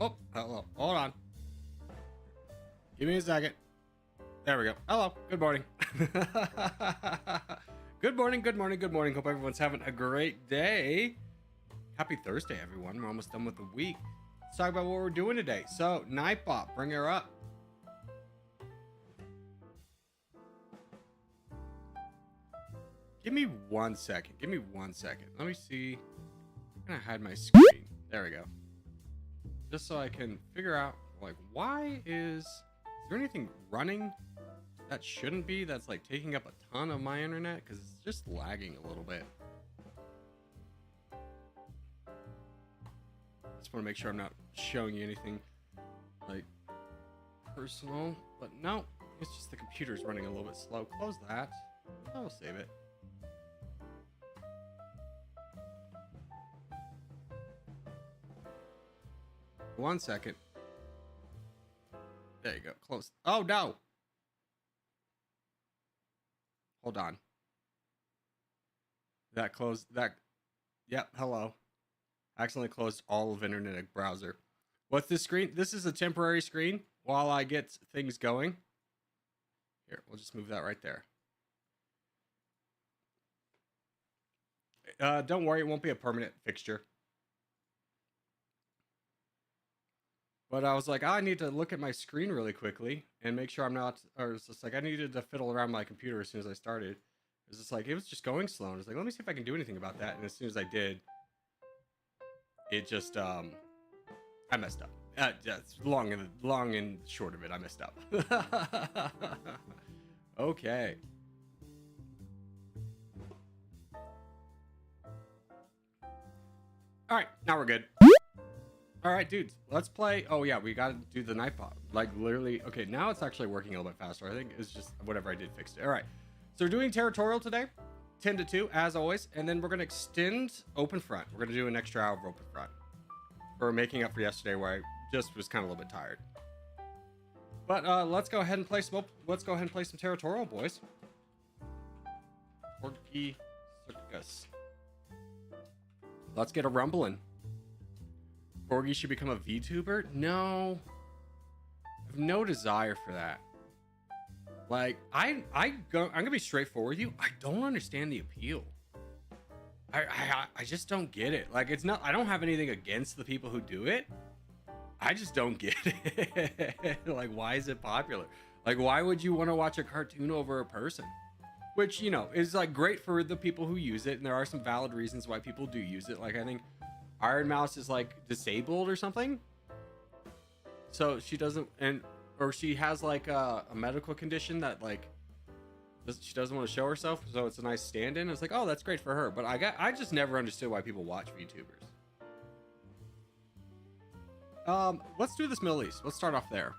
Oh, hello. Hold on. Give me a second. There we go. Hello. Good morning. Good morning. Good morning. Good morning. Hope everyone's having a great day. Happy Thursday, everyone. We're almost done with the week. Let's talk about what we're doing today. So, Nightbot, bring her up. Give me 1 second. Give me 1 second. Let me see. I'm gonna hide my screen. There we go. Just so I can figure out, like, why is there anything running that shouldn't be, that's like taking up a ton of my internet? Because it's just lagging a little bit. Just want to make sure I'm not showing you anything like personal, but no, it's just the computer's running a little bit slow. Close that. I'll save it. One second. There you go. Close. Oh, no. Hold on. That closed. That. Yep. Hello. Accidentally closed all of internet browser. What's this screen? This is a temporary screen while I get things going. Here, we'll just move that right there. Don't worry. It won't be a permanent fixture. But I was like, I need to look at my screen really quickly and make sure I'm not, or it's just like, I needed to fiddle around my computer as soon as I started. It was just like, it was just going slow. And I was like, let me see if I can do anything about that. And as soon as I did, it just, I messed up. That's long and short of it. I messed up. Okay. All right, now we're good. All right, dudes, let's play. Oh yeah, we got to do the Nightbot. Like literally. Okay, now it's actually working a little bit faster. I think it's just whatever I did fixed it. All right, so we're doing Territorial today, 10 to 2 as always, and then we're gonna extend Openfront. We're gonna do an extra hour of Openfront for making up for yesterday where I just was kind of a little bit tired. But let's go ahead and play some. Let's go ahead and play some Territorial, boys. Porky Circus. Let's get a rumbling. Corgi should become a VTuber? No. I have no desire for that. Like, I'm gonna be straightforward with you. I don't understand the appeal. I just don't get it. Like, it's not, I don't have anything against the people who do it. I just don't get it. Like, why is it popular? Like, why would you want to watch a cartoon over a person? Which, you know, is like great for the people who use it. And there are some valid reasons why people do use it. Like, I think Iron Mouse is like disabled or something, so she doesn't, or she has like a medical condition that like she doesn't want to show herself, so it's a nice stand-in. It's like, oh, that's great for her. But I just never understood why people watch VTubers. Let's do this Middle East. Let's start off there.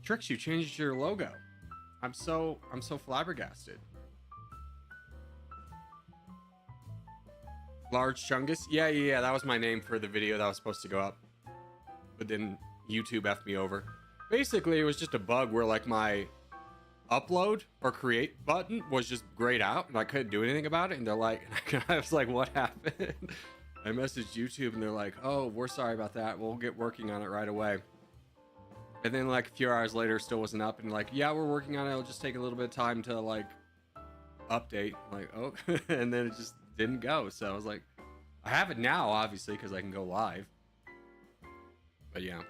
Tricks, you changed your logo. I'm so flabbergasted. Large Chungus? Yeah, that was my name for the video that was supposed to go up. But then YouTube effed me over. Basically, it was just a bug where like my upload or create button was just grayed out and I couldn't do anything about it. And they're like, I was like, what happened? I messaged YouTube and they're like, oh, we're sorry about that. We'll get working on it right away. And then like a few hours later, still wasn't up. And like, yeah, we're working on it. It'll just take a little bit of time to like update. I'm like, oh, and then it just didn't go. So I was like, I have it now, obviously, because I can go live. But yeah.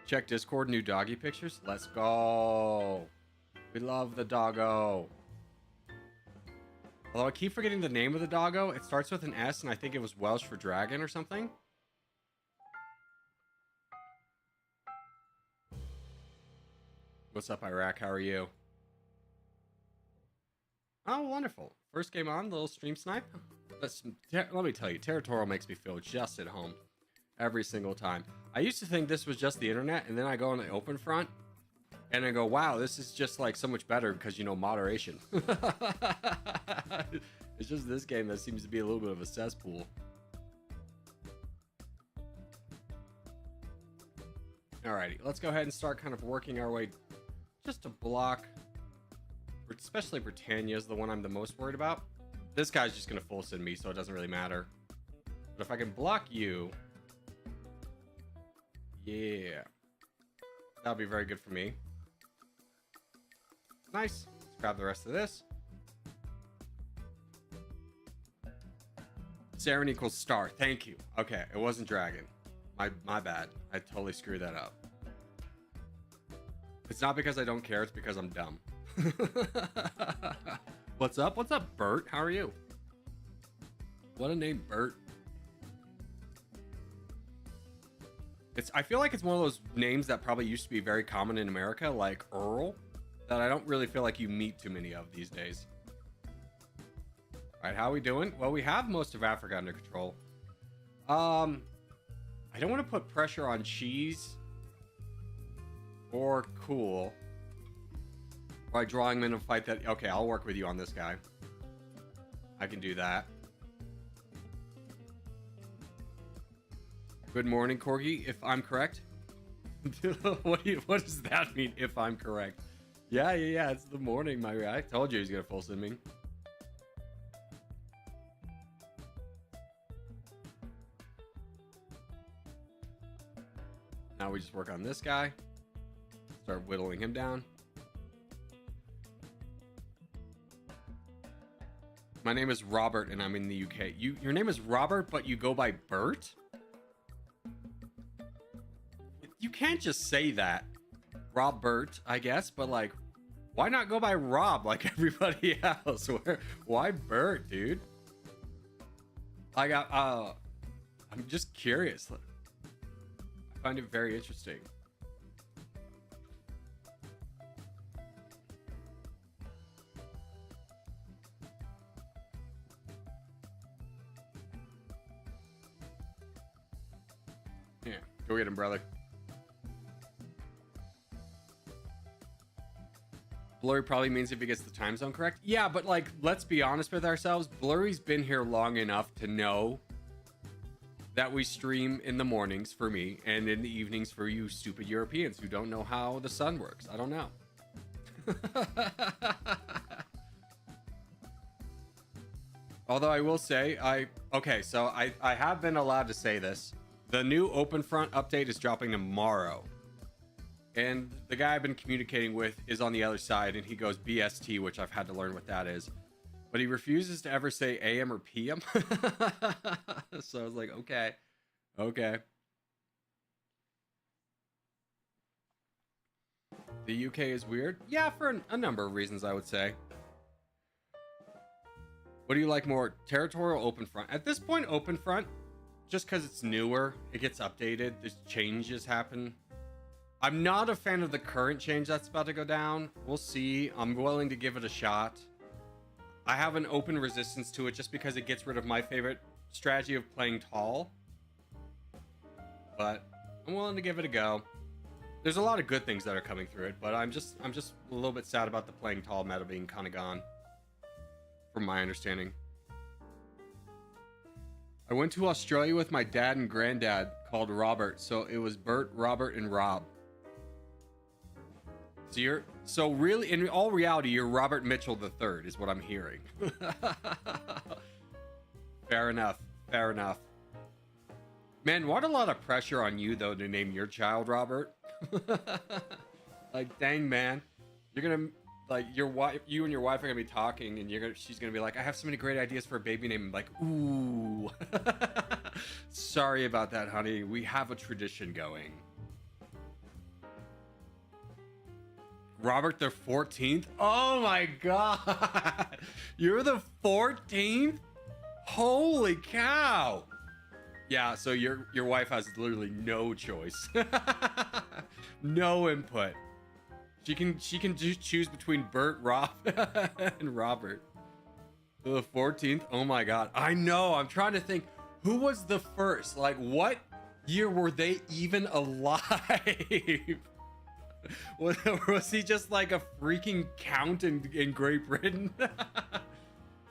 Check Discord, new doggy pictures. Let's go. We love the doggo. Although I keep forgetting the name of the doggo. It starts with an S, and I think it was Welsh for dragon or something. What's up, Iraq? How are you? Oh, wonderful. First game on, little stream snipe. Let me tell you, Territorial makes me feel just at home every single time. I used to think this was just the internet, and then I go on the Openfront, and I go, wow, this is just like so much better because, you know, moderation. It's just this game that seems to be a little bit of a cesspool. Alrighty, let's go ahead and start kind of working our way just a block. Especially Britannia is the one I'm the most worried about. This guy's just gonna full send me, so it doesn't really matter. But if I can block you, yeah, that'll be very good for me. Nice. Let's grab the rest of this. Saren equals star. Thank you. Okay, it wasn't dragon. My bad. I totally screwed that up. It's not because I don't care. It's because I'm dumb. What's up? What's up, Bert? How are you? What a name, Bert. I feel like it's one of those names that probably used to be very common in America, like Earl, that I don't really feel like you meet too many of these days. All right, how are we doing? Well, we have most of Africa under control. I don't want to put pressure on Cheese or Cool by drawing him in a fight that... Okay, I'll work with you on this guy. I can do that. Good morning, Corgi, if I'm correct. What does that mean, if I'm correct? Yeah, it's the morning, my guy. I told you he's gonna full send me. Now we just work on this guy. Start whittling him down. My name is Robert and I'm in the UK. Your name is Robert, but you go by Bert? You can't just say that. Robert, I guess, but like, why not go by Rob like everybody else? Why Bert, dude? I'm just curious. I find it very interesting. Yeah, go get him, brother. Blurry probably means if he gets the time zone correct. Yeah, but like, let's be honest with ourselves. Blurry's been here long enough to know that we stream in the mornings for me and in the evenings for you stupid Europeans who don't know how the sun works. I don't know. Although I will say, I have been allowed to say this. The new Openfront update is dropping tomorrow. And the guy I've been communicating with is on the other side, and he goes BST, which I've had to learn what that is. But he refuses to ever say AM or PM. So I was like, okay. The UK is weird? Yeah, for a number of reasons, I would say. What do you like more, Territorial or Openfront? At this point, Openfront, just because it's newer, it gets updated, there's changes happen. I'm not a fan of the current change that's about to go down. We'll see. I'm willing to give it a shot. I have an open resistance to it just because it gets rid of my favorite strategy of playing tall. But I'm willing to give it a go. There's a lot of good things that are coming through it, but I'm just a little bit sad about the playing tall meta being kind of gone, from my understanding. I went to Australia with my dad and granddad called Robert, so it was Bert, Robert, and Rob. So really, in all reality, you're Robert Mitchell III, is what I'm hearing. Fair enough. Man, what a lot of pressure on you, though, to name your child Robert. Like, dang, man. You're gonna, like, you and your wife are gonna be talking, and she's gonna be like, I have so many great ideas for a baby name. I'm like, ooh. Sorry about that, honey. We have a tradition going. Robert the 14th? Oh my god! You're the 14th? Holy cow! Yeah, so your wife has literally no choice. No input. She can just choose between Bert, Rob, and Robert. The 14th? Oh my god. I know, I'm trying to think. Who was the first? Like, what year were they even alive? Was he just like a freaking count in Great Britain?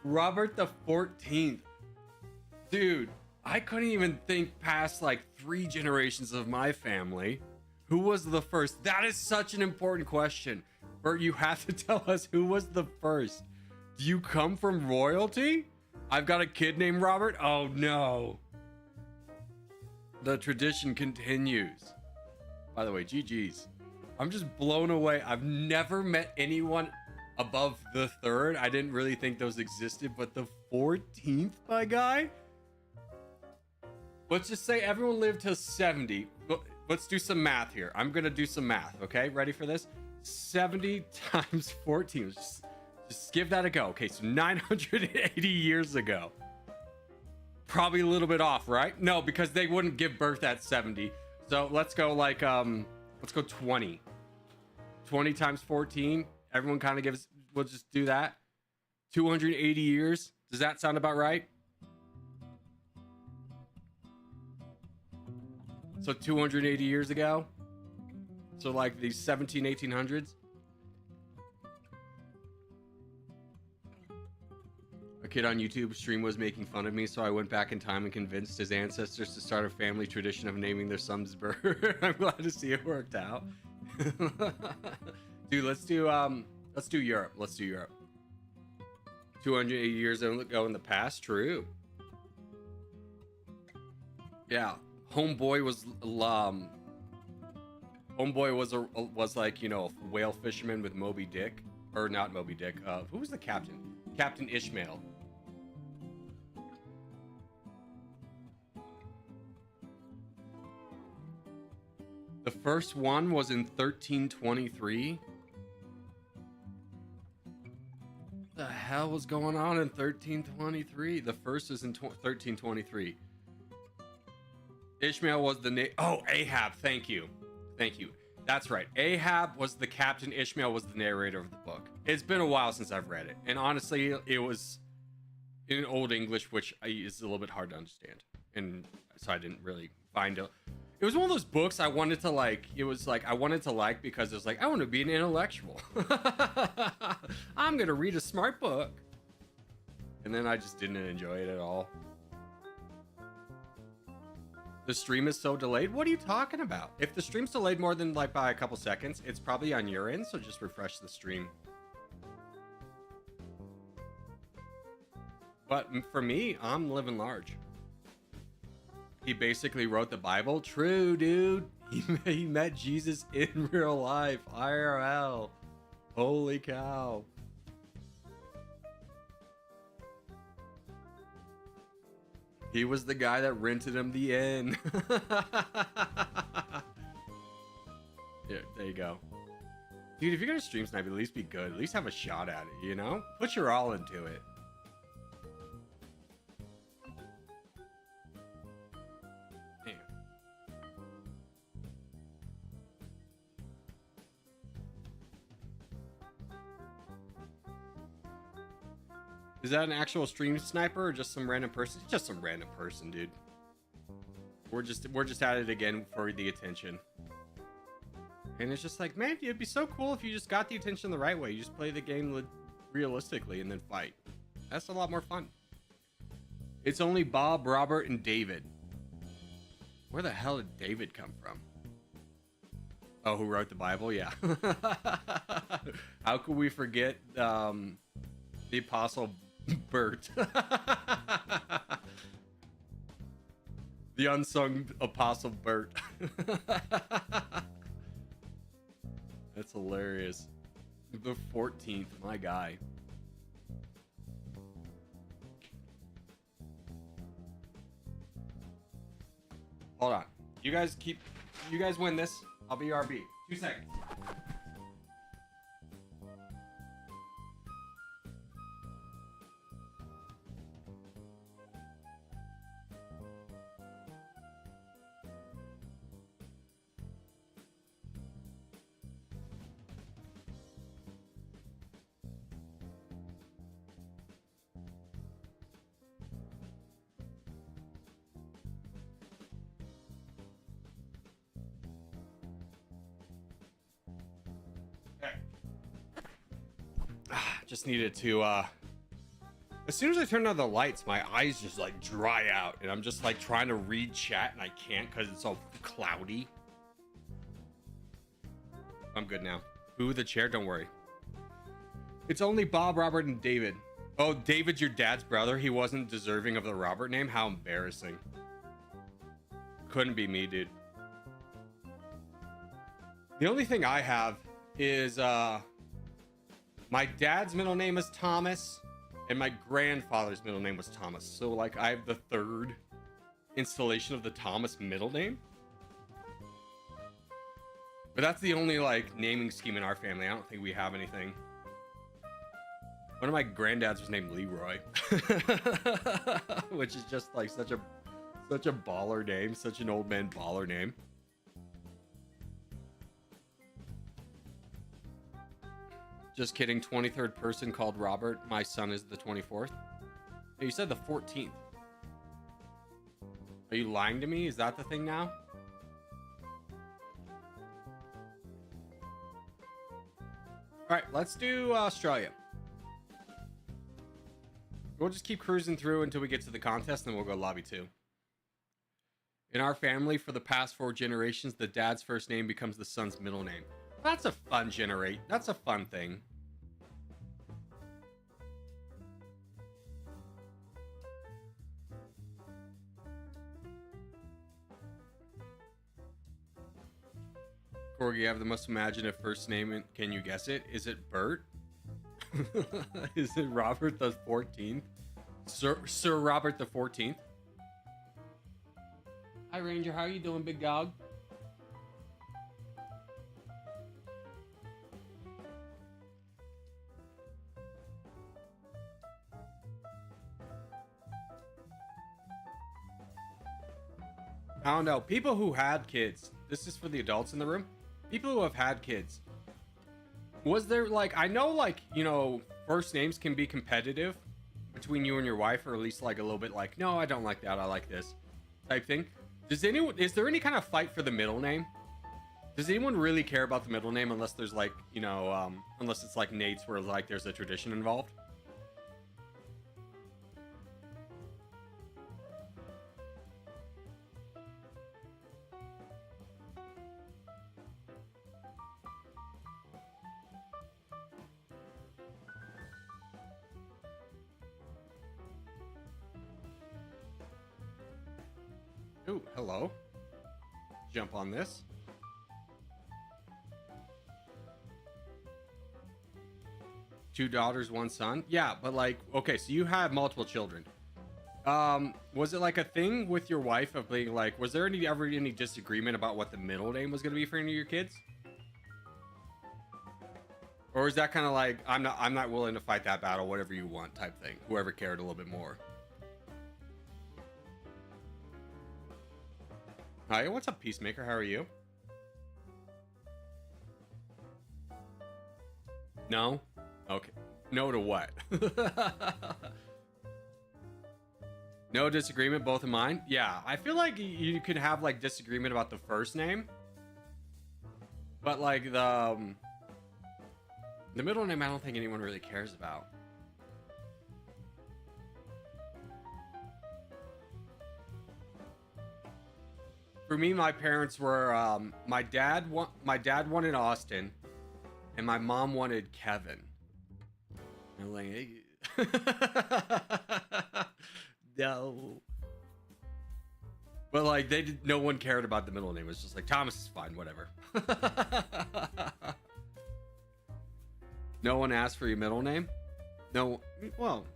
Robert the 14th. Dude, I couldn't even think past like 3 generations of my family. Who was the first? That is such an important question. Bert, you have to tell us who was the first. Do you come from royalty? I've got a kid named Robert. Oh no. The tradition continues. By the way, GG's. I'm just blown away. I've never met anyone above the 3rd. I didn't really think those existed, but the 14th, my guy? Let's just say everyone lived to 70. Let's do some math here. I'm gonna do some math, okay? Ready for this? 70 times 14. Just give that a go. Okay, so 980 years ago. Probably a little bit off, right? No, because they wouldn't give birth at 70. So let's go like, let's go 20. 20 times 14. Everyone kind of gives, we'll just do that. 280 years. Does that sound about right? So 280 years ago. So like the 1800s. A kid on YouTube stream was making fun of me, so I went back in time and convinced his ancestors to start a family tradition of naming their sons bird. I'm glad to see it worked out. Dude, let's do Europe. Let's do Europe. 280 years ago in the past, true. Yeah, Homeboy was like, you know, a whale fisherman with Moby Dick, or not Moby Dick. Who was the captain? Captain Ishmael. The first one was in 1323. What the hell was going on in 1323? The first is in 1323. Ishmael was the name. Oh, Ahab. Thank you. Thank you. That's right. Ahab was the captain. Ishmael was the narrator of the book. It's been a while since I've read it. And honestly, it was in Old English, which is a little bit hard to understand. And so I didn't really find it. It was one of those books I wanted to like. It was like I wanted to like because it was like, I want to be an intellectual. I'm going to read a smart book. And then I just didn't enjoy it at all. The stream is so delayed. What are you talking about? If the stream's delayed more than like by a couple seconds, it's probably on your end, so just refresh the stream. But for me, I'm living large. He basically wrote the Bible. True, dude. He met Jesus in real life. IRL. Holy cow. He was the guy that rented him the inn. Yeah, there you go. Dude, if you're gonna stream snipe, at least be good. At least have a shot at it, you know? Put your all into it. Damn. Is that an actual stream sniper or just some random person? It's just some random person, dude. We're just at it again for the attention. And it's just like, man, it'd be so cool if you just got the attention the right way. You just play the game realistically and then fight. That's a lot more fun. It's only Bob, Robert, and David. Where the hell did David come from? Oh, who wrote the Bible? Yeah. How could we forget the Apostle Bert? The unsung Apostle Bert. That's hilarious. The 14th, my guy. Hold on. You guys win this. I'll be RB. 2 seconds. Just needed to as soon as I turn on the lights, my eyes just like dry out and I'm just like trying to read chat and I can't because it's all cloudy. I'm good now. Ooh, the chair, don't worry. It's only Bob, Robert, and David. Oh, David's your dad's brother. He wasn't deserving of the Robert name. How embarrassing. Couldn't be me, dude. The only thing I have is my dad's middle name is Thomas, and my grandfather's middle name was Thomas. So like I have the third installation of the Thomas middle name. But that's the only like naming scheme in our family. I don't think we have anything. One of my granddads was named Leroy, which is just like such a baller name, such an old man baller name. Just kidding. 23rd person called Robert. My son is the 24th. Hey, you said the 14th. Are you lying to me? Is that the thing now? All right, let's do Australia. We'll just keep cruising through until we get to the contest, and then we'll go lobby 2. In our family, for the past 4 generations, the dad's first name becomes the son's middle name. That's a fun That's a fun thing. Corgi, you have the most imaginative first name, and can you guess it? Is it Bert? Is it Robert the 14th? Sir Robert the 14th? Hi Ranger, how are you doing, big dog? I don't know. People who had kids, this is for the adults in the room. People who have had kids, was there like, I know like, you know, first names can be competitive between you and your wife, or at least like a little bit like, no, I don't like that, I like this type thing. Is there any kind of fight for the middle name? Does anyone really care about the middle name unless there's like, you know, unless it's like Nate's where like there's a tradition involved? Ooh, hello. Jump on this. Two daughters, one son. Yeah, but like, okay, so you have multiple children. Was it like a thing with your wife of being like, was there ever any disagreement about what the middle name was going to be for any of your kids? Or is that kind of like, I'm not willing to fight that battle, whatever you want type thing? Whoever cared a little bit more. Hi, what's up, Peacemaker? How are you? No? Okay. No to what? No disagreement, both of mine? Yeah, I feel like you could have like disagreement about the first name. But like the middle name, I don't think anyone really cares about. For me, my parents were my dad wanted Austin, and my mom wanted Kevin. I'm like, hey. No. But like no one cared about the middle name. It was just like Thomas is fine, whatever. No one asked for your middle name? No. Well,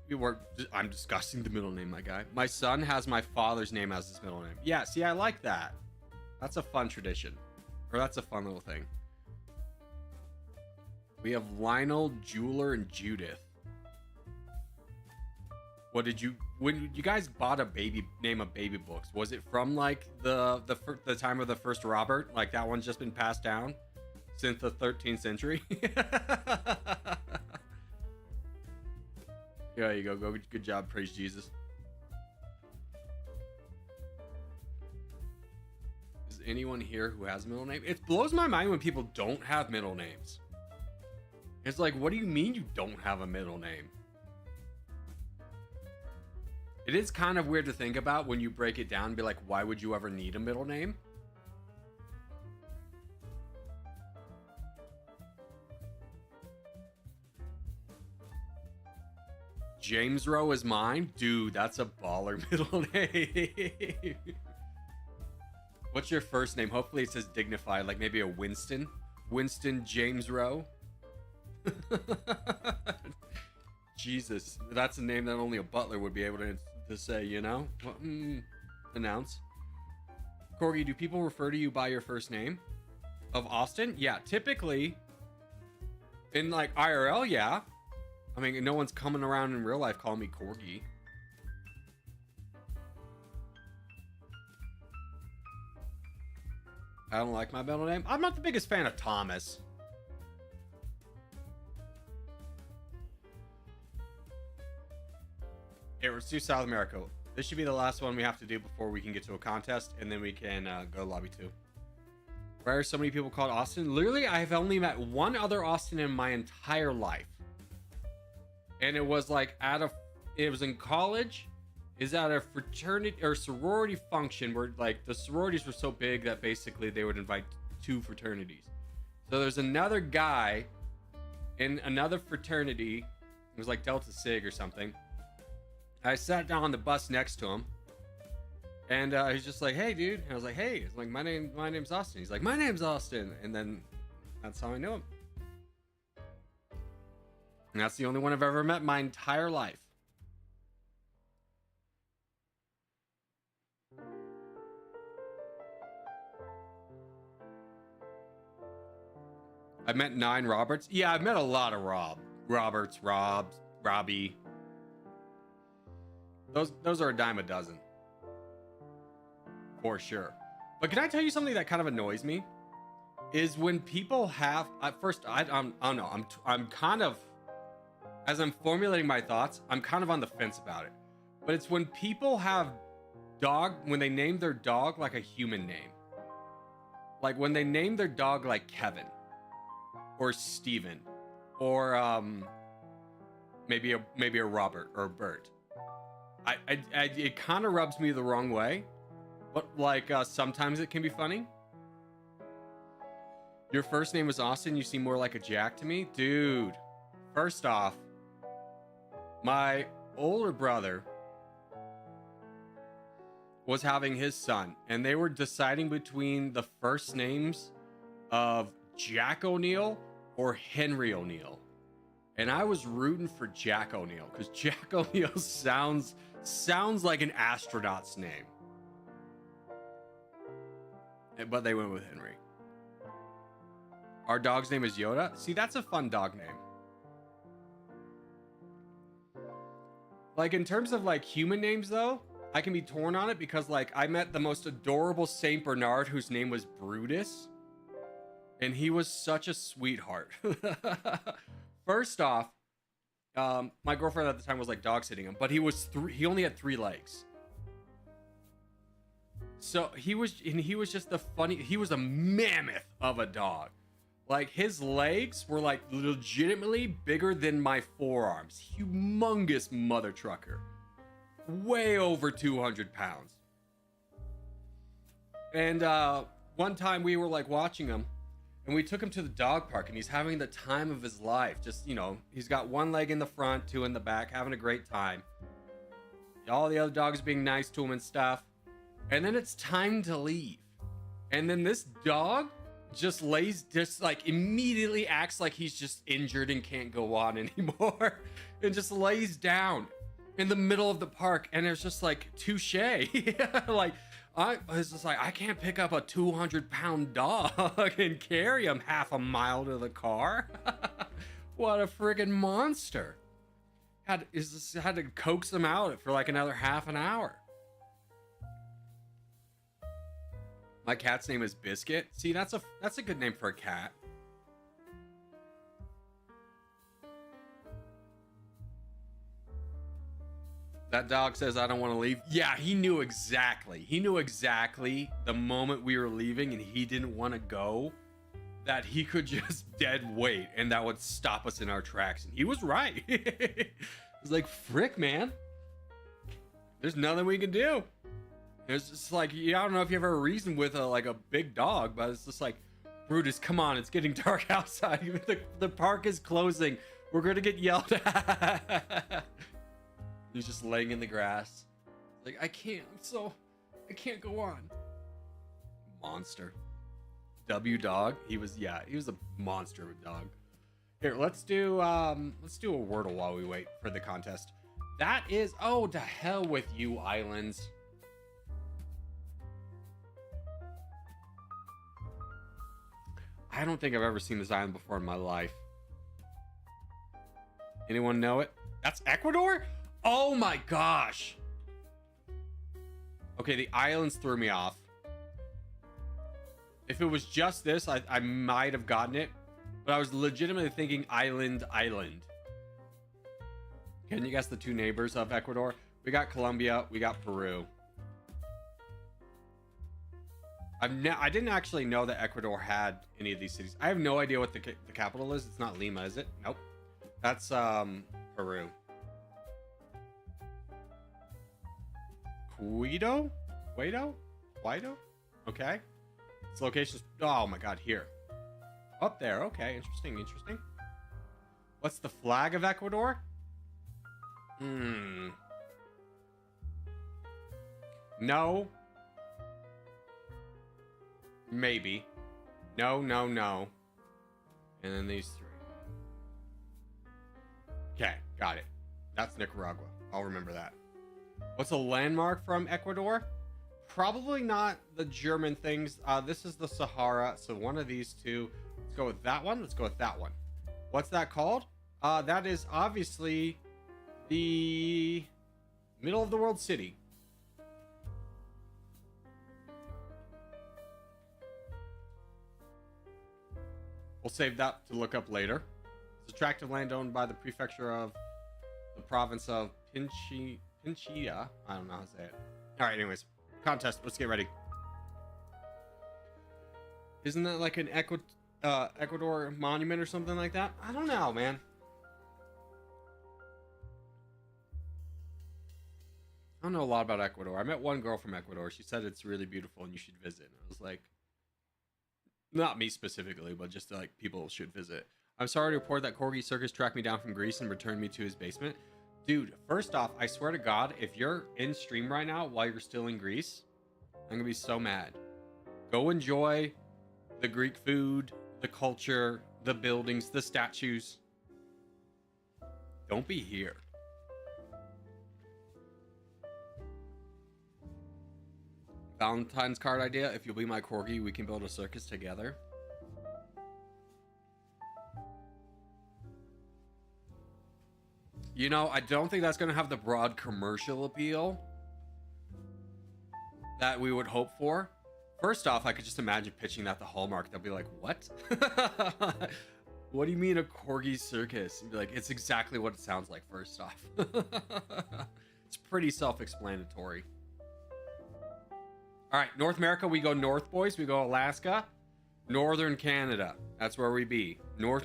I'm discussing the middle name, my guy. My son has my father's name as his middle name. Yeah, see, I like that. That's a fun tradition. Or that's a fun little thing. We have Lionel, Jeweler, and Judith. When you guys bought a baby books, was it from like the time of the first Robert? Like that one's just been passed down since the 13th century? There you go. Good job. Praise Jesus. Is anyone here who has a middle name? It blows my mind when people don't have middle names. It's like, what do you mean you don't have a middle name? It is kind of weird to think about when you break it down and be like, why would you ever need a middle name? James Rowe is mine? Dude, that's a baller middle name. What's your first name? Hopefully it says dignified, like maybe a Winston. Winston James Rowe. Jesus, that's a name that only a butler would be able to say, you know? Well, announce. Corgi, do people refer to you by your first name? Of Austin? Yeah, typically. In like IRL, yeah. I mean, no one's coming around in real life calling me Corgi. I don't like my middle name. I'm not the biggest fan of Thomas. Here, let's do South America. This should be the last one we have to do before we can get to a contest, and then we can go lobby 2. Why are so many people called Austin? Literally, I have only met one other Austin in my entire life. And it was like it was in college. Is at a fraternity or sorority function where like the sororities were so big that basically they would invite 2 fraternities. So there's another guy in another fraternity. It was like Delta Sig or something. I sat down on the bus next to him, and he's just like, "Hey, dude." And I was like, "Hey." It's like, my name's Austin." He's like, "My name's Austin," and then that's how I knew him. And that's the only one I've ever met in my entire life. I met 9 Roberts. Yeah, I've met a lot of Roberts, Robs, Robbie. Those are a dime a dozen. For sure. But can I tell you something that kind of annoys me? Is when people have... At first, I don't know. I'm kind of... As I'm formulating my thoughts, I'm kind of on the fence about it. But it's when people have when they name their dog like a human name. Like when they name their dog like Kevin. Or Steven. Or maybe a Robert or Bert. It kind of rubs me the wrong way, but like sometimes it can be funny. Your first name is Austin. You seem more like a Jack to me, dude. First off, my older brother was having his son, and they were deciding between the first names of Jack O'Neill or Henry O'Neill. And I was rooting for Jack O'Neill because Jack O'Neill sounds like an astronaut's name. But they went with Henry. Our dog's name is Yoda. See, that's a fun dog name. Like in terms of like human names though, I can be torn on it because like I met the most adorable Saint Bernard whose name was Brutus. And he was such a sweetheart. First off, my girlfriend at the time was like dog sitting him, but he only had 3 legs. So he was just he was a mammoth of a dog. Like his legs were like legitimately bigger than my forearms. Humongous mother trucker. Way over 200 pounds. And one time we were like watching him, and we took him to the dog park, and he's having the time of his life. Just, you know, he's got 1 leg in the front, 2 in the back, having a great time. All the other dogs being nice to him and stuff. And then it's time to leave. And then this dog just immediately acts like he's just injured and can't go on anymore. And just lays down in the middle of the park. And it's just like, touche. Like, I was just like, I can't pick up a 200-pound dog and carry him half a mile to the car. What a friggin' monster. Had to coax him out for like another half an hour. My cat's name is Biscuit. See, that's a good name for a cat. That dog says, I don't want to leave. Yeah, he knew exactly. He knew exactly the moment we were leaving and he didn't want to go, that he could just dead wait and that would stop us in our tracks. And he was right. It was like, frick, man. There's nothing we can do. It's just like, yeah, I don't know if you ever reasoned with a big dog, but it's just like, Brutus, come on, it's getting dark outside. The park is closing. We're going to get yelled at. He's just laying in the grass. Like, I can't go on. Monster. W dog. He was a monster of a dog. Here, let's do a Wordle while we wait for the contest. That is, oh, to hell with you, islands. I don't think I've ever seen this island before in my life. Anyone know it? That's Ecuador? Oh my gosh. Okay, the islands threw me off. If it was just this, I might have gotten it. But I was legitimately thinking island. Can you guess the two neighbors of Ecuador? We got Colombia, we got Peru. I didn't actually know that Ecuador had any of these cities. I have no idea what the capital is. It's not Lima, is it? Nope. That's Peru. Quito? Okay. Its location's, oh my god, here. Up there, okay, interesting. What's the flag of Ecuador? No. Maybe. No. And then these three. Okay, got it. That's Nicaragua. I'll remember that. What's a landmark from Ecuador? Probably not the German things. This is the Sahara, so one of these two. Let's go with that one. Let's go with that one. What's that called? That is obviously the middle of the world city. We'll save that to look up later. It's a tract of land owned by the prefecture of the province of Pinchia. I don't know how to say it. All right, anyways. Contest. Let's get ready. Isn't that like an Ecuador monument or something like that? I don't know, man. I don't know a lot about Ecuador. I met one girl from Ecuador. She said it's really beautiful and you should visit. And I was like, not me specifically, but just like people should visit. I'm sorry to report that Corgi Circus tracked me down from Greece and returned me to his basement. Dude, first off, I swear to God, if you're in stream right now while you're still in Greece, I'm gonna be so mad. Go enjoy the Greek food, the culture, the buildings, the statues. Don't be here. Valentine's card idea. If you'll be my Corgi, we can build a circus together. You know, I don't think that's going to have the broad commercial appeal that we would hope for. First off, I could just imagine pitching that to Hallmark. They'll be like, what? What do you mean a Corgi circus? And be like, it's exactly what it sounds like, first off. It's pretty self-explanatory. All right, North America, we go north, boys. We go Alaska. Northern Canada. That's where we be. North.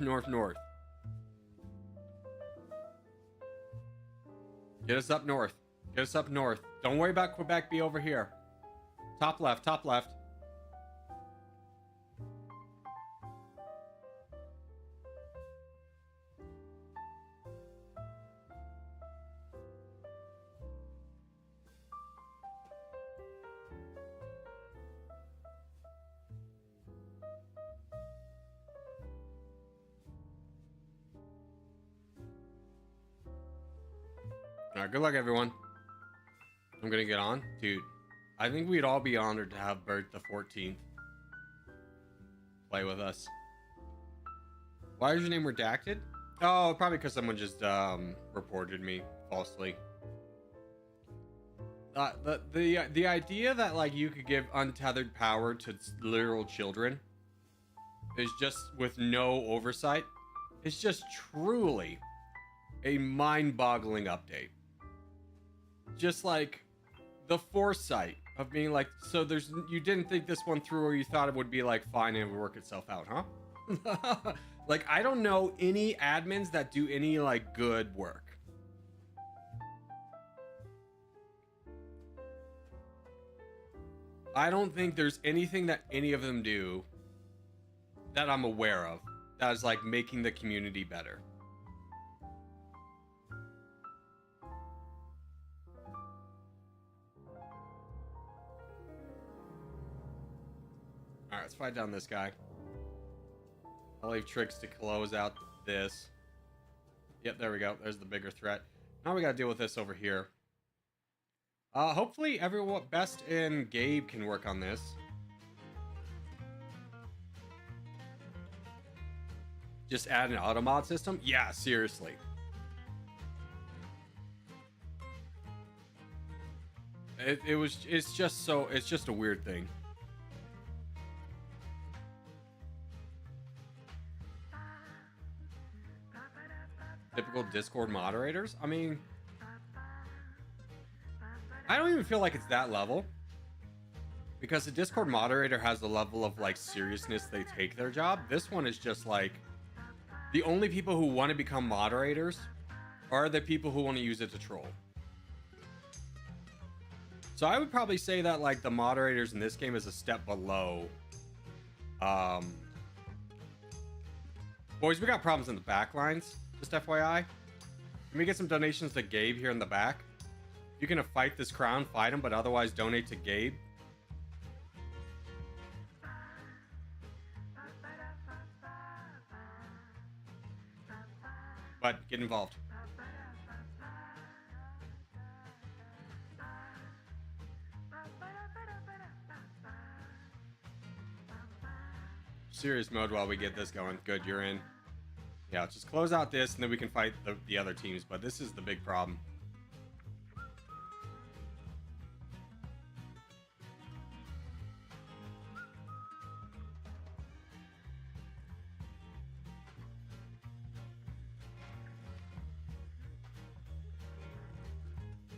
Get us up north. Don't worry about Quebec. Be over here. Top left. All right, good luck, everyone. I'm gonna get on. Dude, I think we'd all be honored to have Bert the 14th play with us. Why is your name redacted? Oh, probably because someone just reported me falsely. The idea that like you could give untethered power to literal children is just with no oversight. It's just truly a mind-boggling update. Just like the foresight of being like, so you didn't think this one through, or you thought it would be like fine and it would work itself out, huh? Like, I don't know any admins that do any like good work. I don't think there's anything that any of them do that I'm aware of that is like making the community better. let's fight down this guy. I'll leave Tricks to close out this. Yep, there we go. There's the bigger threat. Now we gotta deal with this over here. Hopefully everyone Best and Gabe can work on this. Just add an auto mod system? Yeah, seriously. It's just a weird thing. Typical Discord moderators? I mean, I don't even feel like it's that level. Because the Discord moderator has the level of like seriousness they take their job. This one is just like, the only people who want to become moderators are the people who want to use it to troll. So I would probably say that like the moderators in this game is a step below. Boys, we got problems in the back lines. Just FYI. Let me get some donations to Gabe here in the back. If you're gonna fight this crown, fight him, but otherwise donate to Gabe. But get involved. Serious mode while we get this going. Good, you're in. Yeah, just close out this and then we can fight the other teams, but this is the big problem.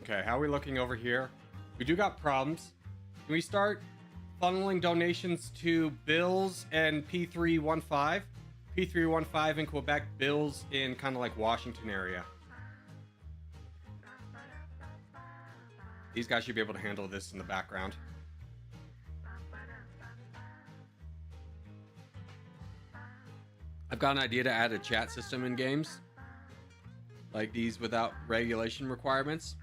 Okay, how are we looking over here? We do got problems. Can we start funneling donations to Bills and P315? P315 in Quebec, Bills in kind of like Washington area. These guys should be able to handle this in the background. I've got an idea to add a chat system in games like these without regulation requirements.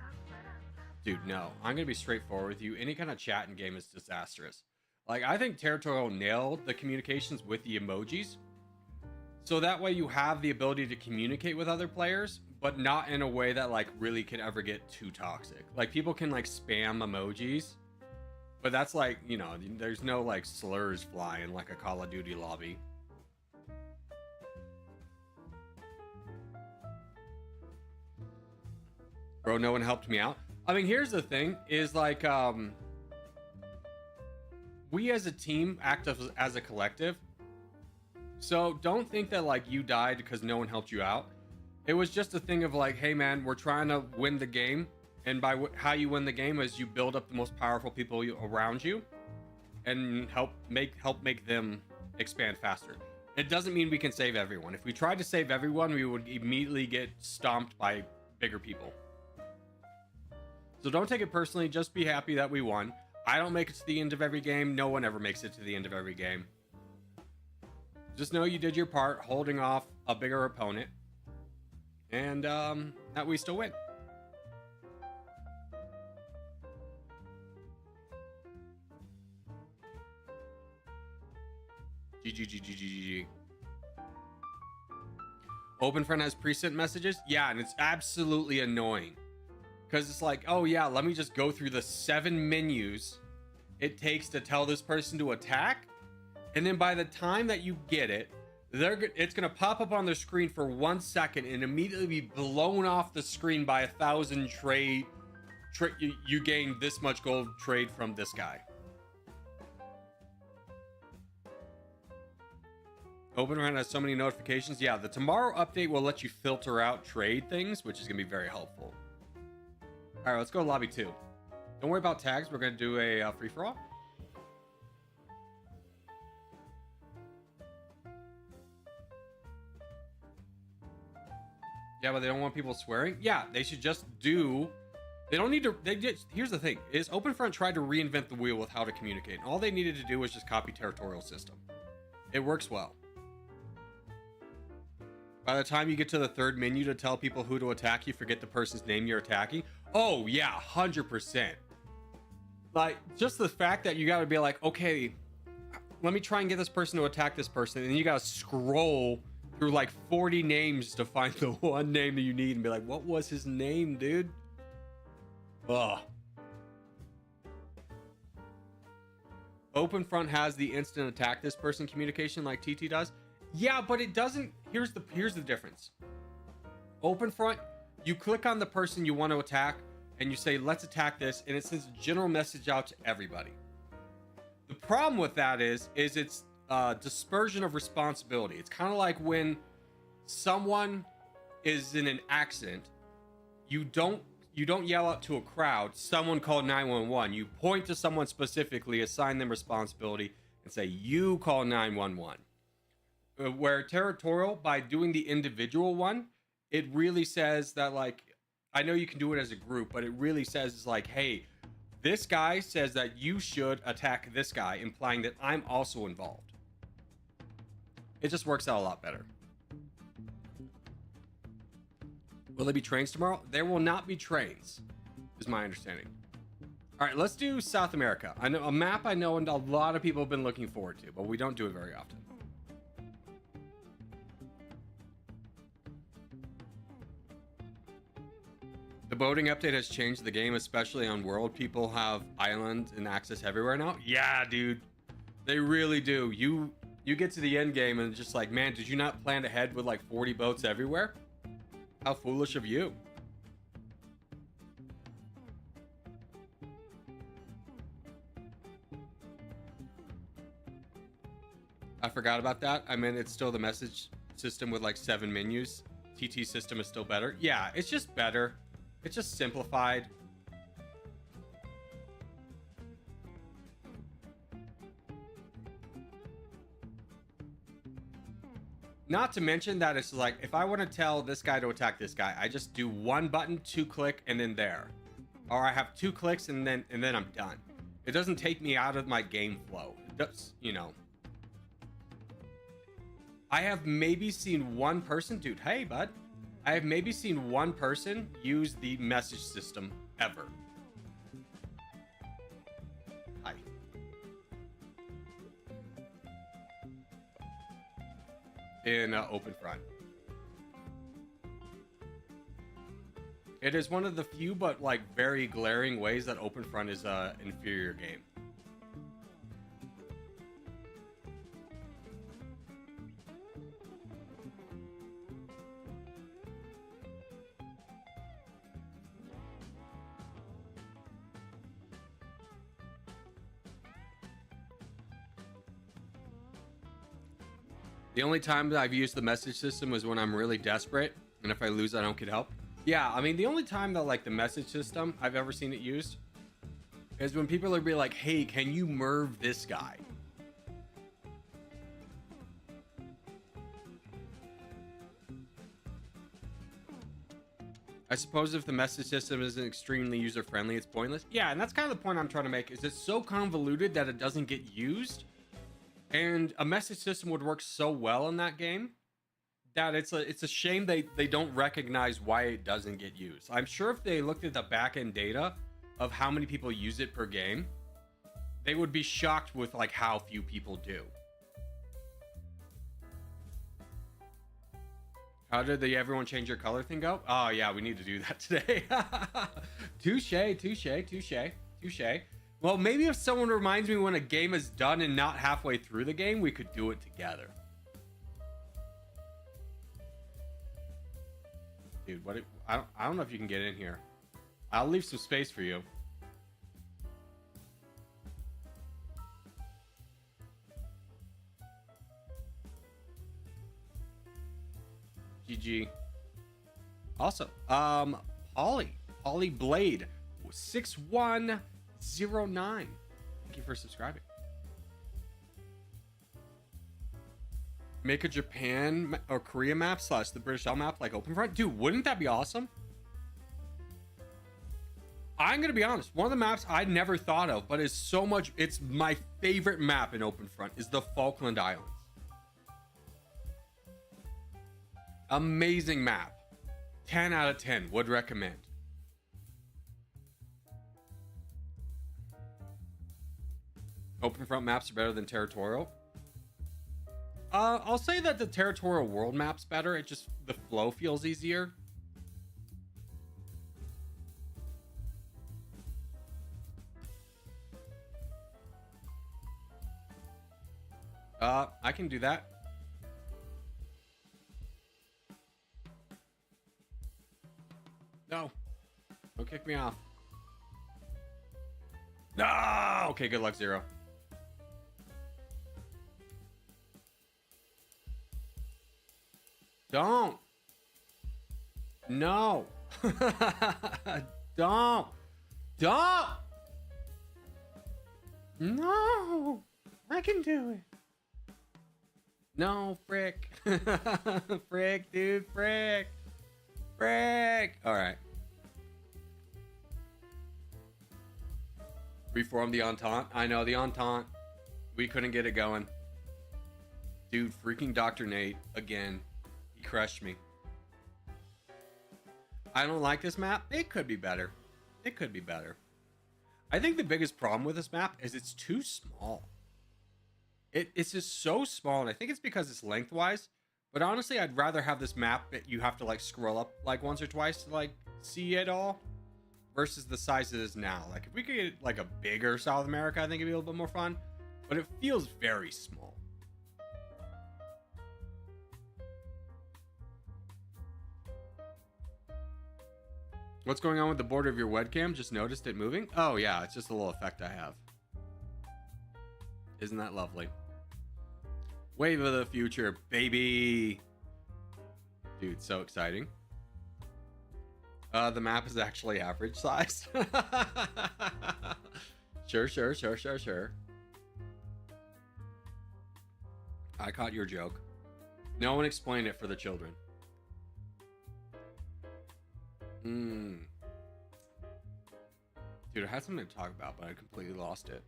Dude, no. I'm gonna be straightforward with you. Any kind of chat in game is disastrous. Like, I think Territorial nailed the communications with the emojis. So that way you have the ability to communicate with other players, but not in a way that like really can ever get too toxic. Like people can like spam emojis, but that's like, you know, there's no like slurs flying like a Call of Duty lobby. Bro, no one helped me out. I mean, here's the thing is like, we as a team act as a collective. So don't think that like you died because no one helped you out. It was just a thing of like, hey man, we're trying to win the game. And by how you win the game is you build up the most powerful people around you and help make them expand faster. It doesn't mean we can save everyone. If we tried to save everyone, we would immediately get stomped by bigger people. So don't take it personally. Just be happy that we won. I don't make it to the end of every game. No one ever makes it to the end of every game. Just know you did your part holding off a bigger opponent. And that we still win. GG. Openfront has preset messages? Yeah, and it's absolutely annoying. Because it's like, oh yeah, let me just go through the 7 menus it takes to tell this person to attack. And then by the time that you get it, it's going to pop up on the screen for 1 second and immediately be blown off the screen by 1,000 trade. You gain this much gold trade from this guy. Openfront has so many notifications. Yeah, the tomorrow update will let you filter out trade things, which is going to be very helpful. All right, let's go to lobby 2. Don't worry about tags. We're going to do a free-for-all. Yeah, but they don't want people swearing. Yeah, they should just do. They don't need to. Here's the thing: is Openfront tried to reinvent the wheel with how to communicate. And all they needed to do was just copy Territorial system. It works well. By the time you get to the 3rd menu to tell people who to attack, you forget the person's name you're attacking. Oh yeah, 100%. Like just the fact that you got to be like, okay, let me try and get this person to attack this person, and then you gotta scroll through like 40 names to find the one name that you need and be like, what was his name, dude? Ugh. Openfront has the instant attack this person communication like TT does. Yeah, but it doesn't. Here's the difference. Openfront, you click on the person you want to attack and you say, let's attack this, and it sends a general message out to everybody. The problem with that is it's dispersion of responsibility. It's kind of like when someone is in an accident, you don't yell out to a crowd, someone call 911. You point to someone specifically, assign them responsibility, and say, you call 911. Where Territorial, by doing the individual one, it really says that, like, I know you can do it as a group, but it really says, it's like, hey, this guy says that you should attack this guy, implying that I'm also involved. It just works out a lot better. Will there be trains tomorrow? There will not be trains, is my understanding. All right, let's do South America. I know a map I know and a lot of people have been looking forward to, but we don't do it very often. The boating update has changed the game, especially on world. People have islands and access everywhere now. Yeah, dude, they really do. You get to the end game and it's just like, man, did you not plan ahead with like 40 boats everywhere? How foolish of you. I forgot about that. I mean, it's still the message system with like 7 menus. TT system is still better. Yeah, it's just better. It's just simplified. Not to mention that it's like, if I want to tell this guy to attack this guy, I just do one button, 2 click, and then there. Or I have 2 clicks and then I'm done. It doesn't take me out of my game flow. It does, you know. I have maybe seen one person, dude, hey bud. I have maybe seen one person use the message system ever. Hi. In Openfront. It is one of the few but like very glaring ways that Openfront is an inferior game. The only time that I've used the message system was when I'm really desperate, and if I lose, I don't get help. Yeah, I mean, the only time that like the message system I've ever seen it used is when people would be like, hey, can you merv this guy? I suppose if the message system isn't extremely user-friendly, it's pointless. Yeah, and that's kind of the point I'm trying to make, is it's so convoluted that it doesn't get used. And a message system would work so well in that game that it's a shame they don't recognize why it doesn't get used. I'm sure if they looked at the back-end data of how many people use it per game, they would be shocked with like how few people do. How did the everyone change your color thing go? Oh yeah, we need to do that today. Touche. Well, maybe if someone reminds me when a game is done and not halfway through the game, we could do it together. Dude, I don't know if you can get in here. I'll leave some space for you. GG. Awesome. Polly Blade 6109. Thank you for subscribing. Make a Japan or Korea map / the British Isle map like Openfront. Dude, wouldn't that be awesome? I'm gonna be honest, one of the maps I never thought of, but it's so much, it's my favorite map in Openfront, is the Falkland Islands. Amazing map. 10 out of 10 would recommend. Openfront maps are better than Territorial. I'll say that the Territorial world map's better. It just, the flow feels easier. I can do that. No. Don't kick me off. No! Okay, good luck, Zero. Don't. No. Don't. Don't. No. I can do it. No, frick. Frick, dude, frick. Frick. All right. Reform the Entente. I know, the Entente. We couldn't get it going. Dude, freaking Dr. Nate, again. He crushed me. I don't like this map. It could be better. It could be better. I think the biggest problem with this map is it's too small. It's just so small, and I think it's because it's lengthwise. But honestly, I'd rather have this map that you have to like scroll up like once or twice to like see it all, versus the size it is now. Like if we could get like a bigger South America, I think it'd be a little bit more fun. But it feels very small. What's going on with the border of your webcam? Just noticed it moving? Oh yeah, it's just a little effect I have. Isn't that lovely? Wave of the future, baby. Dude, so exciting. The map is actually average size. Sure. I caught your joke. No one explained it for the children. Dude, I had something to talk about, but I completely lost it.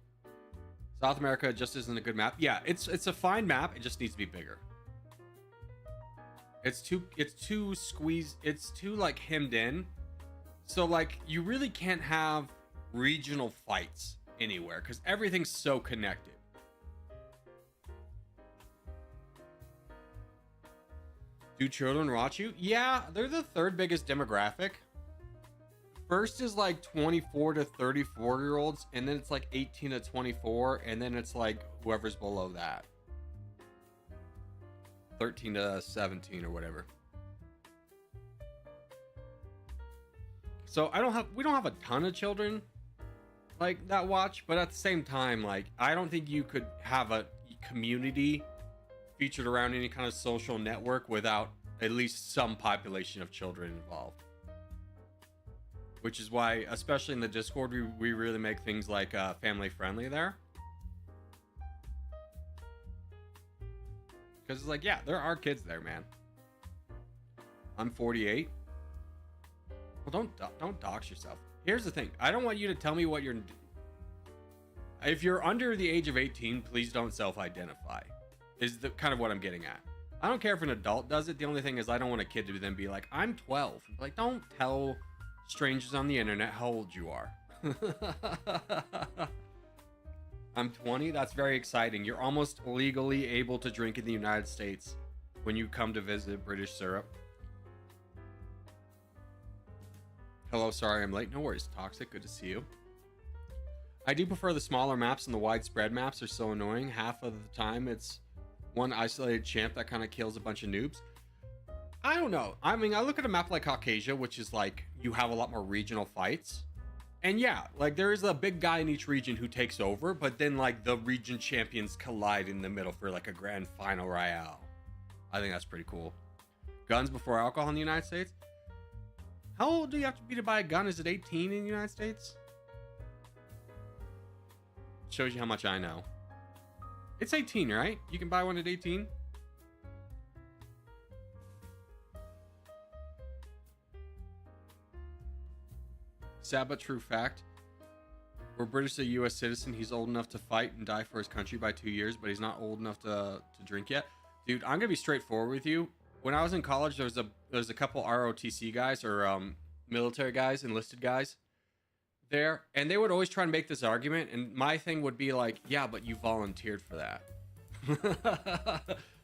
South America just isn't a good map. Yeah, it's a fine map. It just needs to be bigger. It's too squeezed. It's too like hemmed in. So like you really can't have regional fights anywhere because everything's so connected. Do children watch you? Yeah, they're the third biggest demographic. First is like 24 to 34 year olds, and then it's like 18 to 24, and then it's like whoever's below that, 13 to 17 or whatever. So we don't have a ton of children like that watch, but at the same time, like I don't think you could have a community featured around any kind of social network without at least some population of children involved. Which is why, especially in the Discord, we really make things like family friendly there. Because it's like, yeah, there are kids there, man. I'm 48. Well, don't dox yourself. Here's the thing. I don't want you to tell me what you're... If you're under the age of 18, please don't self-identify. Is the kind of what I'm getting at. I don't care if an adult does it. The only thing is I don't want a kid to then be like, I'm 12. Like, don't tell strangers on the internet how old you are. I'm 20. That's very exciting. You're almost legally able to drink in the United States when you come to visit British Syrup. Hello, sorry I'm late. No worries, Toxic. Good to see you. I do prefer the smaller maps, and the widespread maps are so annoying. Half of the time it's one isolated champ that kind of kills a bunch of noobs. I don't know. I mean, I look at a map like Caucasia, which is like you have a lot more regional fights. And yeah, like there is a big guy in each region who takes over, but then like the region champions collide in the middle for like a grand final royale. I think that's pretty cool. Guns before alcohol in the United States? How old do you have to be to buy a gun? Is it 18 in the United States? Shows you how much I know. It's 18, right? You can buy one at 18? Sad but true fact. We're British, a U.S. citizen. He's old enough to fight and die for his country by 2 years, but he's not old enough to drink yet. Dude, I'm gonna be straightforward with you. When I was in college, there was a couple ROTC guys or military guys, enlisted guys, there, and they would always try and make this argument, and my thing would be like, yeah, but you volunteered for that.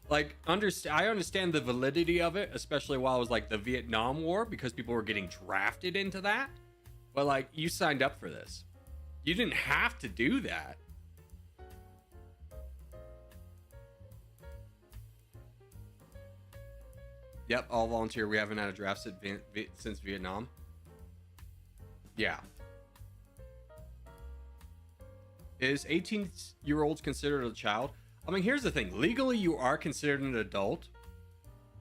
Like, I understand the validity of it, especially while it was like the Vietnam War, because people were getting drafted into that. But like, you signed up for this. You didn't have to do that. Yep, all volunteer. We haven't had a draft since Vietnam. Yeah. Is 18-year-olds considered a child? I mean, here's the thing. Legally, you are considered an adult.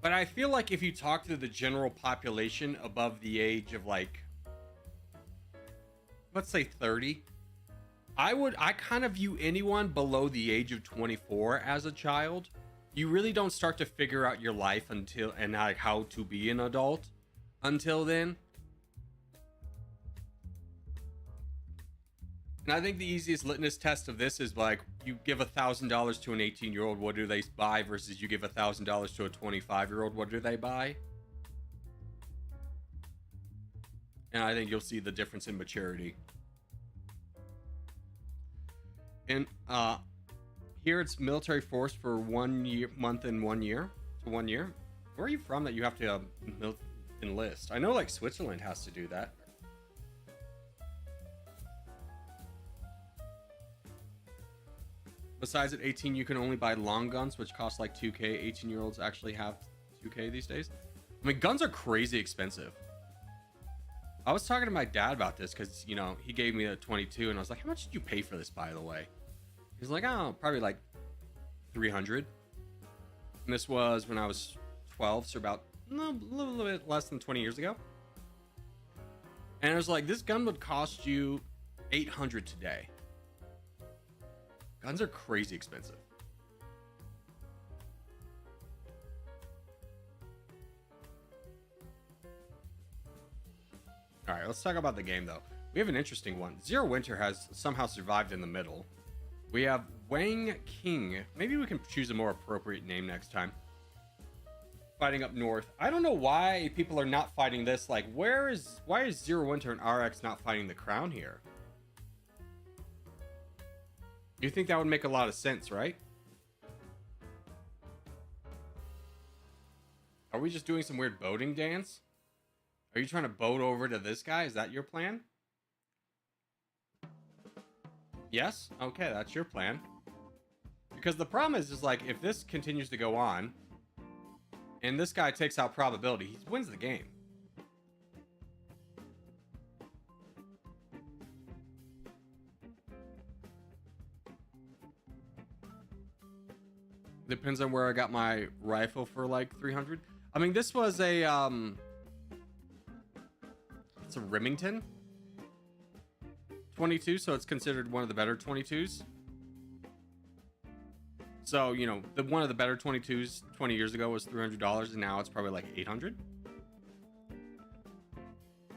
But I feel like if you talk to the general population above the age of, like, let's say 30, I kind of view anyone below the age of 24 as a child. You really don't start to figure out your life until, and like how to be an adult until then. And I think the easiest litmus test of this is like, you give $1,000 to an 18-year-old, what do they buy? Versus you give $1,000 to a 25-year-old, what do they buy? And I think you'll see the difference in maturity. And here it's military force for 1 month and 1 year to 1 year. Where are you from that you have to enlist? I know like Switzerland has to do that. Besides, at 18, you can only buy long guns, which cost like 2K. 18-year-olds actually have 2K these days. I mean, guns are crazy expensive. I was talking to my dad about this because, you know, he gave me a 22, and I was like, how much did you pay for this, by the way? He's like, oh, probably like 300. And this was when I was 12, so about a little bit less than 20 years ago. And I was like, this gun would cost you 800 today. Guns are crazy expensive. All right, let's talk about the game, though. We have an interesting one. Zero Winter has somehow survived in the middle. We have Wang King. Maybe we can choose a more appropriate name next time. Fighting up north. I don't know why people are not fighting this. Like, why is Zero Winter and RX not fighting the crown here? You think that would make a lot of sense, right? Are we just doing some weird boating dance? Are you trying to boat over to this guy? Is that your plan? Yes? Okay, that's your plan. Because the problem is like, if this continues to go on, and this guy takes out probability, he wins the game. Depends on where I got my rifle for like 300. I mean, this was a it's a Remington 22, so it's considered one of the better 22s. So, you know, one of the better 22s 20 years ago was $300, and now it's probably like 800.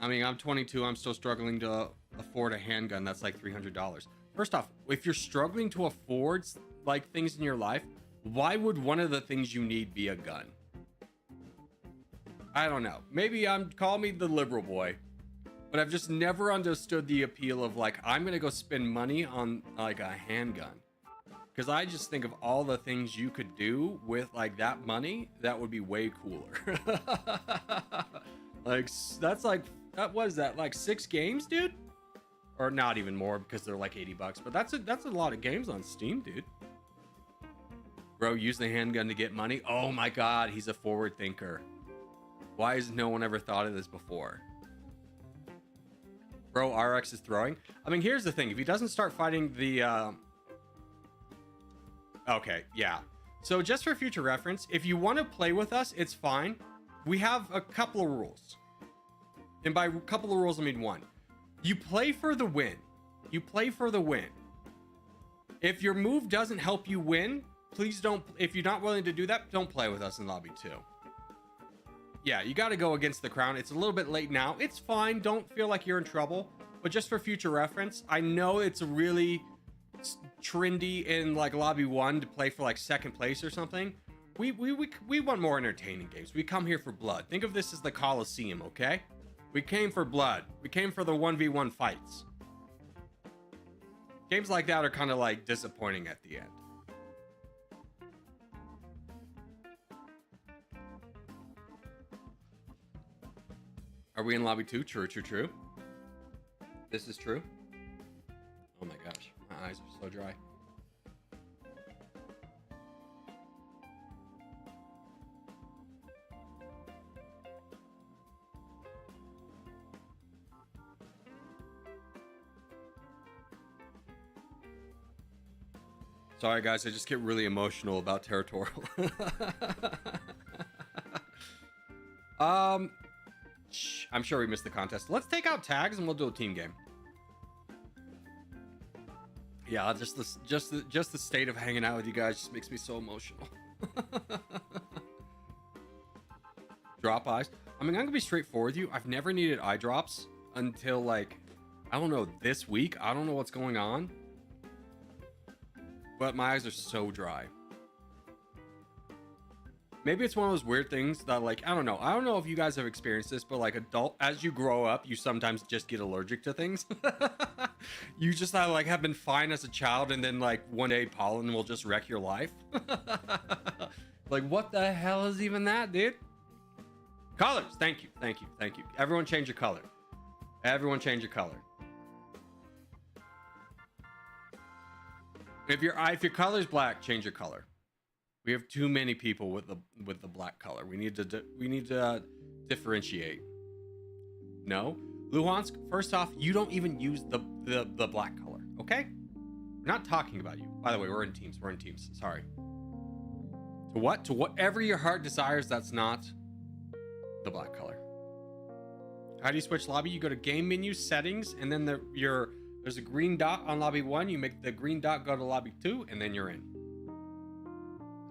I mean, I'm 22, I'm still struggling to afford a handgun that's like $300. First off, if you're struggling to afford like things in your life, why would one of the things you need be a gun? I don't know. Maybe call me the liberal boy, but I've just never understood the appeal of like, I'm gonna go spend money on like a handgun, because I just think of all the things you could do with like that money that would be way cooler. Like, that's like, what is that, like 6 games, dude? Or not even more, because they're like $80, but that's a lot of games on Steam, dude. Bro, use the handgun to get money. Oh my god, he's a forward thinker. Why has no one ever thought of this before? Bro, RX is throwing. I mean, here's the thing. If he doesn't start fighting the... Okay, yeah. So just for future reference, if you want to play with us, it's fine. We have a couple of rules. And by a couple of rules, I mean one. You play for the win. You play for the win. If your move doesn't help you win, please don't. If you're not willing to do that, don't play with us in lobby 2. Yeah, you got to go against the crown. It's a little bit late now. It's fine. Don't feel like you're in trouble. But just for future reference, I know it's really trendy in like lobby 1 to play for like 2nd place or something. We want more entertaining games. We come here for blood. Think of this as the Coliseum, okay? We came for blood. We came for the 1v1 fights. Games like that are kind of like disappointing at the end. Are we in lobby 2? True, true, true. This is true. Oh my gosh, my eyes are so dry. Sorry guys, I just get really emotional about Territorial. I'm sure we missed the contest. Let's take out tags and we'll do a team game. Yeah, just the state of hanging out with you guys just makes me so emotional. Drop eyes. I mean, I'm gonna be straightforward with you. I've never needed eye drops until like, I don't know, this week. I don't know what's going on, but my eyes are so dry. Maybe it's one of those weird things that, like, I don't know if you guys have experienced this, but like as you grow up, you sometimes just get allergic to things. You just like have been fine as a child, and then like one day pollen will just wreck your life. Like, what the hell is even that, dude? Colors. Thank you. Everyone change your color. Everyone change your color. If your color's black, change your color. We have too many people with the black color. We need to differentiate. No, Luhansk. First off, you don't even use the black color. Okay, we're not talking about you. By the way, we're in teams. Sorry. To whatever your heart desires, that's not the black color. How do you switch lobby? You go to game menu settings, and then there's a green dot on lobby 1. You make the green dot go to lobby 2, and then you're in.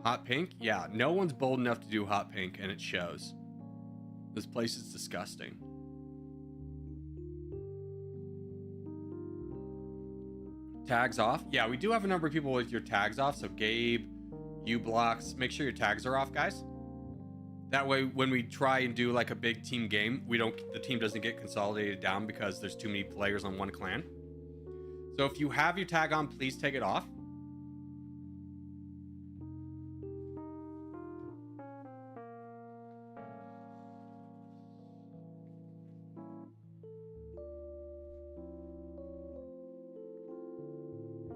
Hot pink? Yeah, no one's bold enough to do hot pink, and it shows. This place is disgusting. Tags off? Yeah, we do have a number of people with your tags off, so Gabe, U-Blocks, make sure your tags are off, guys. That way, when we try and do like a big team game, the team doesn't get consolidated down because there's too many players on one clan. So if you have your tag on, please take it off.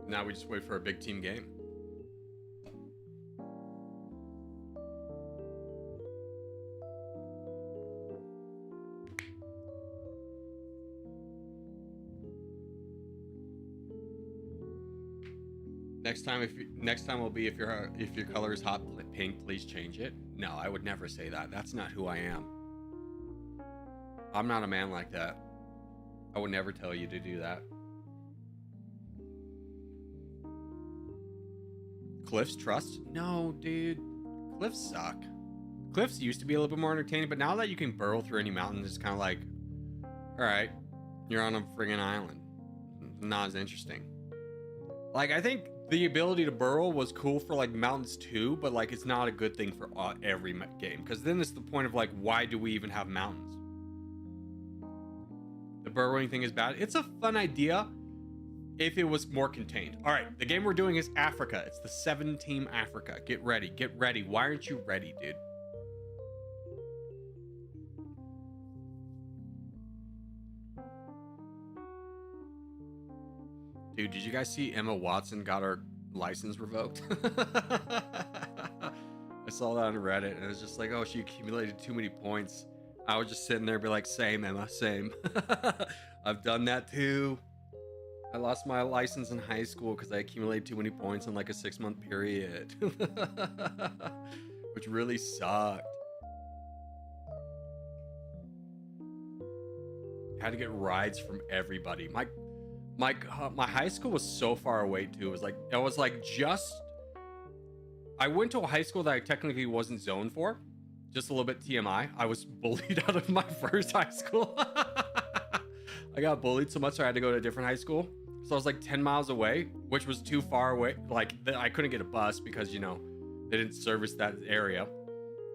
Now we just wait for a big team game. Next time will be if your color is hot pink, please change it. No, I would never say that. That's not who I am. I'm not a man like that. I would never tell you to do that. Cliffs trust? No, dude. Cliffs suck. Cliffs used to be a little bit more entertaining, but now that you can burrow through any mountain, it's kind of like, all right, you're on a friggin' island. Not as interesting. Like, I think the ability to burrow was cool for like mountains too, but like it's not a good thing for every game, because then it's the point of like, why do we even have mountains? The burrowing thing is bad. It's a fun idea if it was more contained. All right, the game we're doing is Africa. It's the 7-team Africa. Get ready. Why aren't you ready, dude? Dude, did you guys see Emma Watson got her license revoked? I saw that on Reddit, and it was just like, oh, she accumulated too many points. I was just sitting there and be like, same, Emma, same. I've done that too. I lost my license in high school because I accumulated too many points in like a 6-month period. Which really sucked. Had to get rides from everybody. My high school was so far away too. It was like I went to a high school that I technically wasn't zoned for. Just a little bit TMI. I was bullied out of my first high school. I got bullied so much, so I had to go to a different high school. So I was like 10 miles away, which was too far away. Like, I couldn't get a bus because, you know, they didn't service that area.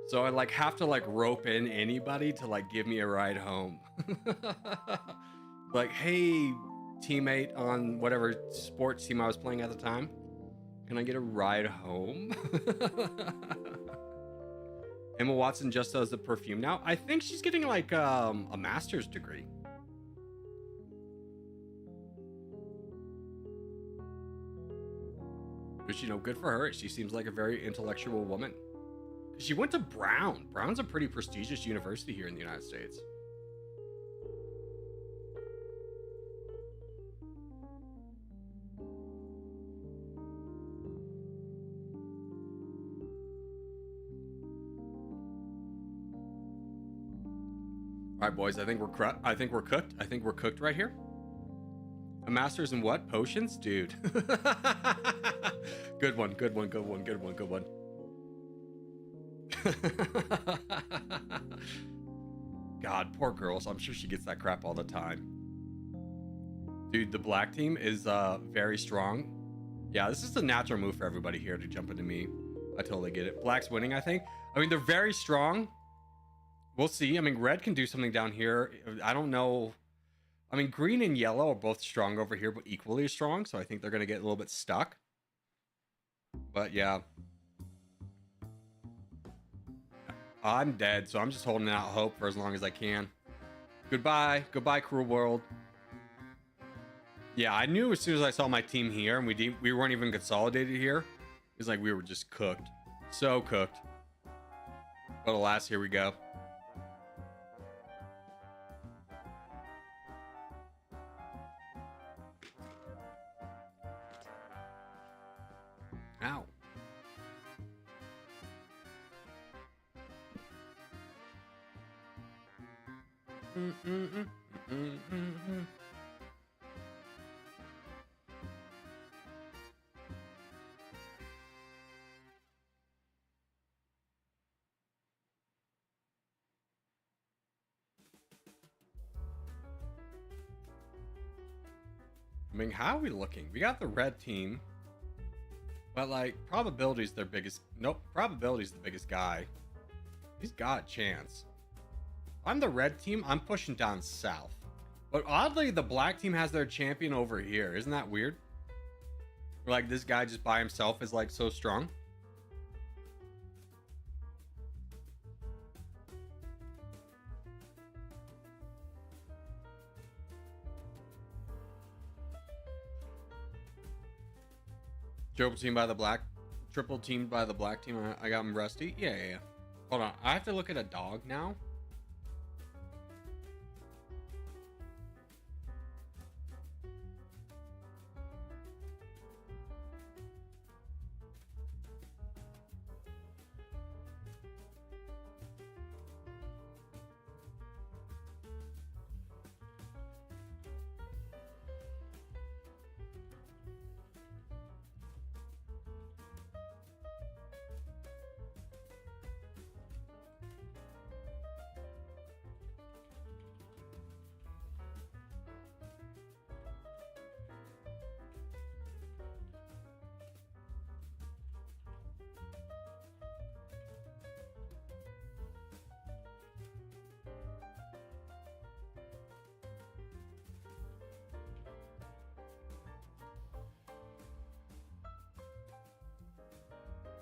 So I like have to like rope in anybody to like give me a ride home. Like, hey, teammate on whatever sports team I was playing at the time. Can I get a ride home? Emma Watson just does the perfume now. I think she's getting like a master's degree. Which, you know, good for her. She seems like a very intellectual woman. She went to Brown. Brown's a pretty prestigious university here in the United States. All right, boys. I think we're cooked. I think we're cooked right here. A master's in what? Potions, dude. Good one. Good one. Good one. Good one. Good one. God, poor girls. I'm sure she gets that crap all the time. Dude, the black team is very strong. Yeah, this is a natural move for everybody here to jump into me. I totally get it. Black's winning, I think. I mean, they're very strong. We'll see. I mean, red can do something down here. I don't know. I mean, green and yellow are both strong over here, but equally as strong. So I think they're going to get a little bit stuck. But yeah. I'm dead, so I'm just holding out hope for as long as I can. Goodbye. Goodbye, cruel world. Yeah, I knew as soon as I saw my team here, and we weren't even consolidated here. It was like we were just cooked. So cooked. But alas, here we go. Ow. I mean, how are we looking? We got the red team. But, like, probability's their biggest... Nope, probability's the biggest guy. He's got a chance. I'm the red team. I'm pushing down south. But oddly, the black team has their champion over here. Isn't that weird? Like, this guy just by himself is, like, so strong. Triple team by the black. Triple teamed by the black team. I got him rusty. Yeah. Hold on. I have to look at a dog now.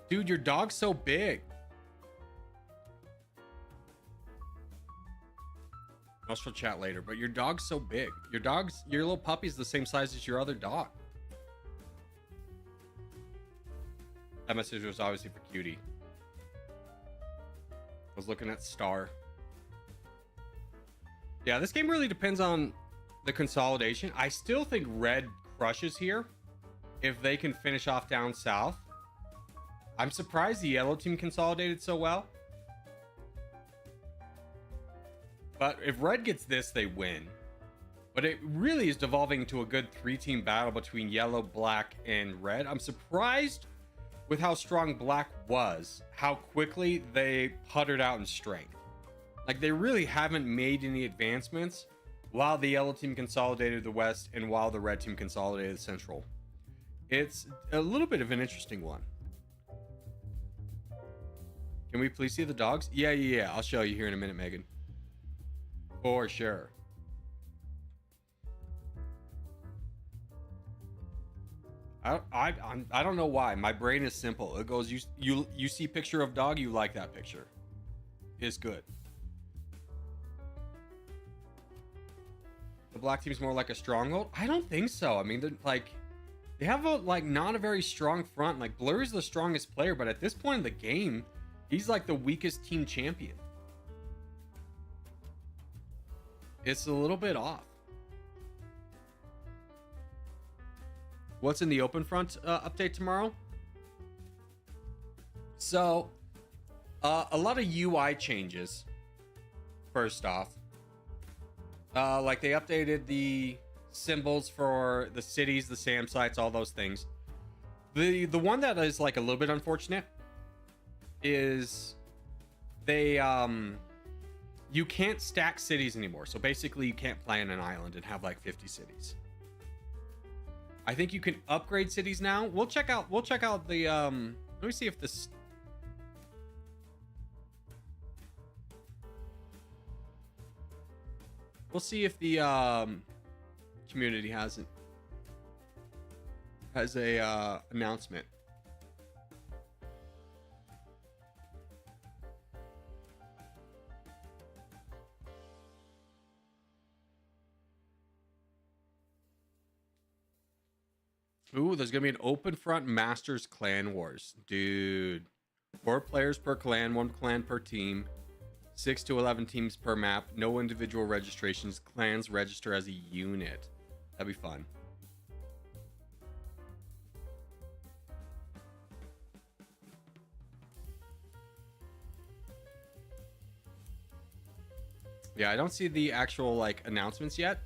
Dude, your dog's so big. I'll still chat later, but your dog's so big. Your little puppy's the same size as your other dog. That message was obviously for Cutie. I was looking at Star. Yeah, this game really depends on the consolidation. I still think red crushes here if they can finish off down south. I'm surprised the yellow team consolidated so well. But if red gets this, they win. But it really is devolving into a good 3-team battle between yellow, black, and red. I'm surprised with how strong black was, how quickly they puttered out in strength. Like, they really haven't made any advancements while the yellow team consolidated the west and while the red team consolidated the central. It's a little bit of an interesting one. Can we please see the dogs? Yeah. I'll show you here in a minute, Megan. For sure. I don't know why. My brain is simple. It goes, you see picture of dog, you like that picture. It's good. The black team's more like a stronghold? I don't think so. I mean, they have a not a very strong front. Like Blur is the strongest player, but at this point in the game, he's like the weakest team champion. It's a little bit off. What's in the Openfront update tomorrow? So, a lot of UI changes. First off, like they updated the symbols for the cities, the SAM sites, all those things. The one that is like a little bit unfortunate is they you can't stack cities anymore. So basically, you can't play on an island and have like 50 cities. I think you can upgrade cities now. We'll check out the let me see if this we'll see if the community has a announcement. Ooh, there's gonna be an Openfront Masters Clan Wars, dude. 4 players per clan, 1 clan per team, 6 to 11 teams per map. No individual registrations. Clans register as a unit. That'd be fun. Yeah, I don't see the actual like announcements yet,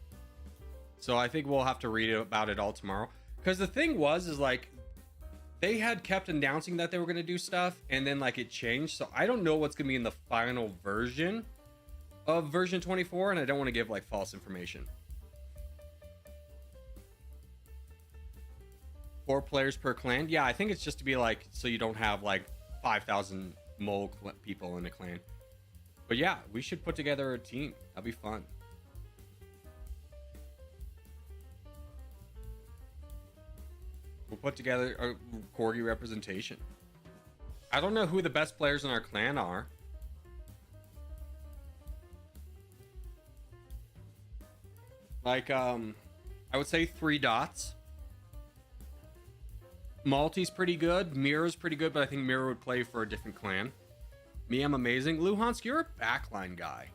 so I think we'll have to read about it all tomorrow. Because the thing is like they had kept announcing that they were going to do stuff, and then like it changed. So I don't know what's going to be in the final version of version 24, and I don't want to give like false information. 4 players per clan. Yeah, I think it's just to be like so you don't have like 5,000 mole people in a clan. But yeah, we should put together a team. That'd be fun. We'll put together a corgi representation. I don't know who the best players in our clan are. Like, I would say 3 dots. Malty's pretty good. Mira's pretty good, but I think Mira would play for a different clan. Me, I'm amazing. Luhansk, you're a backline guy.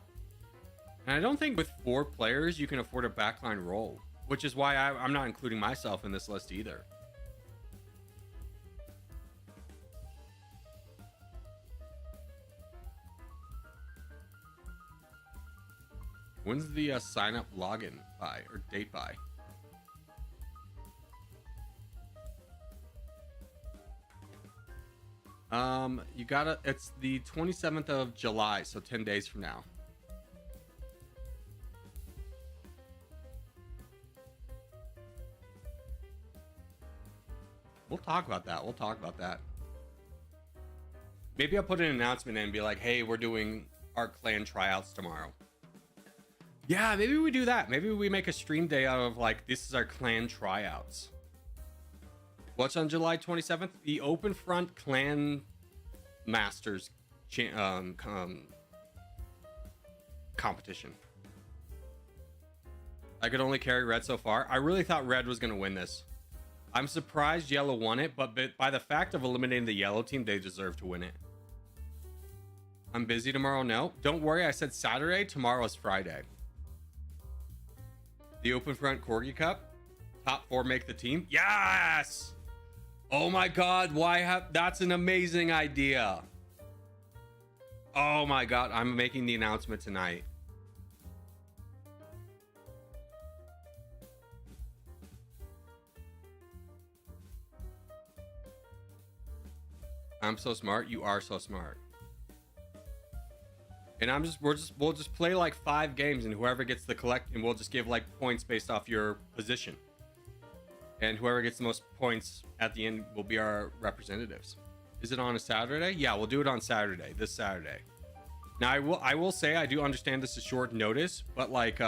And I don't think with 4 players you can afford a backline role, which is why I'm not including myself in this list either. When's the sign up login by or date by? You gotta, it's the 27th of July, so 10 days from now. We'll talk about that. Maybe I'll put an announcement in and be like, hey, we're doing our clan tryouts tomorrow. Yeah, maybe we do that. Maybe we make a stream day out of like, this is our clan tryouts. What's on July 27th? The Openfront Clan Masters competition. I could only carry red so far. I really thought red was going to win this. I'm surprised yellow won it, but by the fact of eliminating the yellow team, they deserve to win it. I'm busy tomorrow. No, don't worry. I said Saturday. Tomorrow is Friday. The Openfront Corgi Cup. Top 4 make the team. Yes! Oh my God. That's an amazing idea. Oh my God. I'm making the announcement tonight. I'm so smart. You are so smart. And we'll just play like 5 games, and whoever gets the collect, and we'll just give like points based off your position. And whoever gets the most points at the end will be our representatives. Is it on a Saturday? Yeah, we'll do it on Saturday, this Saturday. Now I will say I do understand this is short notice, but like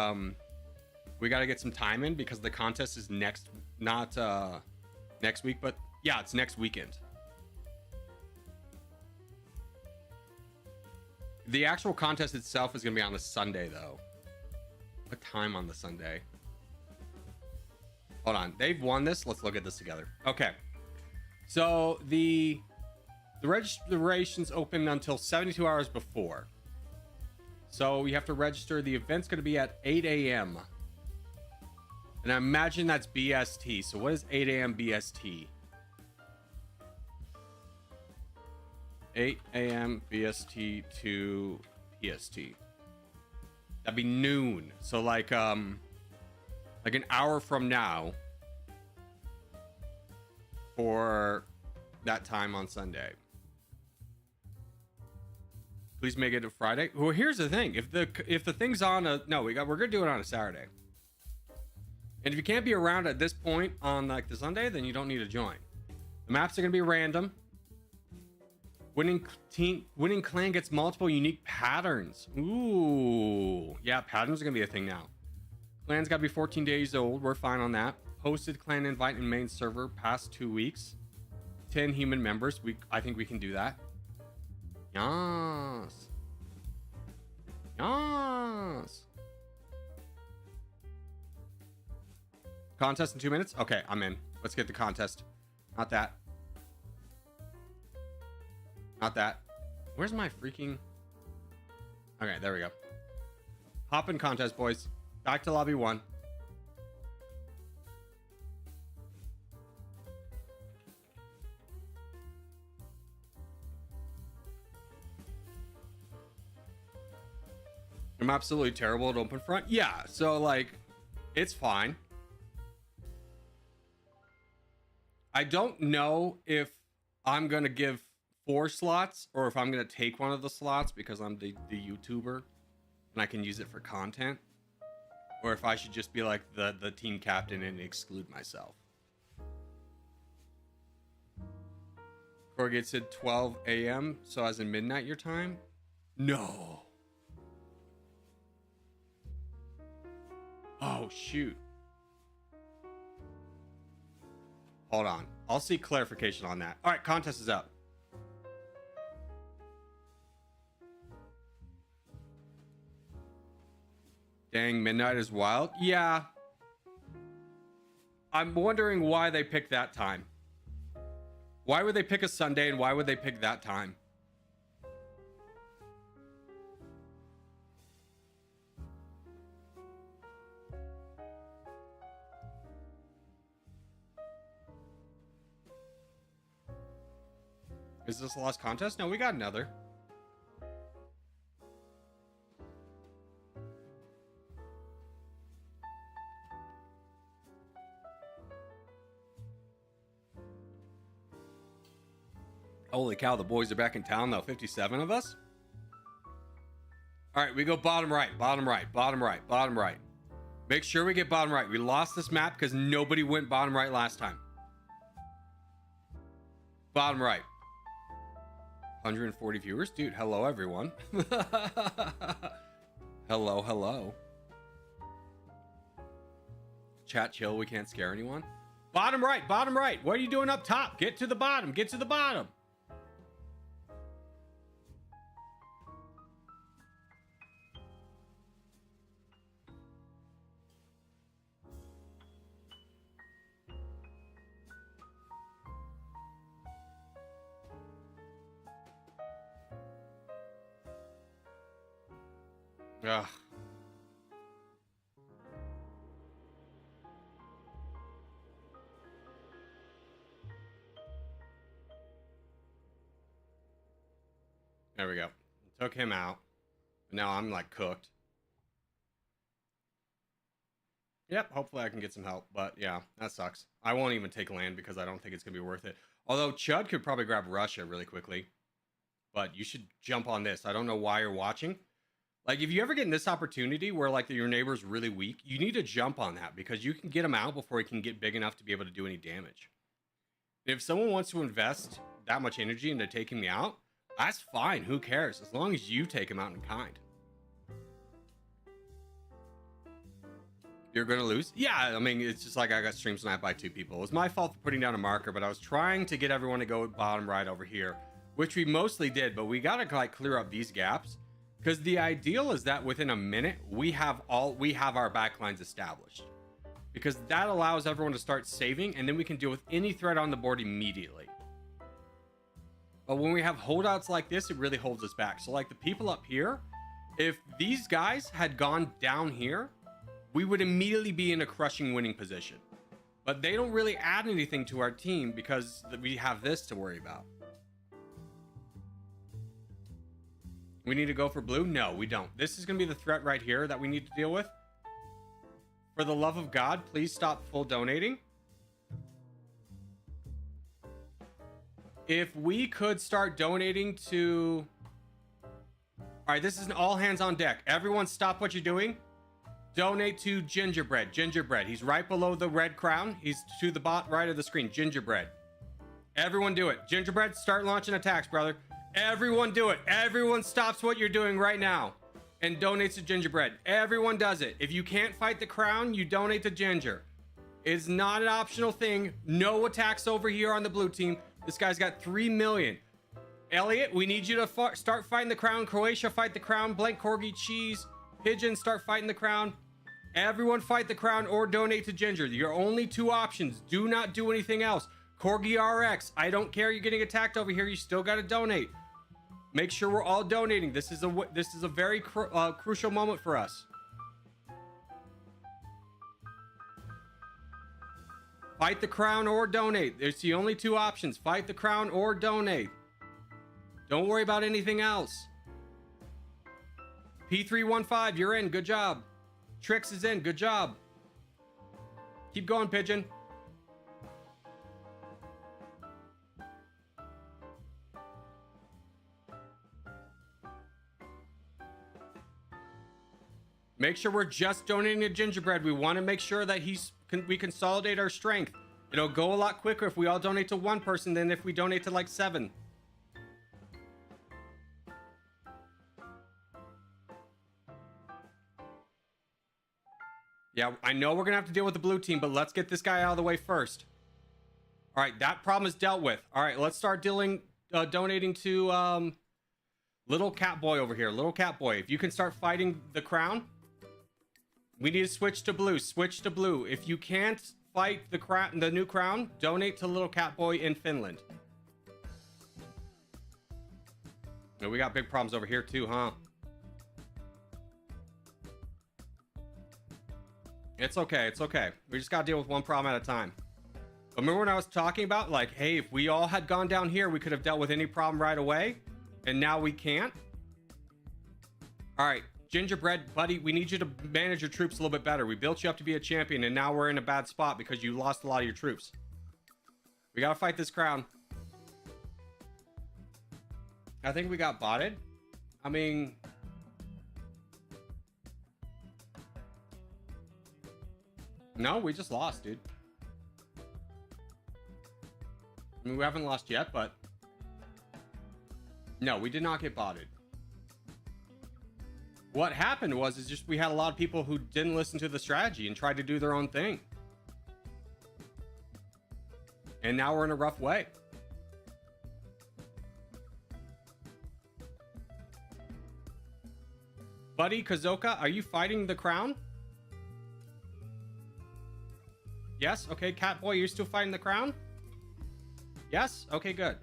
we got to get some time in because the contest is not next week, but yeah, it's next weekend. The actual contest itself is going to be on a Sunday, though. What time on the Sunday? Hold on. They've won this. Let's look at this together. Okay. So the registration's open until 72 hours before. So you have to register. The event's going to be at 8 a.m. And I imagine that's BST. So what is 8 a.m. BST? 8 a.m. BST to PST. That'd be noon. So like an hour from now for that time on Sunday. Please make it a Friday. Well, here's the thing. If the thing's on a we're gonna do it on a Saturday. And if you can't be around at this point on like the Sunday, then you don't need to join. The maps are gonna be random. Winning clan gets multiple unique patterns. Ooh, yeah, patterns are gonna be a thing now. Clan's gotta be 14 days old. We're fine on that. Posted clan invite in main server past 2 weeks. 10 human members. I think we can do that. Yes. Yes. Contest in 2 minutes? Okay, I'm in. Let's get the contest. Not that. Not that. Where's my freaking... Okay, there we go. Hop in contest, boys. Back to lobby 1. I'm absolutely terrible at Openfront. Yeah, so like, it's fine. I don't know if I'm gonna give 4 slots or if I'm gonna take one of the slots because I'm the YouTuber and I can use it for content, or if I should just be like the team captain and exclude myself. Corgate said 12 a.m. so as in midnight your time. No. Oh shoot. Hold on. I'll see clarification on that. All right, contest is up. Dang, midnight is wild. Yeah. I'm wondering why they picked that time. Why would they pick a Sunday and why would they pick that time? Is this the last contest? No, we got another. Holy cow, the boys are back in town though. 57 of us? All right, we go bottom right, bottom right, bottom right, bottom right. Make sure we get bottom right. We lost this map because nobody went bottom right last time. Bottom right. 140 viewers? Dude, hello everyone. Hello, hello. Chat chill, we can't scare anyone. Bottom right, bottom right. What are you doing up top? Get to the bottom, get to the bottom. Ugh. There we go. Took him out. Now I'm like cooked. Yep, hopefully I can get some help. But yeah, that sucks. I won't even take land because I don't think it's going to be worth it. Although Chud could probably grab Russia really quickly. But you should jump on this. I don't know why you're watching. Like, if you ever get in this opportunity where, like, your neighbor's really weak, you need to jump on that because you can get him out before he can get big enough to be able to do any damage. If someone wants to invest that much energy into taking me out, that's fine. Who cares? As long as you take him out in kind. You're gonna lose. Yeah, I mean, it's just like I got stream sniped by 2 people. It was my fault for putting down a marker, but I was trying to get everyone to go bottom right over here, which we mostly did, but we gotta like clear up these gaps, because the ideal is that within a minute we have our backlines established, because that allows everyone to start saving, and then we can deal with any threat on the board immediately. But when we have holdouts like this, it really holds us back. So like the people up here, if these guys had gone down here, we would immediately be in a crushing winning position. But they don't really add anything to our team because we have this to worry about. We need to go for blue? No, we don't. This is going to be the threat right here that we need to deal with. For the love of God, please stop full donating. If we could start donating to... All right, this is an all hands on deck. Everyone stop what you're doing. Donate to Gingerbread. Gingerbread. He's right below the red crown. He's to the bottom right of the screen. Gingerbread. Everyone do it. Gingerbread, start launching attacks, brother. Everyone do it. Everyone stops what you're doing right now and donates to Gingerbread. Everyone does it. If you can't fight the crown, you donate to Ginger. It's not an optional thing. No attacks over here on the blue team. This guy's got 3 million. Elliot, we need you to start fighting the crown. Croatia, fight the crown. Blank Corgi Cheese. Pigeon, start fighting the crown. Everyone fight the crown or donate to Ginger. Your only 2 options. Do not do anything else. Corgi RX, I don't care you're getting attacked over here. You still got to donate. Make sure we're all donating. This is a very crucial moment for us. Fight the crown or donate. There's the only 2 options. Fight the crown or donate. Don't worry about anything else. P315, you're in. Good job. Trix is in. Good job. Keep going, Pigeon. Make sure we're just donating to Gingerbread. We want to make sure that we consolidate our strength. It'll go a lot quicker if we all donate to 1 person than if we donate to like 7. Yeah, I know we're gonna have to deal with the blue team, but let's get this guy out of the way first. All right, that problem is dealt with. All right, let's start donating to Little Cat Boy over here. Little Cat Boy, if you can start fighting the crown. We need to switch to blue. Switch to blue. If you can't fight the new crown, donate to Little Cat Boy in Finland. No, we got big problems over here too, huh? It's okay. It's okay. We just gotta deal with 1 problem at a time. But remember when I was talking about, like, hey, if we all had gone down here, we could have dealt with any problem right away. And now we can't. All right, Gingerbread, buddy, we need you to manage your troops a little bit better. We built you up to be a champion, and now we're in a bad spot because you lost a lot of your troops. We gotta fight this crown. I think we got botted. I mean... No, we just lost, dude. I mean, we haven't lost yet, but... No, we did not get botted. What happened was just we had a lot of people who didn't listen to the strategy and tried to do their own thing. And now we're in a rough way. Buddy Kazoka, are you fighting the crown? Yes? Okay, Catboy, you're still fighting the crown? Yes? Okay, good.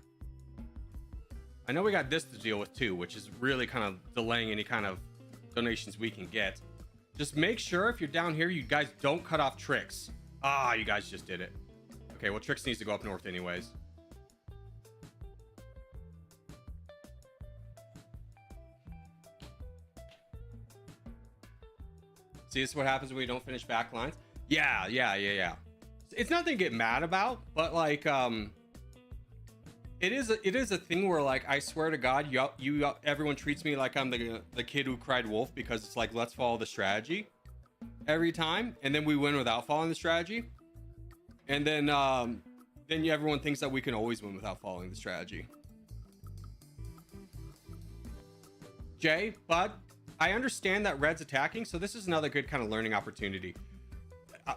I know we got this to deal with too, which is really kind of delaying any kind of donations we can get. Just make sure if you're down here, you guys don't cut off Trix. Ah, you guys just did it. Okay, well, Trix needs to go up north anyways. See, this is what happens when we don't finish backlines. Yeah. It's nothing to get mad about, but like, it is a thing where, like, I swear to God, everyone treats me like I'm the kid who cried wolf, because it's like, let's follow the strategy every time, and then we win without following the strategy, and then everyone thinks that we can always win without following the strategy. Jay, Bud, I understand that red's attacking, so this is another good kind of learning opportunity.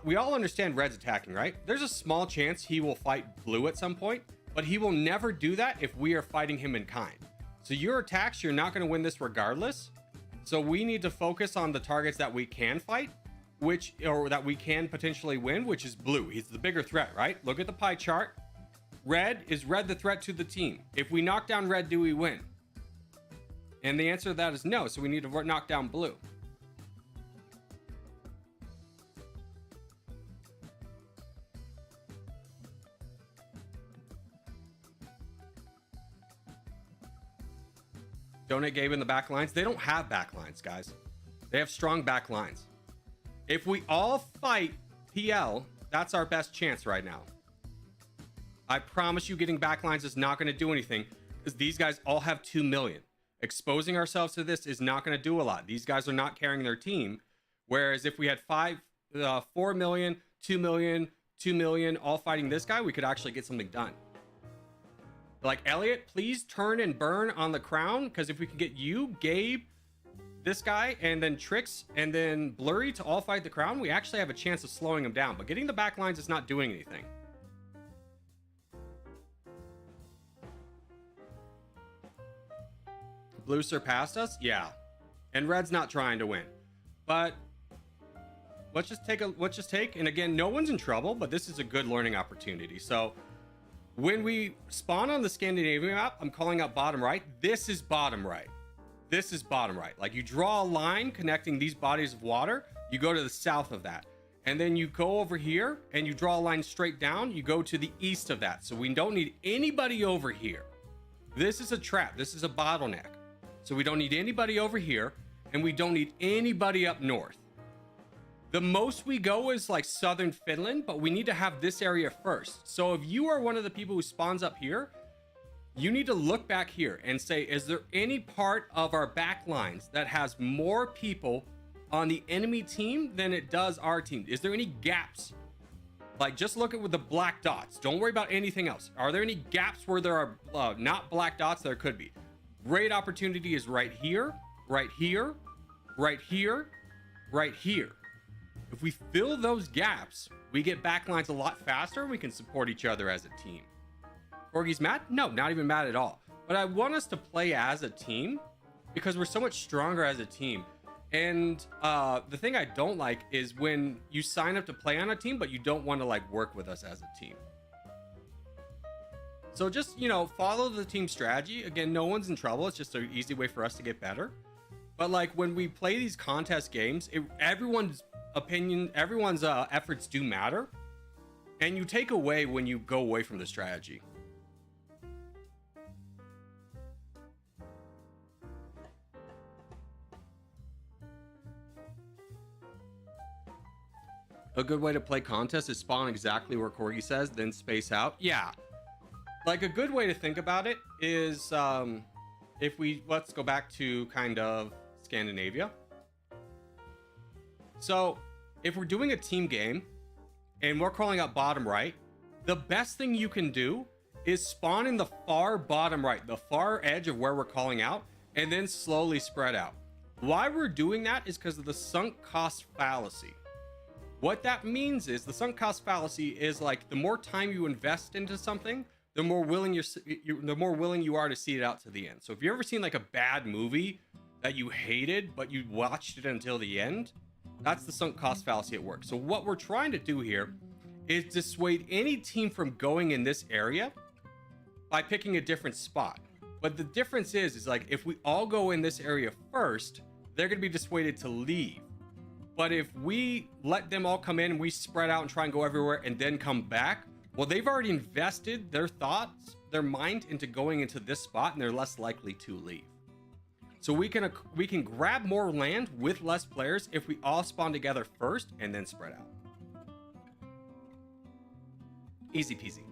we all understand red's attacking, right? There's a small chance he will fight blue at some point, but he will never do that if we are fighting him in kind. So your attacks, you're not going to win this regardless. So we need to focus on the targets that we can fight, or that we can potentially win, which is blue. He's the bigger threat, right? Look at the pie chart. Is red the threat to the team? If we knock down red, do we win? And the answer to that is no. So we need to knock down blue. Donate Gabe in the back lines. They don't have back lines, guys. They have strong back lines. If we all fight PL, that's our best chance right now. I promise you getting back lines is not going to do anything because these guys all have 2 million. Exposing ourselves to this is not going to do a lot. These guys are not carrying their team. Whereas if we had 4 million, 2 million, 2 million all fighting this guy, we could actually get something done. Like, Elliot, please turn and burn on the crown, because if we can get you, Gabe, this guy, and then Trix, and then Blurry to all fight the crown, we actually have a chance of slowing him down. But getting the back lines is not doing anything. Blue surpassed us? Yeah. And red's not trying to win. But let's just take, and again, no one's in trouble, but this is a good learning opportunity. So when we spawn on the Scandinavian map, I'm calling out bottom right. This is bottom right. This is bottom right. Like, you draw a line connecting these bodies of water, you go to the south of that. And then you go over here and you draw a line straight down, you go to the east of that. So we don't need anybody over here. This is a trap. This is a bottleneck. So we don't need anybody over here, and we don't need anybody up north. The most we go is like southern Finland, but we need to have this area first. So if you are one of the people who spawns up here, you need to look back here and say, is there any part of our back lines that has more people on the enemy team than it does our team? Is there any gaps? Like, just look at with the black dots. Don't worry about anything else. Are there any gaps where there are not black dots? There could be. Great opportunity is right here, right here, right here, right here. If we fill those gaps, we get backlines a lot faster. We can support each other as a team. Corgi's mad? No, not even mad at all. But I want us to play as a team because we're so much stronger as a team. And the thing I don't like is when you sign up to play on a team, but you don't want to like work with us as a team. So just, follow the team strategy. Again, no one's in trouble. It's just an easy way for us to get better. But like when we play these contest games, everyone's opinion, everyone's efforts do matter. And you take away when you go away from the strategy. A good way to play contest is spawn exactly where Corgi says, then space out. Yeah. Like, a good way to think about it is, let's go back to kind of Scandinavia. So if we're doing a team game and we're calling out bottom right, the best thing you can do is spawn in the far bottom right, the far edge of where we're calling out, and then slowly spread out. Why we're doing that is because of the sunk cost fallacy. What that means is the sunk cost fallacy is like the more time you invest into something, the more willing you are to see it out to the end. So if you've ever seen like a bad movie that you hated, but you watched it until the end, that's the sunk cost fallacy at work. So what we're trying to do here is dissuade any team from going in this area by picking a different spot. But the difference is like if we all go in this area first, they're going to be dissuaded to leave. But if we let them all come in and we spread out and try and go everywhere and then come back, well, they've already invested their thoughts, their mind into going into this spot, and they're less likely to leave. So we can grab more land with less players if we all spawn together first and then spread out. Easy peasy.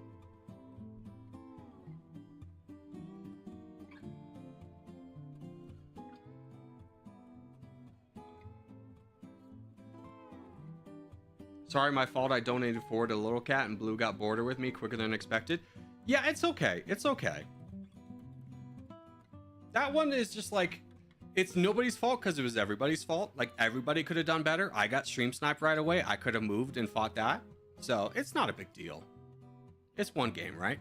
Sorry, my fault. I donated forward to Little Cat and Blue got border with me quicker than expected. Yeah, it's okay. It's okay. That one is just like, it's nobody's fault because it was everybody's fault. Like, everybody could have done better. I got stream sniped right away. I could have moved and fought that. So it's not a big deal. It's one game, right?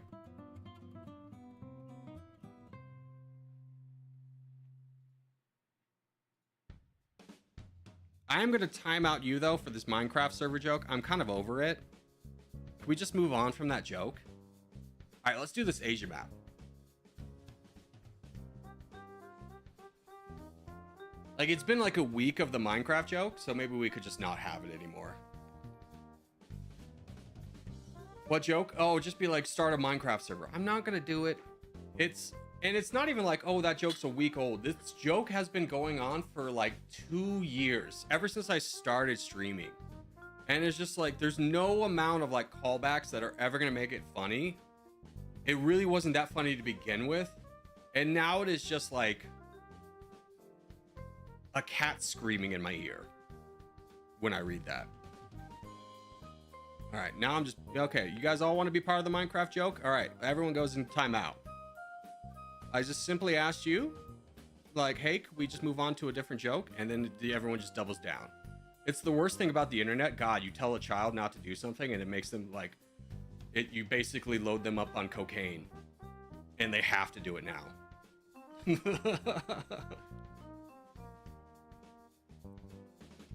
I am going to time out you, though, for this Minecraft server joke. I'm kind of over it. Can we just move on from that joke? All right, let's do this Asia map. Like, it's been like a week of the Minecraft joke, so maybe we could just not have it anymore. What joke? Oh, just be like, start a Minecraft server. I'm not going to do it. And it's not even like, oh, that joke's a week old. This joke has been going on for like 2 years, ever since I started streaming. And it's just like, there's no amount of like callbacks that are ever going to make it funny. It really wasn't that funny to begin with. And now it is just like a cat screaming in my ear when I read that. All right, now I'm just, okay, you guys all want to be part of the Minecraft joke? All right, everyone goes in timeout. I just simply asked you, like, hey, could we just move on to a different joke? And then everyone just doubles down. It's the worst thing about the internet. God, you tell a child not to do something and it makes them like, you basically load them up on cocaine and they have to do it now.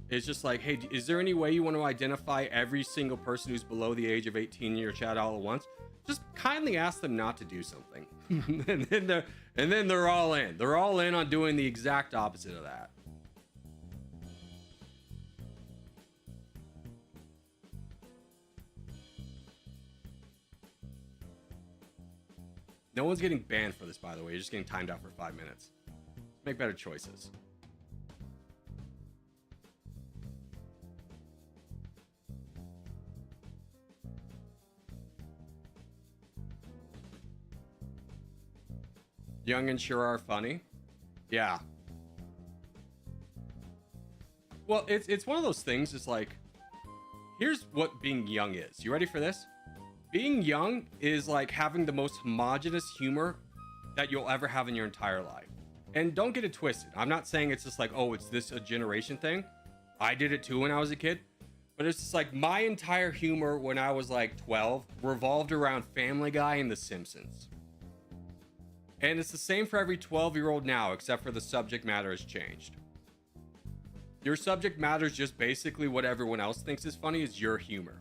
It's just like, hey, is there any way you want to identify every single person who's below the age of 18 in your chat all at once? Just kindly ask them not to do something. and then they're all in. They're all in on doing the exact opposite of that. No one's getting banned for this, by the way. You're just getting timed out for 5 minutes. Make better choices. Young and sure are funny. Yeah. Well, it's one of those things. It's like, here's what being young is. You ready for this? Being young is like having the most homogenous humor that you'll ever have in your entire life. And don't get it twisted. I'm not saying it's just like, oh, it's this a generation thing. I did it too when I was a kid. But it's just like my entire humor when I was like 12 revolved around Family Guy and The Simpsons. And it's the same for every 12-year-old now, except for the subject matter has changed. Your subject matter is just basically what everyone else thinks is funny is your humor.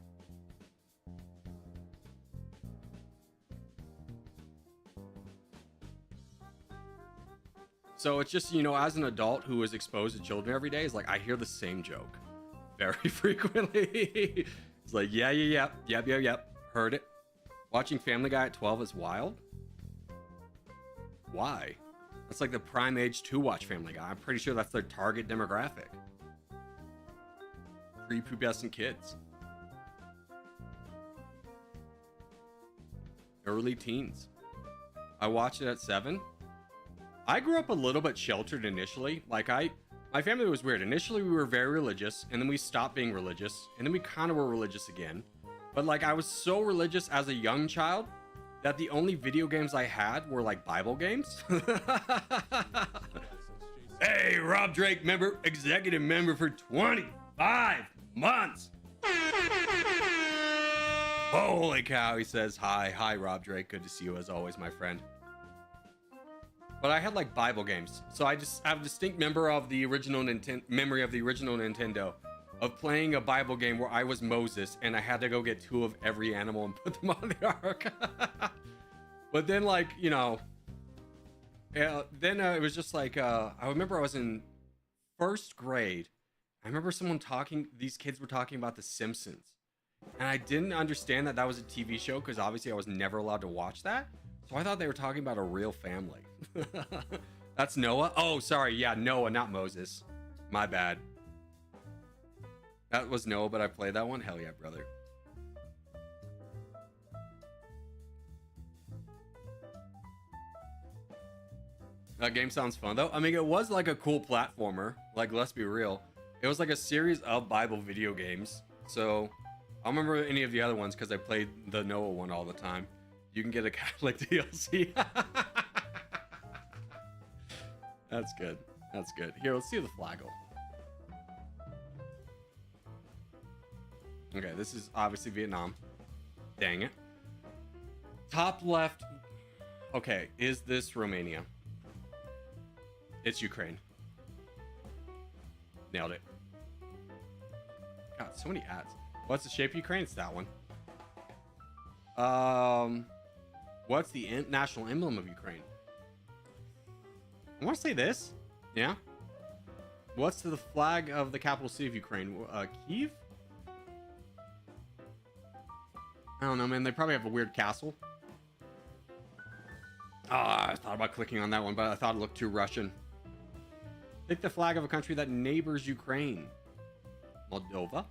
So it's just, you know, as an adult who is exposed to children every day, is like, I hear the same joke very frequently. It's like, yep. Heard it. Watching Family Guy at 12 is wild. Why? That's like the prime age to watch Family Guy. I'm pretty sure that's their target demographic. Prepubescent kids. Early teens. I watched it at 7. I grew up a little bit sheltered initially. Like my family was weird. Initially we were very religious and then we stopped being religious and then we kind of were religious again. But like I was so religious as a young child that the only video games I had were like Bible games. Hey, Rob Drake, executive member for 25 months. Holy cow, he says, hi, Rob Drake. Good to see you as always, my friend. But I had like Bible games. So I just have a distinct memory of the original Nintendo of playing a Bible game where I was Moses and I had to go get 2 of every animal and put them on the ark. But then, like, you know, it was just like, I remember I was in 1st grade. I remember these kids were talking about The Simpsons. And I didn't understand that was a TV show because obviously I was never allowed to watch that. So I thought they were talking about a real family. That's Noah? Oh, sorry. Yeah, Noah, not Moses. My bad. That was Noah, but I played that one? Hell yeah, brother. That game sounds fun, though. I mean, it was like a cool platformer. Like, let's be real. It was like a series of Bible video games. So, I don't remember any of the other ones because I played the Noah one all the time. You can get a Catholic DLC. That's good. That's good. Here, let's see the flaggle. Okay, this is obviously Vietnam. Dang it. Top left. Okay, is this Romania? It's Ukraine. Nailed it. God, so many ads. What's the shape of Ukraine? It's that one. What's the national emblem of Ukraine? I want to say this. Yeah. What's the flag of the capital city of Ukraine? Kyiv? I don't know, man. They probably have a weird castle. I thought about clicking on that one, but I thought it looked too Russian. Pick the flag of a country that neighbors Ukraine. Moldova.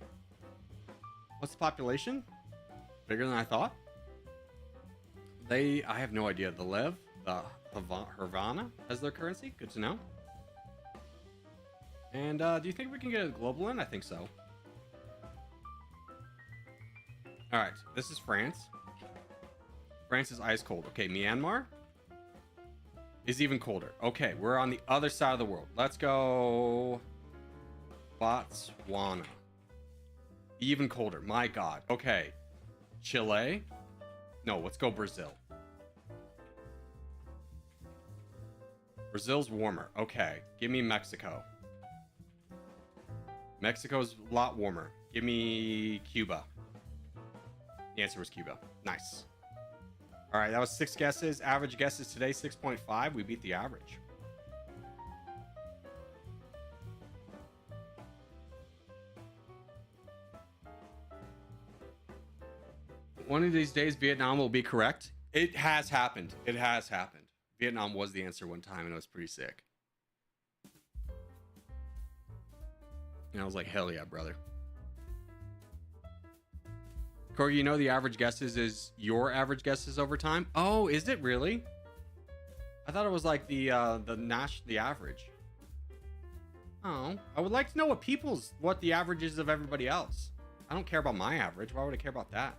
What's the population? Bigger than I thought. I have no idea. The Lev, the Havana as their currency. Good to know. And do you think we can get a global in? I think so. All right, this is France. France is ice cold. Okay, Myanmar is even colder. Okay, we're on the other side of the world. Let's go Botswana. Even colder. My God. Okay. Chile. No, let's go Brazil. Brazil's warmer. Okay. Give me Mexico. Mexico's a lot warmer. Give me Cuba. The answer was Cuba. Nice. All right, that was 6 guesses. Average guesses today, 6.5. We beat the average. One of these days, Vietnam will be correct. It has happened. It has happened. Vietnam was the answer one time, and it was pretty sick. And I was like, hell yeah, brother. Corgi, you know the average guesses is your average guesses over time? Oh, is it really? I thought it was like the average. Oh, I would like to know what the average is of everybody else. I don't care about my average. Why would I care about that?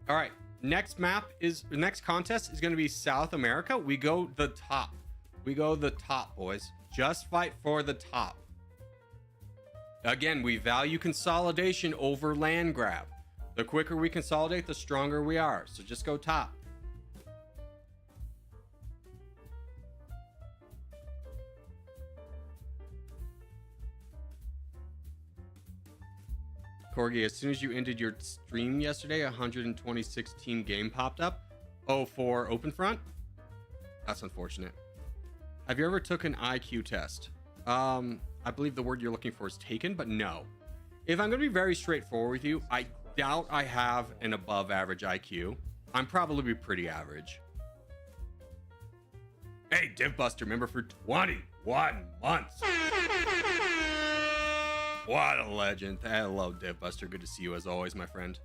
All right, next contest is going to be South America. We go the top. We go the top, boys. Just fight for the top. Again, we value consolidation over land grab. The quicker we consolidate, the stronger we are. So just go top. Corgi, as soon as you ended your stream yesterday, 126 team game popped up. Oh, for Openfront? That's unfortunate. Have you ever took an IQ test? I believe the word you're looking for is taken, but no. If I'm going to be very straightforward with you, I doubt I have an above average IQ. I'm probably pretty average. Hey, DivBuster member for 21 months. What a legend. Hello, DivBuster. Good to see you as always, my friend.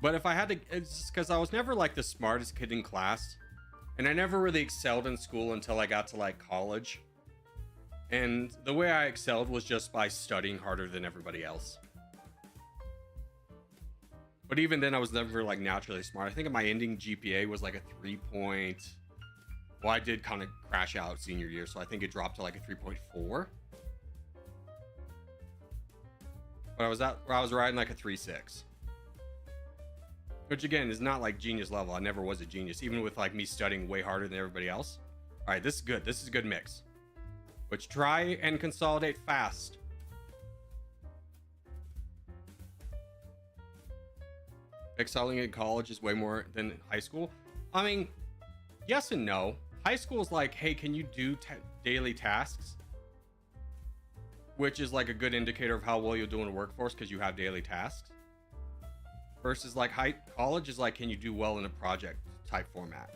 But if I had to, it's because I was never like the smartest kid in class. And I never really excelled in school until I got to like college. And the way I excelled was just by studying harder than everybody else. But even then I was never like naturally smart. I think my ending GPA was like a 3 point. Well, I did kind of crash out senior year, so I think it dropped to like a 3.4. But I was riding like a 3.6. Which again is not like genius level. I never was a genius, even with like me studying way harder than everybody else. All right, this is good. This is a good mix. Which try and consolidate fast. Excelling in college is way more than high school. I mean, yes and no. High school is like, hey, can you do daily tasks? Which is like a good indicator of how well you'll do in the workforce because you have daily tasks. Versus like college is like, can you do well in a project type format?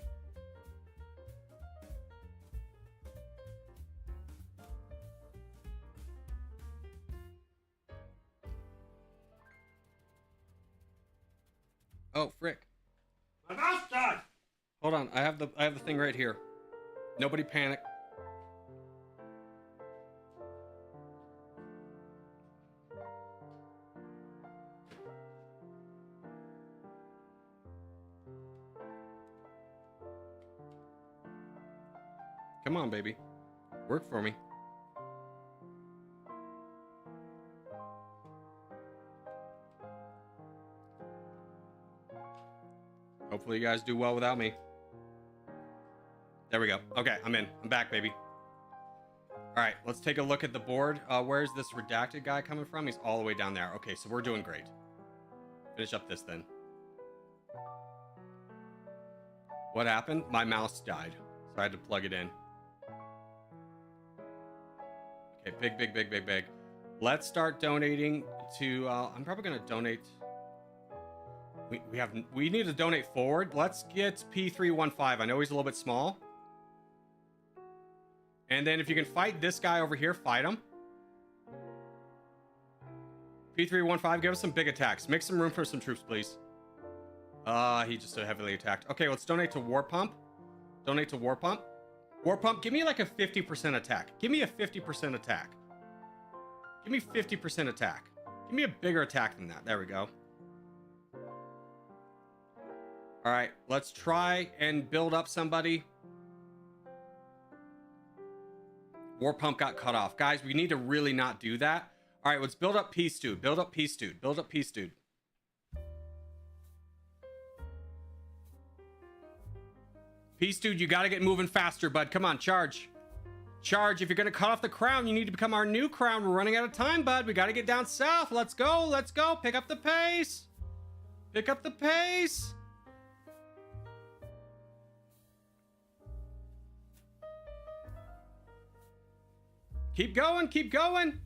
Oh, frick. My mouse died. Hold on, I have the thing right here. Nobody panic. Come on, baby. Work for me. Hopefully you guys do well without me. There we go. Okay, I'm in. I'm back, baby. All right, let's take a look at the board. Where's this redacted guy coming from? He's all the way down there. Okay, so we're doing great. Finish up this then. What happened? My mouse died, so I had to plug it in. Okay, big. Let's start donating to, I'm probably going to donate. We need to donate forward. Let's get P315. I know he's a little bit small. And then if you can fight this guy over here, fight him. P315, give us some big attacks. Make some room for some troops, please. He just so heavily attacked. Okay, let's donate to War Pump. Donate to War Pump. War Pump, give me like a 50% attack. Give me a 50% attack. Give me 50% attack. Give me a bigger attack than that. There we go. All right, let's try and build up somebody. War Pump got cut off. Guys, we need to really not do that. All right, let's build up Peace Dude. Build up Peace Dude. Build up Peace Dude. Peace Dude, you got to get moving faster, bud. Come on, charge. Charge. If you're going to cut off the crown, you need to become our new crown. We're running out of time, bud. We got to get down south. Let's go. Let's go. Pick up the pace. Pick up the pace. Keep going. Keep going.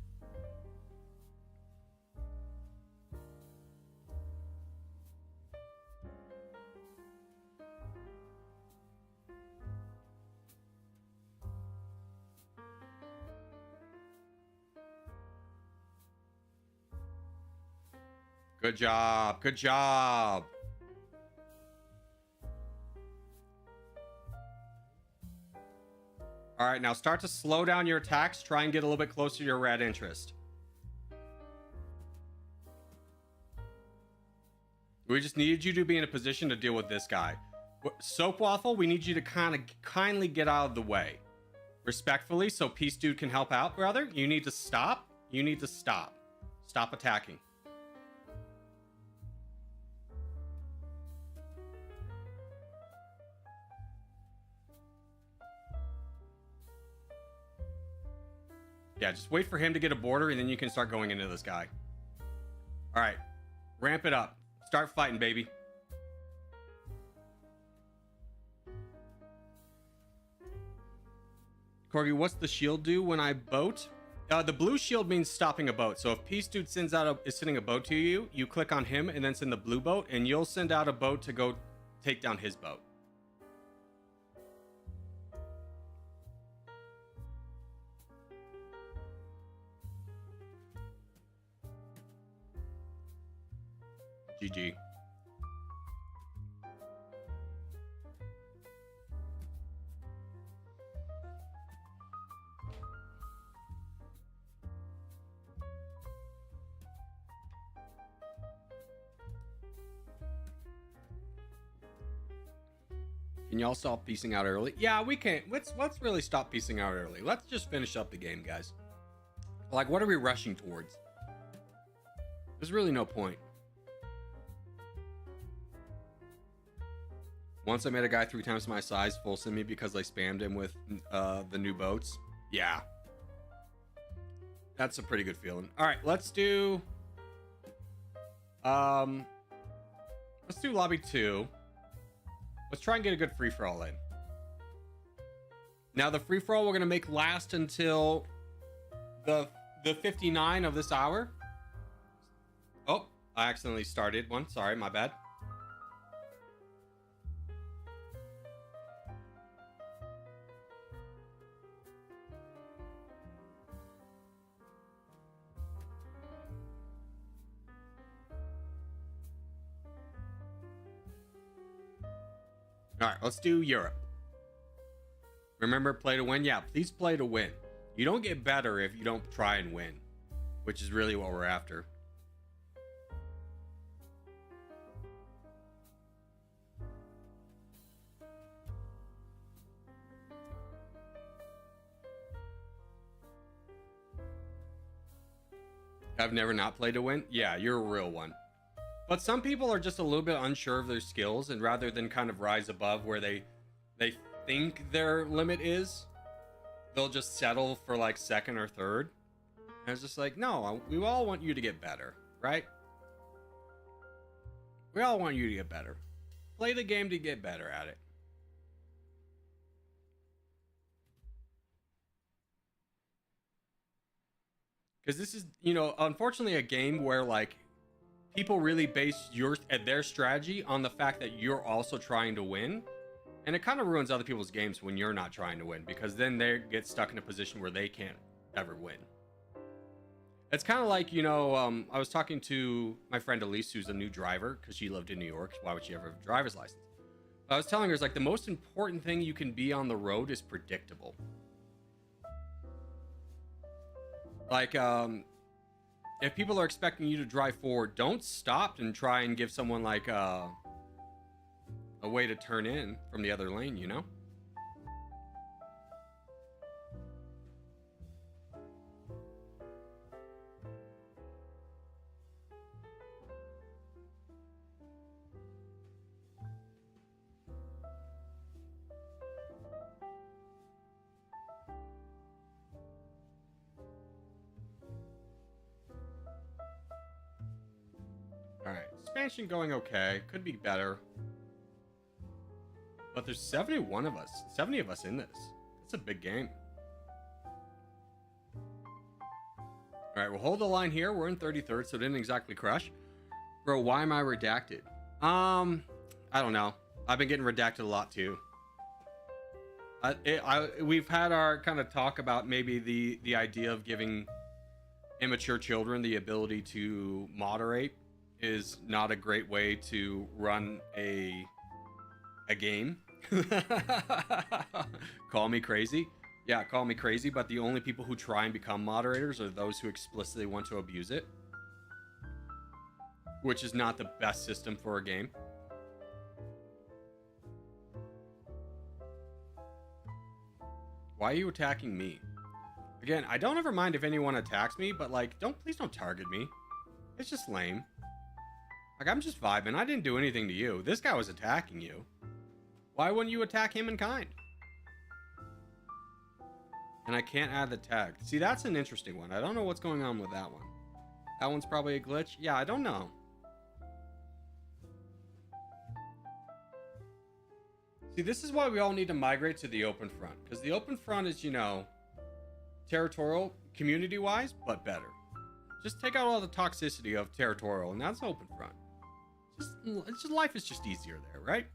Good job. Good job. All right, now start to slow down your attacks. Try and get a little bit closer to your red interest. We just needed you to be in a position to deal with this guy. Soap Waffle, we need you to kindly get out of the way. Respectfully, so Peace Dude can help out, brother. You need to stop. You need to stop. Stop attacking. Yeah, just wait for him to get a border, and then you can start going into this guy. All right. Ramp it up. Start fighting, baby. Corgi, what's the shield do when I boat? The blue shield means stopping a boat. So if Peace Dude is sending a boat to you, you click on him and then send the blue boat, and you'll send out a boat to go take down his boat. GG. Can y'all stop piecing out early? Yeah, we can't. Let's really stop piecing out early. Let's just finish up the game, guys. Like, what are we rushing towards? There's really no point. Once I made a guy 3 times my size full send me because I spammed him with the new boats. Yeah. That's a pretty good feeling. All right, let's do lobby 2. Let's try and get a good free-for-all in. Now, the free-for-all we're going to make last until the 59 of this hour. Oh, I accidentally started one. Sorry, my bad. All right, let's do Europe. Remember, play to win? Yeah, please play to win. You don't get better if you don't try and win, which is really what we're after. I've never not played to win. Yeah, you're a real one. But some people are just a little bit unsure of their skills, and rather than kind of rise above where they think their limit is, they'll just settle for like second or third. And it's just like, no, we all want you to get better, right? We all want you to get better. Play the game to get better at it. Because this is, you know, unfortunately a game where like people really base their strategy on the fact that you're also trying to win. And it kind of ruins other people's games when you're not trying to win, because then they get stuck in a position where they can't ever win. It's kind of like, you know, I was talking to my friend Elise, who's a new driver, because she lived in New York. Why would she ever have a driver's license? I was telling her, it's like the most important thing you can be on the road is predictable. Like, if people are expecting you to drive forward, don't stop and try and give someone like a way to turn in from the other lane, you know? Alright, expansion going okay. Could be better. But there's 70 of us in this. That's a big game. Alright, we'll hold the line here. We're in 33rd, so it didn't exactly crush. Bro, why am I redacted? I don't know. I've been getting redacted a lot too. We've had our kind of talk about maybe the idea of giving immature children the ability to moderate is not a great way to run a game. Call me crazy. Yeah, call me crazy, but the only people who try and become moderators are those who explicitly want to abuse it, which is not the best system for a game. Why are you attacking me? Again, I don't ever mind if anyone attacks me, but like, please don't target me. It's just lame. Like, I'm just vibing. I didn't do anything to you. This guy was attacking you. Why wouldn't you attack him in kind? And I can't add the tag. See, that's an interesting one. I don't know what's going on with that one. That one's probably a glitch. Yeah, I don't know. See, this is why we all need to migrate to the Openfront. Because the Openfront is, you know, territorial, community-wise, but better. Just take out all the toxicity of Territorial, and that's Openfront. Just life is just easier there, right?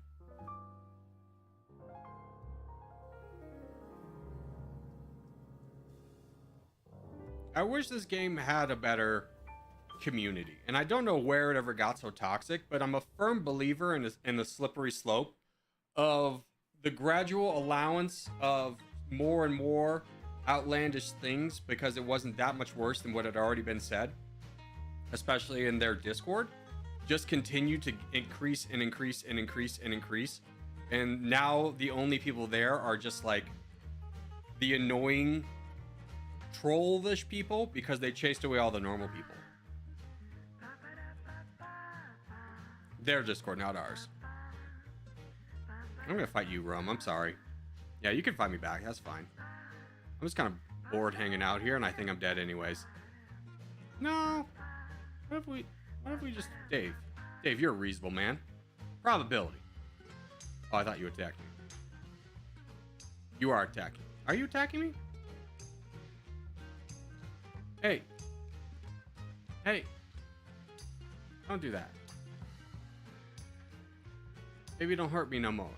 I wish this game had a better community, and I don't know where it ever got so toxic, but I'm a firm believer in the slippery slope of the gradual allowance of more and more outlandish things, because it wasn't that much worse than what had already been said, especially in their Discord, just continue to increase and increase and increase and increase. And now the only people there are just like the annoying trollish people, because they chased away all the normal people. Their Discord, not ours. I'm gonna fight you, Rome. I'm sorry. Yeah, you can fight me back. That's fine. I'm just kind of bored hanging out here, and I think I'm dead anyways. No. What if we just... Dave, you're a reasonable man. Probability. Oh, I thought you attacked me. You are attacking. Are you attacking me? Hey. Hey. Don't do that. Maybe don't hurt me no more.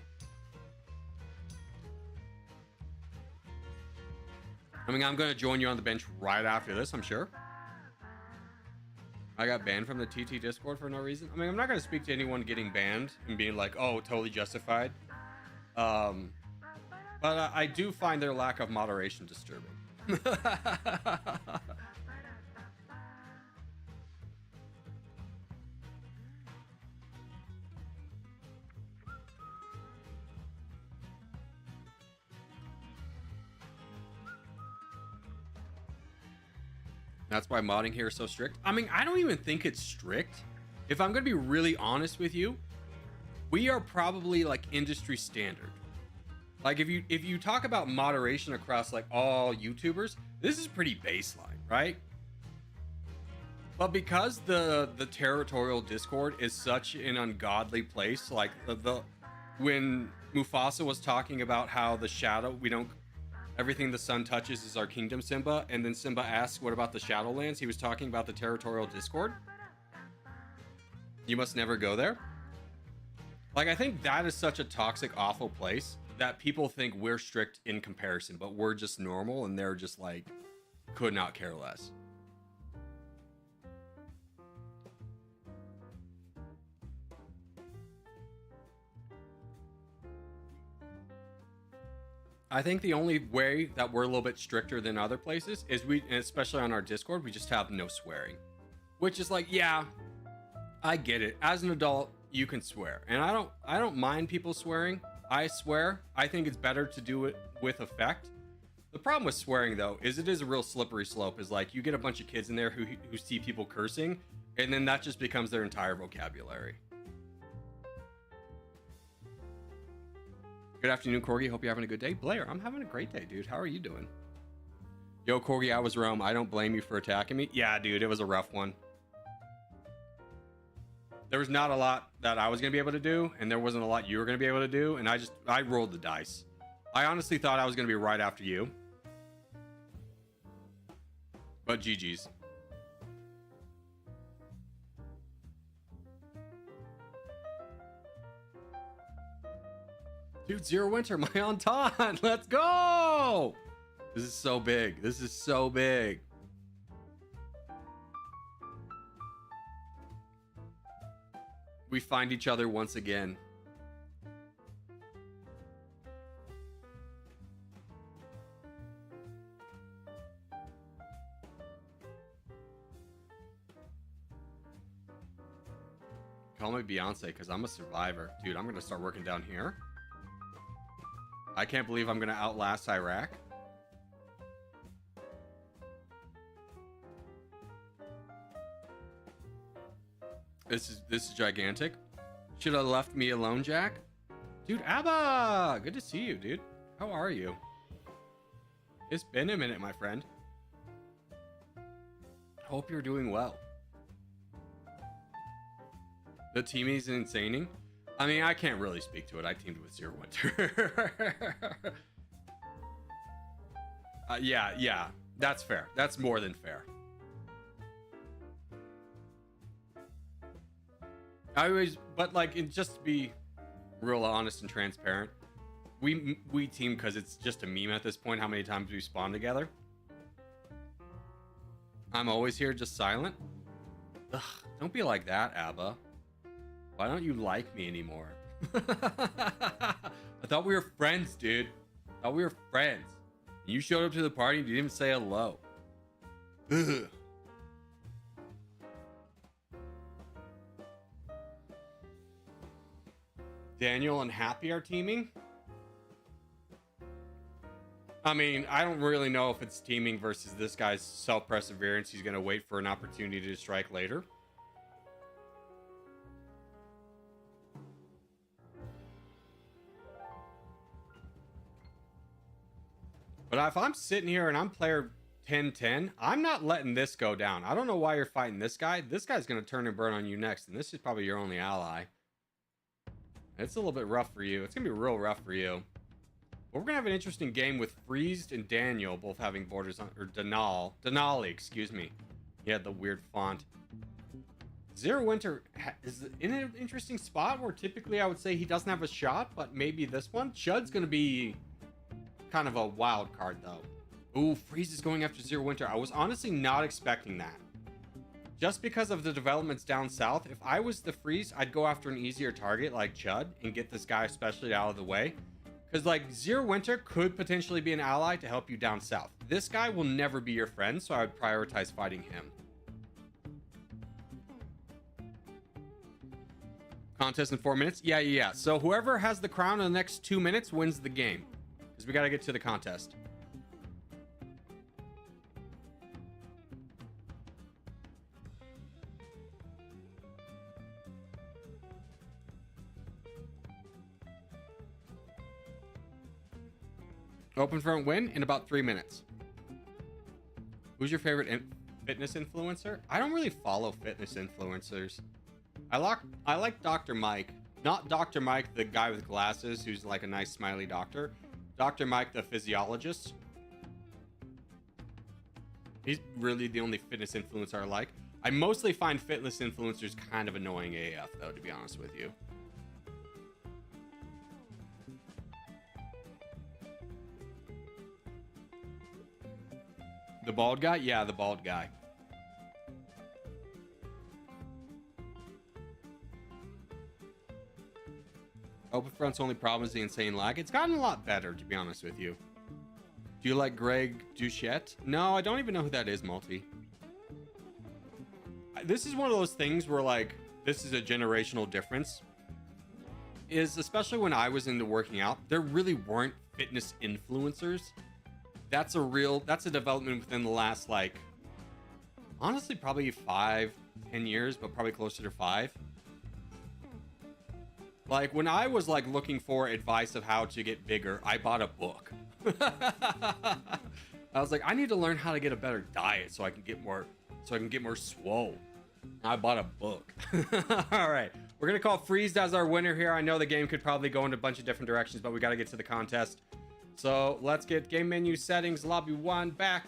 I mean, I'm going to join you on the bench right after this, I'm sure. I got banned from the TT Discord for no reason. I mean, I'm not going to speak to anyone getting banned and being like, oh, totally justified. But I do find their lack of moderation disturbing. That's why modding here is so strict. I mean, I don't even think it's strict. If I'm going to be really honest with you, we are probably like industry standard. Like if you talk about moderation across like all YouTubers, this is pretty baseline, right? But because the Territorial Discord is such an ungodly place, like when Mufasa was talking about how the shadow, everything the sun touches is our kingdom, Simba, and then Simba asked, what about the Shadowlands? He was talking about the Territorial Discord. You must never go there. Like, I think that is such a toxic, awful place that people think we're strict in comparison, but we're just normal and they're just like, could not care less. I think the only way that we're a little bit stricter than other places is especially on our Discord, we just have no swearing, which is like, yeah, I get it. As an adult, you can swear, and I don't mind people swearing. I swear. I think it's better to do it with effect. The problem with swearing though is it is a real slippery slope. Is like you get a bunch of kids in there who see people cursing, and then that just becomes their entire vocabulary. Good afternoon, Corgi. Hope you're having a good day. Blair, I'm having a great day, dude. How are you doing? Yo, Corgi, I was Rome. I don't blame you for attacking me. Yeah, dude, it was a rough one. There was not a lot that I was going to be able to do, and there wasn't a lot you were going to be able to do, and I rolled the dice. I honestly thought I was going to be right after you. But GG's. Dude, Zero Winter, my Entente. Let's go. This is so big. This is so big. We find each other once again. Call me Beyonce because I'm a survivor. Dude, I'm going to start working down here. I can't believe I'm going to outlast Iraq. This is gigantic. Should have left me alone, Jack. Dude, Abba! Good to see you, dude. How are you? It's been a minute, my friend. Hope you're doing well. The teaming's insane. I mean, I can't really speak to it. I teamed with Zero Winter. Yeah, that's fair. That's more than fair. But like, just to be real honest and transparent, we team because it's just a meme at this point. How many times we spawn together? I'm always here, just silent. Ugh, don't be like that, Abba. Why don't you like me anymore? I thought we were friends, dude. I thought we were friends. You showed up to the party and you didn't even say hello. Ugh. Daniel and Happy are teaming. I mean, I don't really know if it's teaming versus this guy's self-perseverance. He's going to wait for an opportunity to strike later. But if I'm sitting here and I'm player 10-10, I'm not letting this go down. I don't know why you're fighting this guy. This guy's going to turn and burn on you next, and this is probably your only ally. It's a little bit rough for you. It's going to be real rough for you. But we're going to have an interesting game with Freezed and Daniel both having borders on... Or Denali, excuse me. He had the weird font. Zero Winter is in an interesting spot where typically I would say he doesn't have a shot, but maybe this one. Chud's going to be kind of a wild card, though. Ooh, Freeze is going after Zero Winter. I was honestly not expecting that. Just because of the developments down south, if I was the Freeze, I'd go after an easier target like Chud and get this guy especially out of the way. Because, like, Zero Winter could potentially be an ally to help you down south. This guy will never be your friend, so I would prioritize fighting him. Contest in 4 minutes? Yeah. So whoever has the crown in the next 2 minutes wins the game. Because we got to get to the contest. Openfront win in about 3 minutes. Who's your favorite fitness influencer? I don't really follow fitness influencers. I like Dr. Mike. Not Dr. Mike, the guy with glasses who's like a nice smiley doctor. Dr. Mike, the physiologist. He's really the only fitness influencer I like. I mostly find fitness influencers kind of annoying AF, though, to be honest with you. The bald guy? Yeah, the bald guy. Openfront's only problem is the insane lag. It's gotten a lot better, to be honest with you. Do you like Greg Duchette? No, I don't even know who that is, Multi. This is one of those things where, like, this is a generational difference. Is especially when I was into working out, there really weren't fitness influencers. That's a development within the last, like, honestly, probably 5-10 years, but probably closer to 5. Like, when I was, like, looking for advice of how to get bigger, I bought a book. I was like, I need to learn how to get a better diet so I can get more swole. I bought a book. All right, we're gonna call Freezed as our winner here. I know the game could probably go in a bunch of different directions, but we got to get to the contest. So let's get game menu settings, lobby 1, back,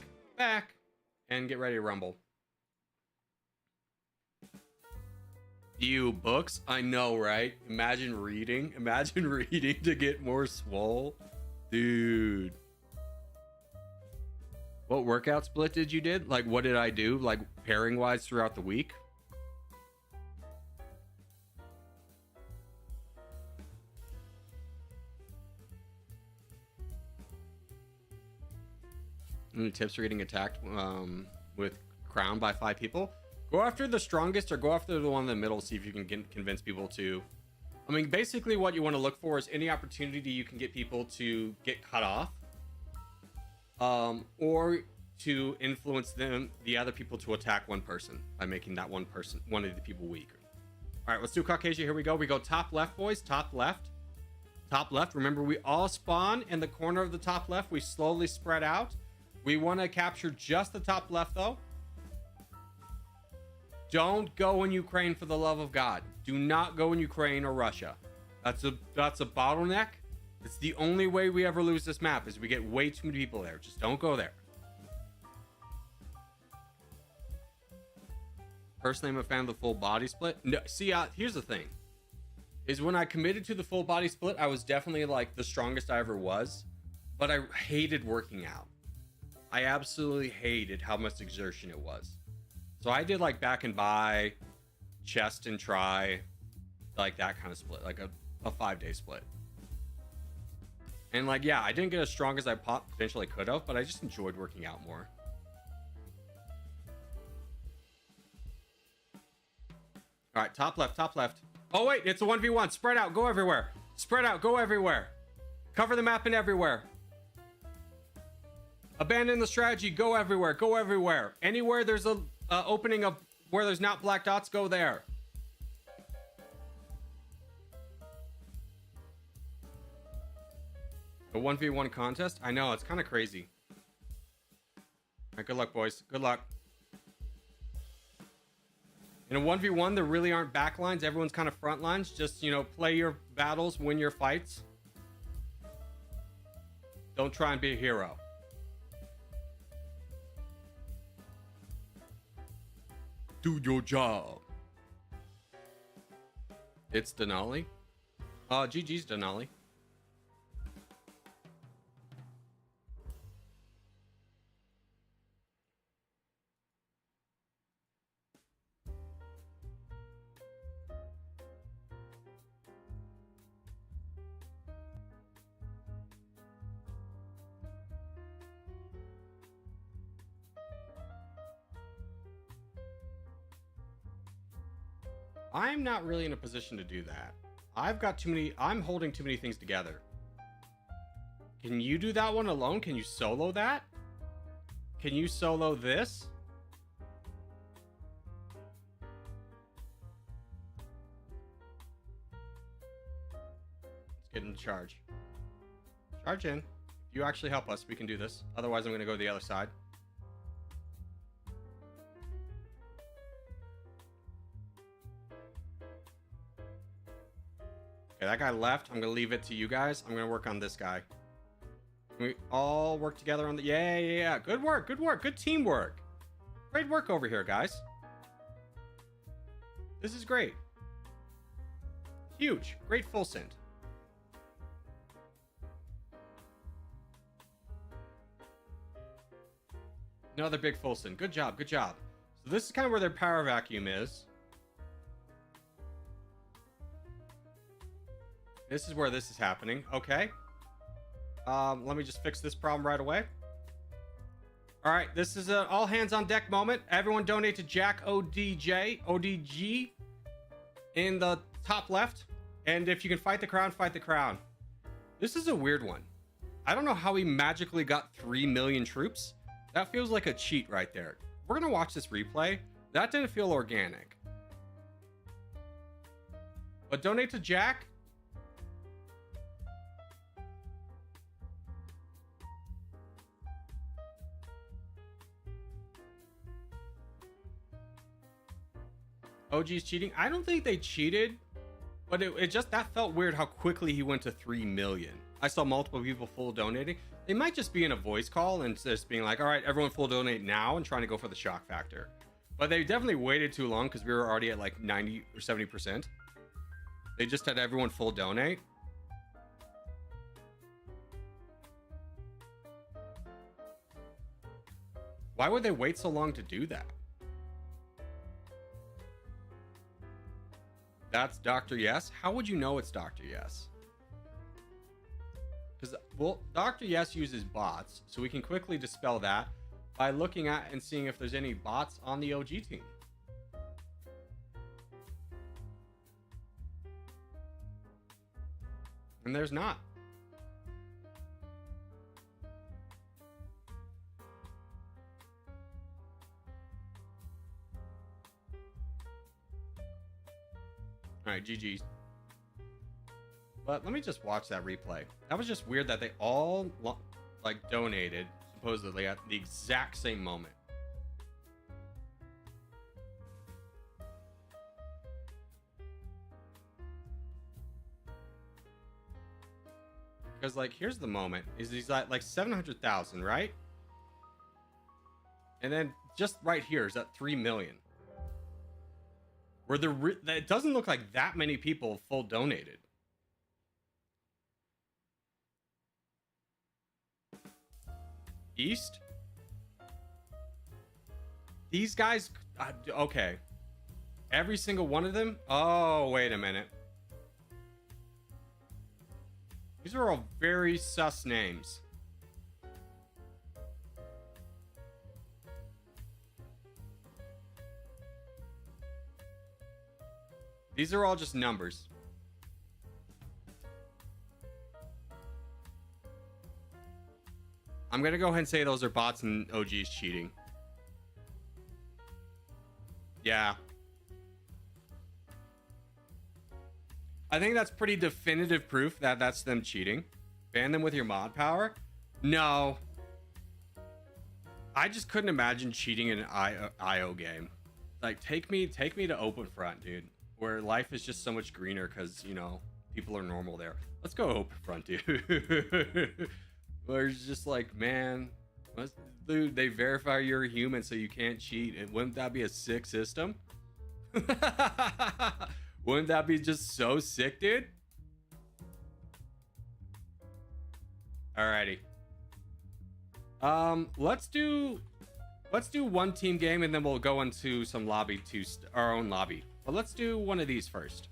and get ready to rumble. Ew, books? I know, right? Imagine reading to get more swole. Dude. What workout split did you did? Like, what did I do? Like, pairing wise throughout the week? Any tips for getting attacked with crown by 5 people? Go after the strongest or go after the one in the middle. See if you can convince people to. I mean, basically what you want to look for is any opportunity you can get people to get cut off. Or to influence the other people to attack one person by making that one of the people weaker. All right, let's do Caucasia. Here we go. We go top left, boys. Top left. Top left. Remember, we all spawn in the corner of the top left. We slowly spread out. We want to capture just the top left, though. Don't go in Ukraine, for the love of God. Do not go in Ukraine or Russia. That's a bottleneck. It's the only way we ever lose this map is we get way too many people there. Just don't go there. Personally, I'm a fan of the full body split. No, see, here's the thing. Is when I committed to the full body split, I was definitely like the strongest I ever was. But I hated working out. I absolutely hated how much exertion it was. So I did like back and by, chest and try, like that kind of split, like a 5-day split. And like, yeah, I didn't get as strong as I potentially could have, but I just enjoyed working out more. All right, top left, top left. Oh wait, it's a 1v1. Spread out, go everywhere. Spread out, go everywhere. Cover the map and everywhere. Abandon the strategy, go everywhere, go everywhere. Anywhere there's a opening of where there's not black dots, go there. A 1v1 contest? I know, it's kind of crazy. All right, good luck, boys. Good luck. In a 1v1, there really aren't back lines. Everyone's kind of front lines. Just, you know, play your battles, win your fights. Don't try and be a hero. Do your job. It's Denali. GG's Denali. I'm not really in a position to do that. I'm holding too many things together. Can you do that one alone? Can you solo that? Can you solo this? Let's get in the charge. Charge in. you actually help us? We can do this. Otherwise, I'm going to go to the other side. Okay, that guy left. I'm going to leave it to you guys. I'm going to work on this guy. Can we all work together on the... Yeah. Good work. Good teamwork. Great work over here, guys. This is great. Huge. Great full send. Another big full send. Good job. So this is kind of where their power vacuum is. This is where this is happening. Okay. Let me just fix this problem right away. All right, this is an all hands on deck moment. Everyone donate to Jack ODG in the top left. And if you can fight the crown, fight the crown. This is a weird one. I don't know how he magically got 3 million troops. That feels like a cheat right there. We're going to watch this replay. That didn't feel organic. But donate to Jack. OG's cheating. I don't think they cheated, but it just, that felt weird how quickly he went to 3 million. I saw multiple people full donating. They might just be in a voice call and just being like, all right, everyone full donate now, and trying to go for the shock factor. But they definitely waited too long because we were already at like 90 or 70%. They just had everyone full donate. Why would they wait so long to do that? That's Dr. Yes. How would you know it's Dr. Yes? Because, well, Dr. Yes uses bots, so we can quickly dispel that by looking at and seeing if there's any bots on the OG team. And there's not. All right, GG's. But let me just watch that replay. That was just weird that they all like donated supposedly at the exact same moment. Because like here's the moment is he's at like 700,000, right? And then just right here is at 3 million. Where it doesn't look like that many people full donated. East? These guys, okay. Every single one of them? Oh, wait a minute. These are all very sus names. These are all just numbers. I'm going to go ahead and say those are bots and OG's cheating. Yeah. I think that's pretty definitive proof that that's them cheating. Ban them with your mod power? No. I just couldn't imagine cheating in an IO game. Like, take me to Openfront, dude. Where life is just so much greener because, you know, people are normal there. Let's go Openfront, dude. Where it's just like, man, dude, they verify you're a human so you can't cheat. And wouldn't that be a sick system? Wouldn't that be just so sick, dude? Alrighty. Let's do one team game and then we'll go into some lobby to our own lobby. But let's do one of these first.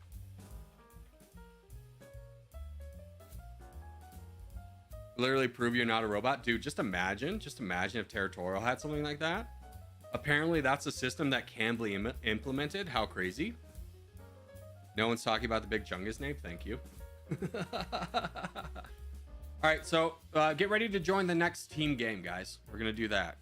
Literally prove you're not a robot. Dude, just imagine if Territorial had something like that. Apparently that's a system that can be implemented. How crazy. No one's talking about the big Chungus name. Thank you. All right, so get ready to join the next team game, guys. We're gonna do that.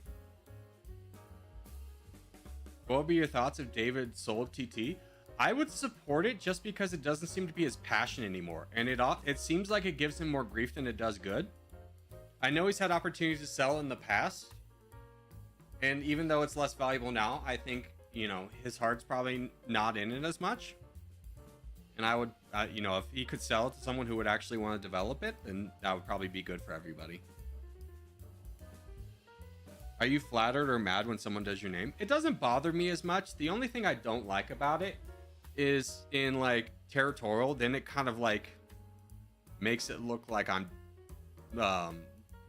What would be your thoughts if David sold TT? I would support it just because it doesn't seem to be his passion anymore, and it seems like it gives him more grief than it does good. I know he's had opportunities to sell in the past, and even though it's less valuable now, I think, you know, his heart's probably not in it as much. And I would, you know, if he could sell it to someone who would actually want to develop it, then that would probably be good for everybody. Are you flattered or mad when someone does your name? It doesn't bother me as much. The only thing I don't like about it is in like Territorial, then it kind of like makes it look like I'm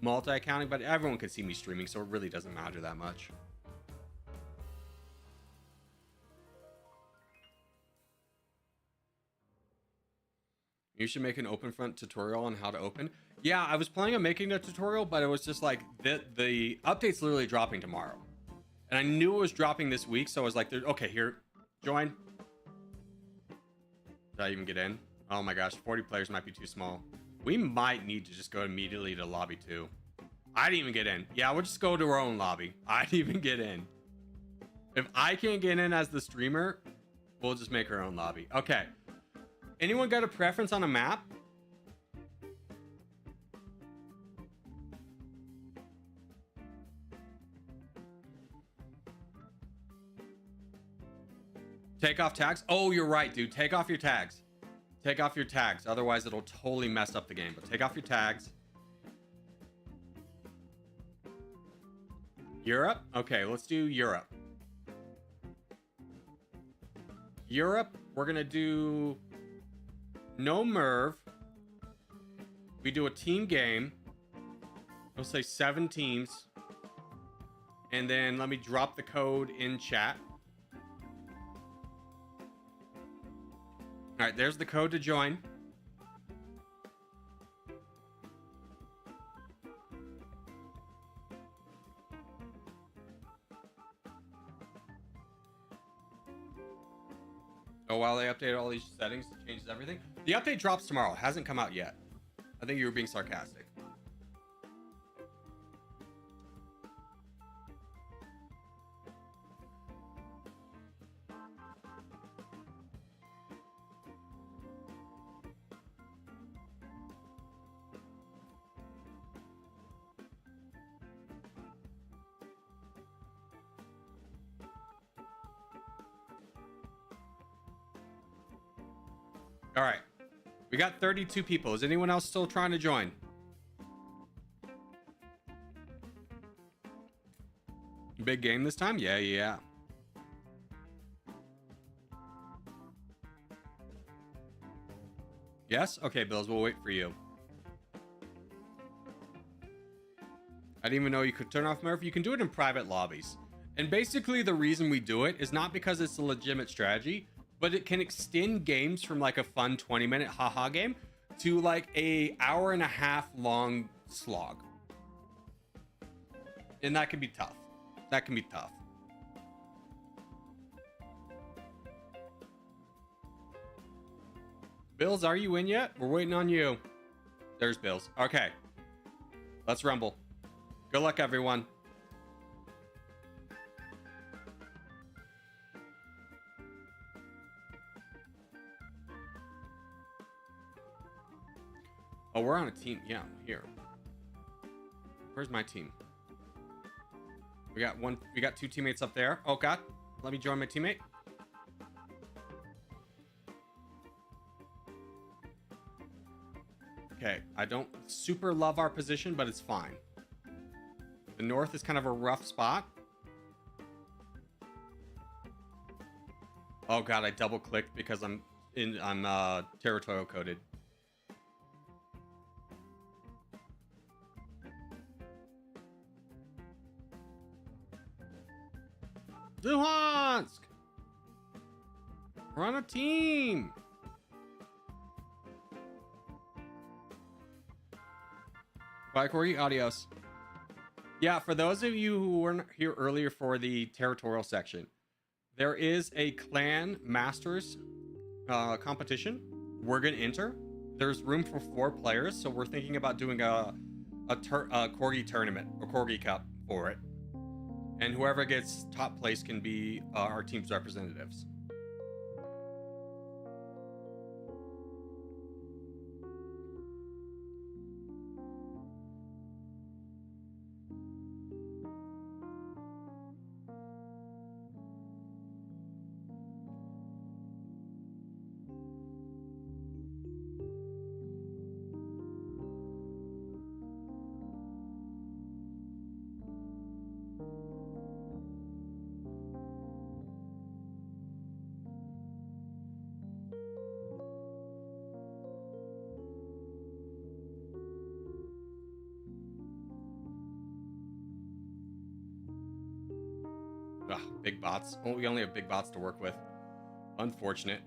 multi-accounting, but everyone can see me streaming, so it really doesn't matter that much. You should make an Openfront tutorial on how to open. Yeah, I was planning on making a tutorial, but it was just like the update's literally dropping tomorrow. And I knew it was dropping this week, so I was like, okay, here, join. Did I even get in? Oh my gosh, 40 players might be too small. We might need to just go immediately to lobby 2. I didn't even get in. Yeah, we'll just go to our own lobby. I didn't even get in. If I can't get in as the streamer, we'll just make our own lobby. Okay. Anyone got a preference on a map? Take off tags? Oh, you're right, dude. Take off your tags. Take off your tags. Otherwise, it'll totally mess up the game. But take off your tags. Europe? Okay, let's do Europe. Europe, we're going to do no Merv. We do a team game. We'll say 7 teams. And then let me drop the code in chat. All right, there's the code to join. Oh, while they updated all these settings, it changes everything. The update drops tomorrow. It hasn't come out yet. I think you were being sarcastic. All right. We got 32 people. Is anyone else still trying to join? Big game this time? Yeah, yeah. Yes? Okay, Bills, we'll wait for you. I didn't even know you could turn off Murph. You can do it in private lobbies. And basically the reason we do it is not because it's a legitimate strategy, but it can extend games from like a fun 20-minute haha game to like a hour-and-a-half long slog. And that can be tough. That can be tough. Bills, are you in yet? We're waiting on you. There's Bills. Okay. Let's rumble. Good luck, everyone. Oh, we're on a team. Yeah, here. Where's my team? We got 2 teammates up there. Oh god. Let me join my teammate. Okay, I don't super love our position, but it's fine. The north is kind of a rough spot. Oh god, I double clicked because I'm territorial coded. Luhansk! We're on a team! Bye, Corey. Adios. Yeah, for those of you who weren't here earlier for the territorial section, there is a clan masters competition. We're going to enter. There's room for 4 players, so we're thinking about doing a Corgi tournament, or Corgi Cup for it. And whoever gets top place can be our team's representatives. Ugh, big bots. Oh, we only have big bots to work with. Unfortunate.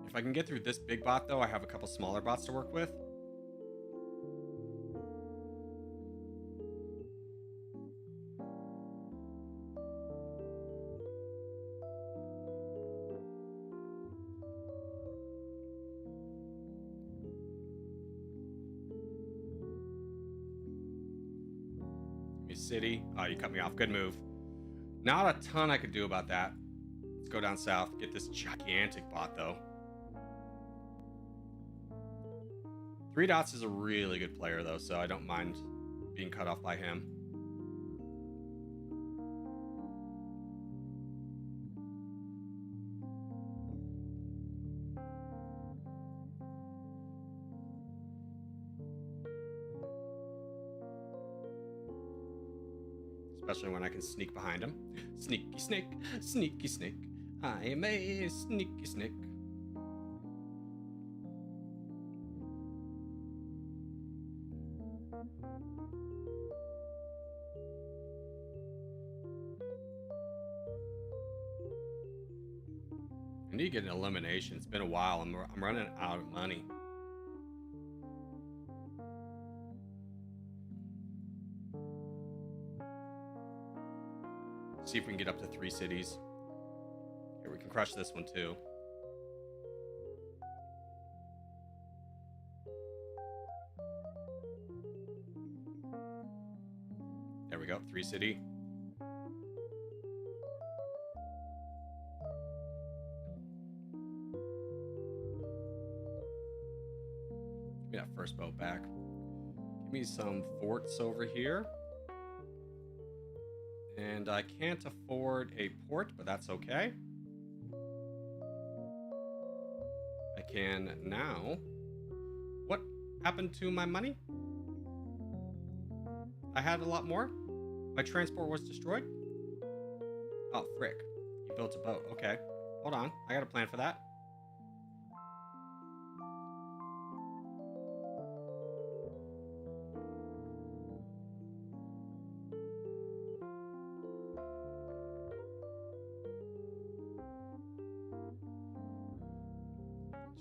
If I can get through this big bot, though, I have a couple smaller bots to work with. City. Oh, you cut me off. Good move. Not a ton I could do about that. Let's go down south. Get this gigantic bot, though. 3 Dots is a really good player, though, so I don't mind being cut off by him. Especially when I can sneak behind him. Sneaky snake, sneaky snake. I am a sneaky snake. I need to get an elimination. It's been a while. I'm running out of money. See if we can get up to 3 cities. Here, we can crush this one too. There we go, 3 city. Give me that first boat back. Give me some forts over here. And I can't afford a port, but that's okay. I can now... What happened to my money? I had a lot more? My transport was destroyed? Oh, frick. You built a boat. Okay. Hold on. I got a plan for that.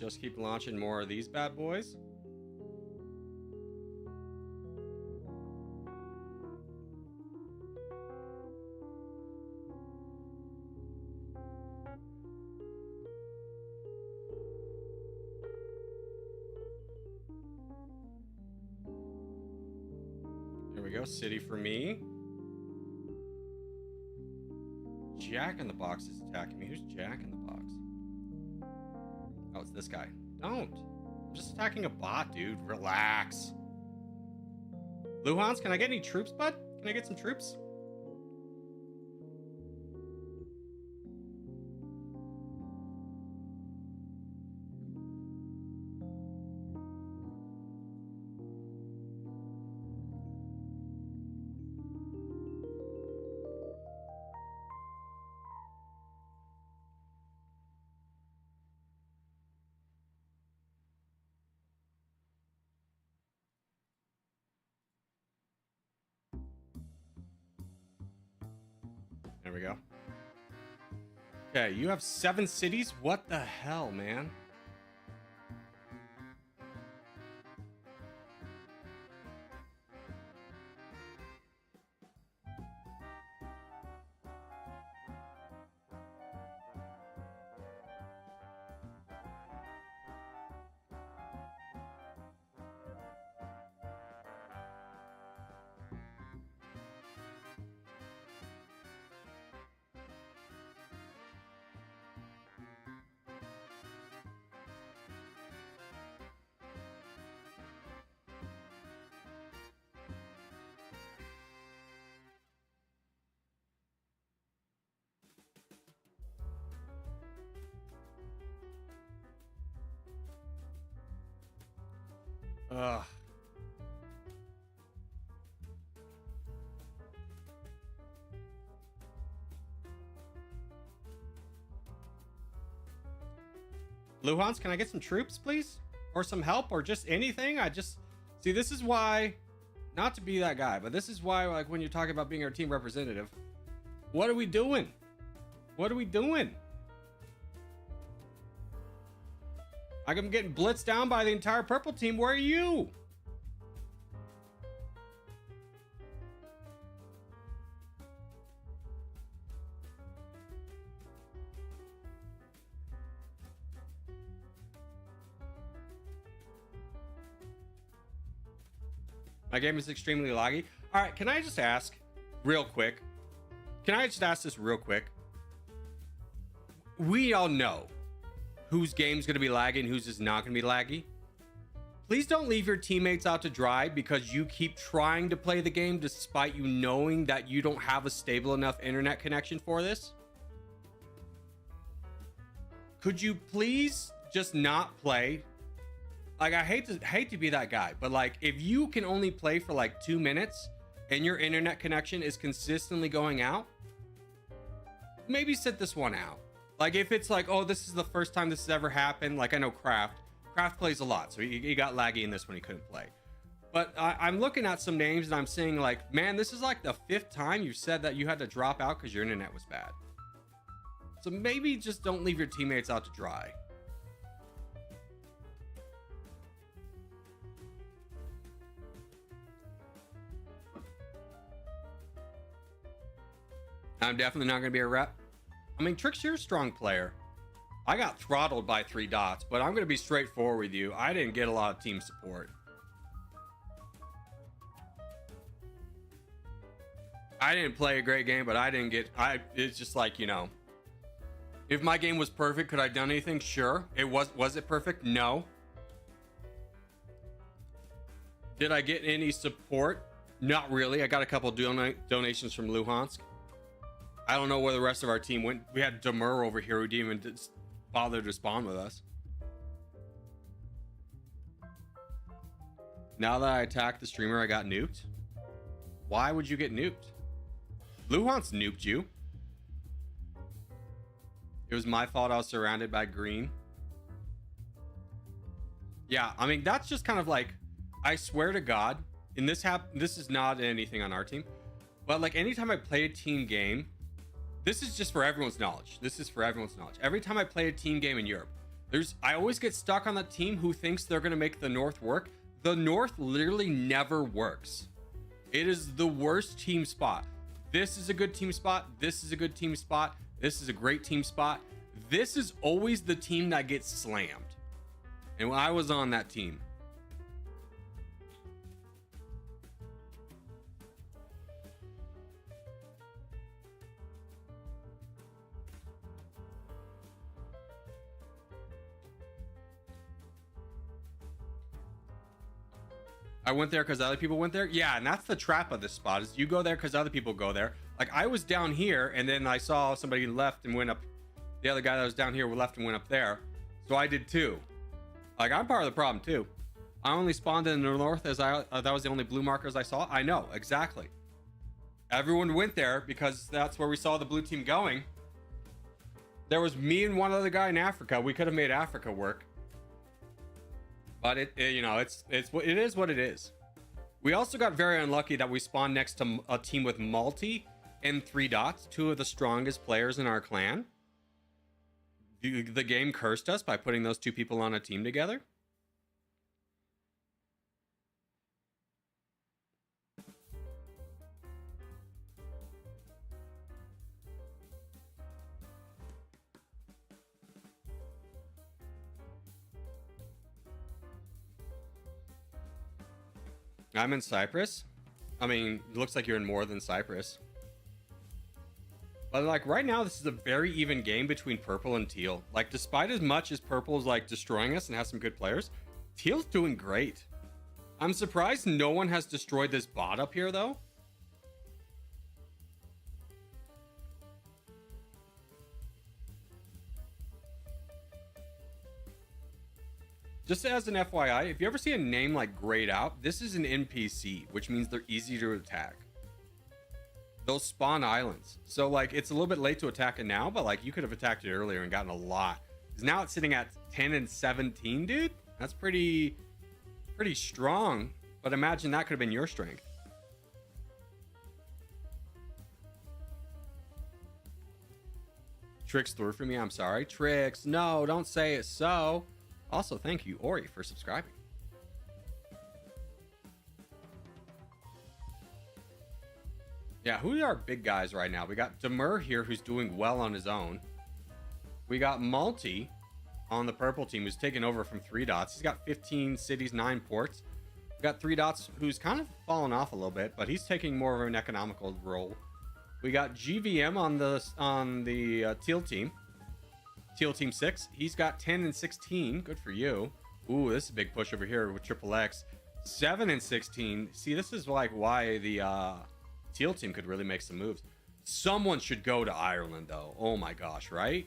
Just keep launching more of these bad boys. There we go, city for me. Jack in the Box is attacking me. Who's Jack in the Box? Oh, it's this guy. Don't. I'm just attacking a bot, dude. Relax. Luhans, can I get any troops, bud? Can I get some troops? There we go. Okay, you have 7 cities? What the hell, man? Ugh. Luhans, can I get some troops, please? Or some help, or just anything? See, this is why, not to be that guy, but this is why, like, when you're talking about being our team representative, What are we doing? What are we doing? Like, I'm getting blitzed down by the entire purple team. Where are you? My game is extremely laggy. All right, can I just ask real quick? Can I just ask this real quick? We all know whose game's going to be laggy and whose is not going to be laggy. Please don't leave your teammates out to dry because you keep trying to play the game despite you knowing that you don't have a stable enough internet connection for this. Could you please just not play? Like, I hate to be that guy, but like, if you can only play for like 2 minutes and your internet connection is consistently going out, maybe sit this one out. Like, if it's like, oh, this is the first time this has ever happened. Like, I know Kraft plays a lot, so he got laggy in this when he couldn't play. But I'm looking at some names and I'm saying like, man, this is like the 5th time you said that you had to drop out because your internet was bad. So maybe just don't leave your teammates out to dry. I'm definitely not going to be a rep. I mean, Trick's your strong player. I got throttled by 3 dots, but I'm going to be straightforward with you. I didn't get a lot of team support. I didn't play a great game, but I didn't get... It's just like, you know... If my game was perfect, could I have done anything? Sure. Was it perfect? No. Did I get any support? Not really. I got a couple donations from Luhansk. I don't know where the rest of our team went. We had Demur over here who didn't even bother to spawn with us. Now that I attacked the streamer, I got nuked. Why would you get nuked? Luhansk nuked you. It was my fault I was surrounded by green. Yeah, I mean, that's just kind of like, I swear to God, in this is not anything on our team, but like anytime I play a team game, this is just for everyone's knowledge. This is for everyone's knowledge. Every time I play a team game in Europe, I always get stuck on that team who thinks they're going to make the North work. The North literally never works. It is the worst team spot. This is a good team spot. This is a good team spot. This is a great team spot. This is always the team that gets slammed. And when I was on that team, I went there because other people went there. Yeah, and that's the trap of this spot, is you go there because other people go there. Like, I was down here and then I saw somebody left and went up. The other guy that was down here left and went up there. So I did too. Like, I'm part of the problem too. I only spawned in the north as that was the only blue markers I saw. I know, exactly. Everyone went there because that's where we saw the blue team going. There was me and one other guy in Africa. We could have made Africa work. But it is what it is. We also got very unlucky that we spawned next to a team with multi and 3 dots, 2 of the strongest players in our clan. The game cursed us by putting those 2 people on a team together. I'm in Cyprus. I mean, it looks like you're in more than Cyprus. But like right now, this is a very even game between purple and teal. Like, despite as much as purple is like destroying us and has some good players, teal's doing great. I'm surprised no one has destroyed this bot up here though. Just as an FYI, if you ever see a name like Grayed Out, this is an NPC, which means they're easy to attack. They'll spawn islands. So like, it's a little bit late to attack it now, but like you could have attacked it earlier and gotten a lot. Because now it's sitting at 10 and 17, dude. That's pretty strong. But imagine that could have been your strength. Tricks through for me. I'm sorry. Tricks. No, don't say it so. Also, thank you, Ori, for subscribing. Yeah, who are our big guys right now? We got Demur here, who's doing well on his own. We got Multi on the purple team, who's taken over from 3 Dots. He's got 15 cities, 9 ports. We got 3 Dots, who's kind of fallen off a little bit, but he's taking more of an economical role. We got GVM on the teal team. Teal team 6. He's got 10 and 16. Good for you. Ooh, this is a big push over here with Triple X. 7 and 16. See, this is like why the teal team could really make some moves. Someone should go to Ireland, though. Oh my gosh, right?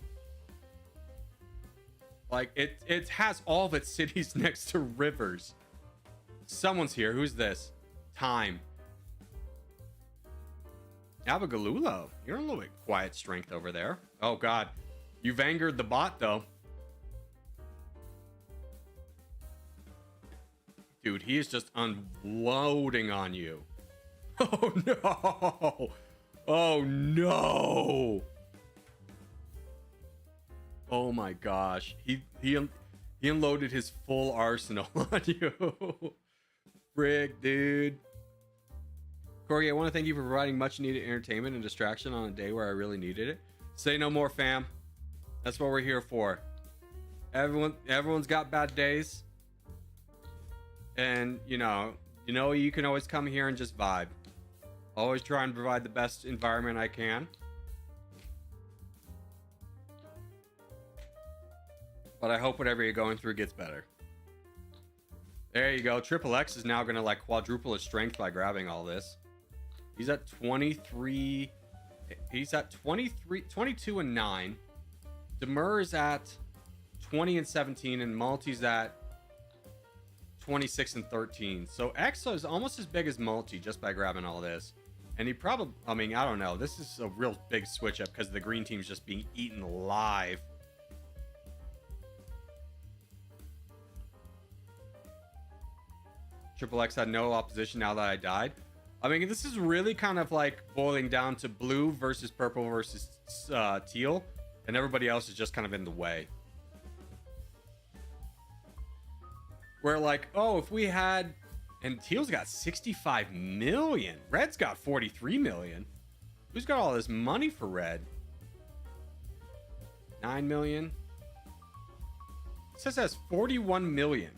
Like, it has all of its cities next to rivers. Someone's here. Who's this? Time. Abigalulo. You're a little bit quiet strength over there. Oh, God. You've angered the bot, though. Dude, he is just unloading on you. Oh, no. Oh, no. Oh, my gosh. He unloaded his full arsenal on you. Frick, dude. Corey, I want to thank you for providing much needed entertainment and distraction on a day where I really needed it. Say no more, fam. That's what we're here for. Everyone's got bad days. And, you can always come here and just vibe. Always try and provide the best environment I can. But I hope whatever you're going through gets better. There you go. Triple X is now going to like quadruple his strength by grabbing all this. He's at 23. He's at 23, 22 and 9. Demur is at 20 and 17, and Multi's at 26 and 13. So X is almost as big as Multi just by grabbing all this. And he probably, I don't know. This is a real big switch up because the green team's just being eaten alive. Triple X had no opposition now that I died. I mean, this is really kind of like boiling down to blue versus purple versus teal. And everybody else is just kind of in the way. Where like, oh, if we had... And teal's got 65 million. Red's got 43 million. Who's got all this money for red? 9 million. It says it has 41 million.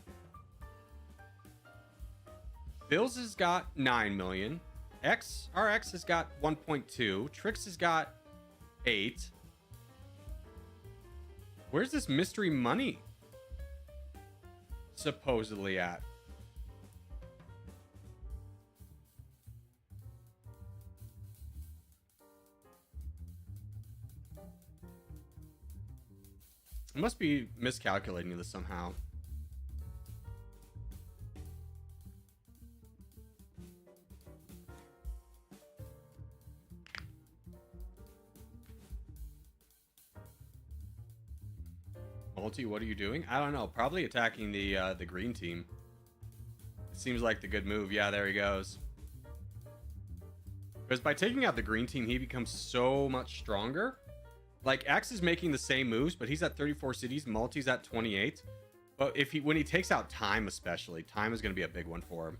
Bills has got 9 million. RX has got 1.2. Trix has got 8. Where's this mystery money supposedly at? I must be miscalculating this somehow. Multi, what are you doing? I don't know. Probably attacking the green team. It seems like the good move. Yeah, there he goes. Because by taking out the green team, he becomes so much stronger. Like, X is making the same moves, but he's at 34 cities. Multi's at 28. But when he takes out Time especially, Time is going to be a big one for him.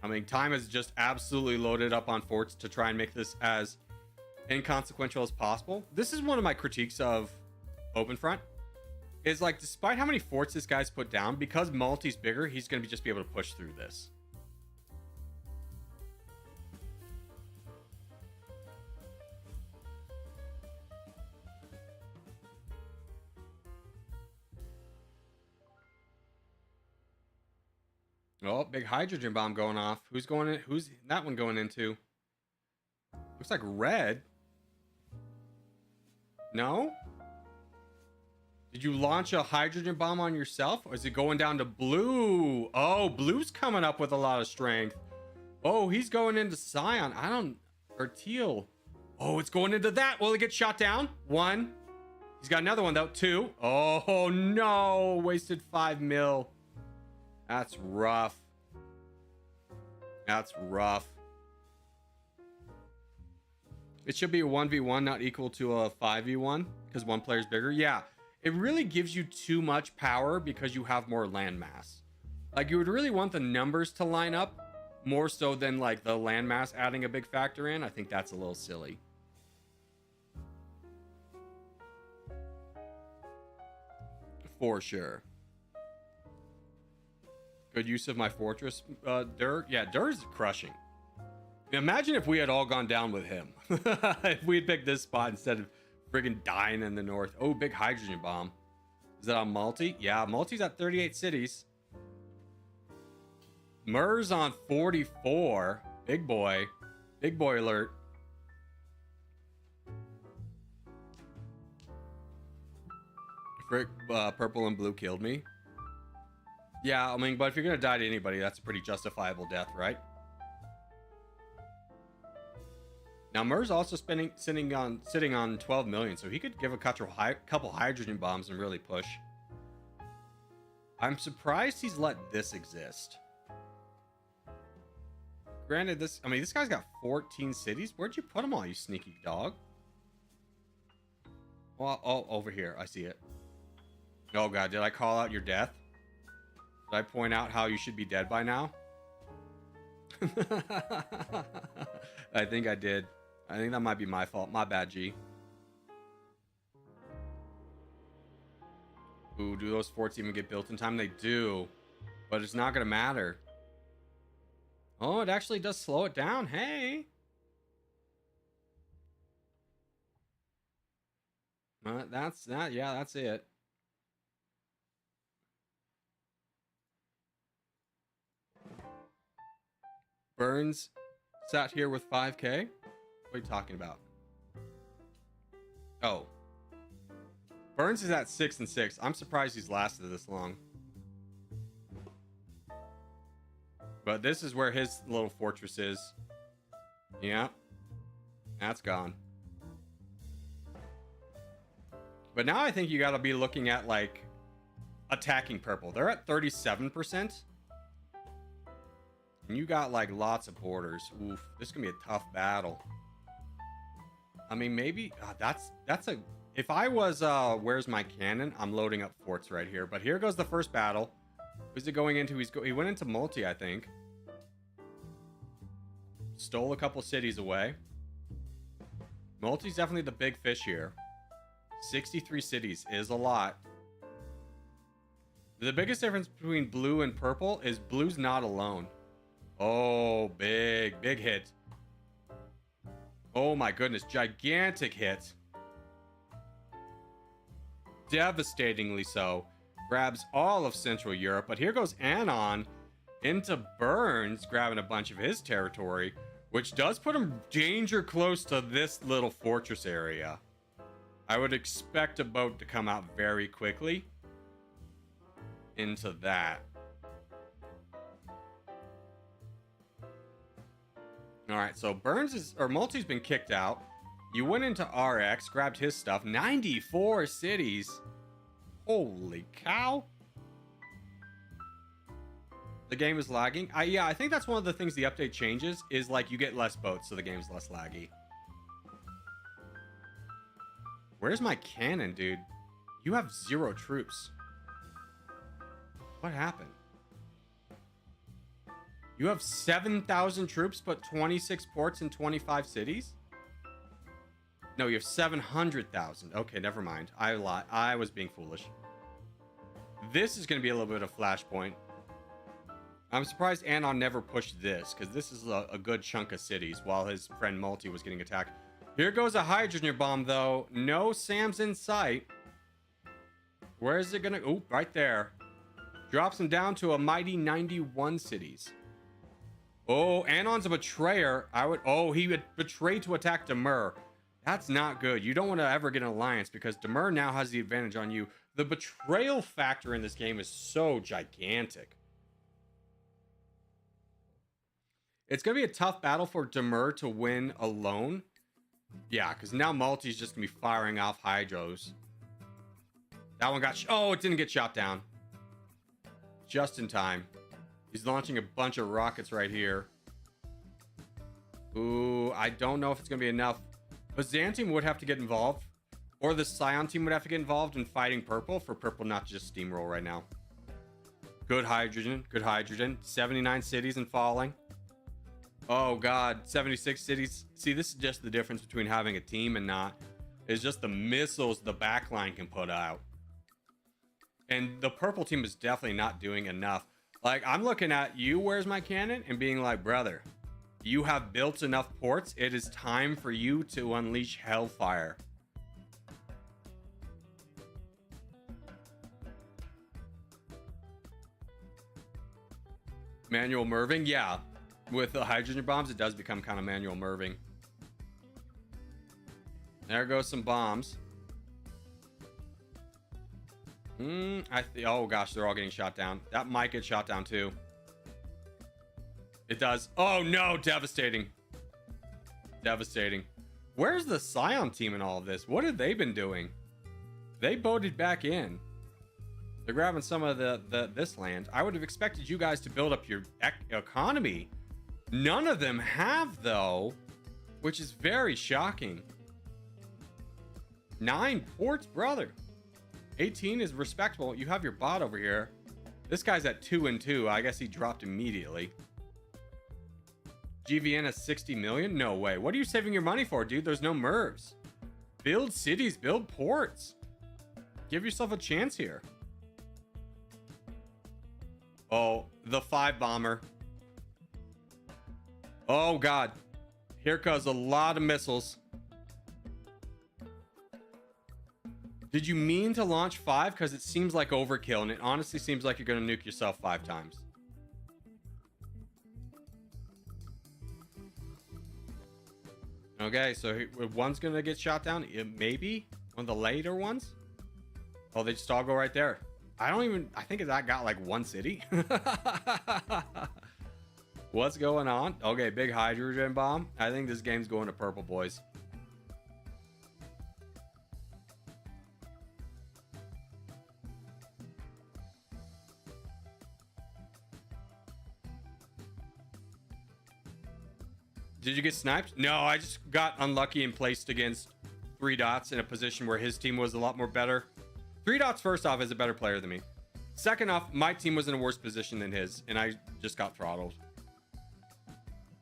I mean, Time is just absolutely loaded up on forts to try and make this as inconsequential as possible. This is one of my critiques of Openfront. Is like, despite how many forts this guy's put down, because Multi's bigger, he's going to just be able to push through this. Oh, big hydrogen bomb going off. Who's going in? Who's that one going into? Looks like red. No? Did you launch a hydrogen bomb on yourself? Or is it going down to blue? Oh, blue's coming up with a lot of strength. Oh, he's going into Cyan. Or teal. Oh, it's going into that. Will it get shot down? 1. He's got another one though. 2. Oh no, wasted 5 mil. That's rough. That's rough. It should be a 1v1, not equal to a 5v1, because one player's bigger. Yeah, it really gives you too much power because you have more landmass. Like, you would really want the numbers to line up more so than, like, the landmass adding a big factor in. I think that's a little silly. For sure. Good use of my fortress, Dur. Yeah, Dur's crushing. Imagine if we had all gone down with him. If we had picked this spot instead of friggin' dying in the north. Oh, big hydrogen bomb. Is that on multi? Yeah, multi's at 38 cities. Mur's on 44. Big boy. Big boy alert. Frick, purple and blue killed me. Yeah, I mean, but if you're gonna die to anybody, that's a pretty justifiable death, right? Now, Mur's also sitting on 12 million, so he could give a couple hydrogen bombs and really push. I'm surprised he's let this exist. Granted, this guy's got 14 cities. Where'd you put them all, you sneaky dog? Well, oh, over here. I see it. Oh, God. Did I call out your death? Did I point out how you should be dead by now? I think I did. I think that might be my fault. My bad, G. Ooh, do those forts even get built in time? They do. But it's not going to matter. Oh, it actually does slow it down. Hey. That's that. Yeah, that's it. Burns sat here with 5K. What are you talking about? Oh. Burns is at 6 and 6. I'm surprised he's lasted this long. But this is where his little fortress is. Yeah. That's gone. But now I think you got to be looking at, like, attacking purple. They're at 37%. And you got, like, lots of borders. Oof. This is going to be a tough battle. I mean, maybe... that's a... If I was, where's my cannon? I'm loading up forts right here. But here goes the first battle. Who's it going into? He went into multi, I think. Stole a couple cities away. Multi's definitely the big fish here. 63 cities is a lot. The biggest difference between blue and purple is blue's not alone. Oh, big hit. Oh my goodness, gigantic hit. Devastatingly so. Grabs all of Central Europe, but here goes Anon into Burns, grabbing a bunch of his territory, which does put him danger close to this little fortress area. I would expect a boat to come out very quickly into that. All right, so Multi's been kicked out. You went into RX, grabbed his stuff. 94 cities. Holy cow. The game is lagging. Yeah, I think that's one of the things the update changes is, like, you get less boats, so the game's less laggy. Where's my cannon, dude? You have 0 troops. What happened? You have 7,000 troops, but 26 ports and 25 cities? No, you have 700,000. Okay, never mind. I lied. I was being foolish. This is going to be a little bit of flashpoint. I'm surprised Anon never pushed this, because this is a good chunk of cities while his friend Multi was getting attacked. Here goes a hydrogen bomb, though. No Sam's in sight. Where is it going to... Oh, right there. Drops him down to a mighty 91 cities. Oh, Anon's a betrayer. Oh, he would betray to attack Demur. That's not good. You don't want to ever get an alliance because Demur now has the advantage on you. The betrayal factor in this game is so gigantic. It's going to be a tough battle for Demur to win alone. Yeah, because now Multi's just going to be firing off hydros. That one got... Oh, it didn't get shot down. Just in time. He's launching a bunch of rockets right here. Ooh, I don't know if it's going to be enough. But Zan team would have to get involved, or the Scion team would have to get involved in fighting purple for purple not to just steamroll right now. Good hydrogen, good hydrogen. 79 cities and falling. Oh god, 76 cities. See, this is just the difference between having a team and not. It's just the missiles the backline can put out. And the purple team is definitely not doing enough. Like, I'm looking at you, where's my cannon? And being like, brother, you have built enough ports. It is time for you to unleash hellfire. Manual Merving? Yeah. With the hydrogen bombs, it does become kind of manual Merving. There goes some bombs. Oh gosh, they're all getting shot down. That might get shot down too. It does. Oh no, devastating. Devastating. Where's the Scion team in all of this? What have they been doing? They boated back in. They're grabbing some of this land. I would have expected you guys to build up your economy. None of them have though, which is very shocking. 9 ports, brother. 18 is respectable. You have your bot over here. This guy's at 2 and 2. I guess he dropped immediately. GVN has 60 million? No way. What are you saving your money for, dude? There's no MERVs. Build cities, build ports. Give yourself a chance here. Oh, the 5 bomber. Oh god. Here goes a lot of missiles. Did you mean to launch 5? Because it seems like overkill, and it honestly seems like you're going to nuke yourself 5 times. Okay, so one's going to get shot down. Maybe one of the later ones. Oh, they just all go right there. I think that got like 1 city. What's going on? Okay, big hydrogen bomb. I think this game's going to purple, boys. Did you get sniped? No, I just got unlucky and placed against 3 dots in a position where his team was a lot more better. 3 dots, first off, is a better player than me. Second off, my team was in a worse position than his, and I just got throttled.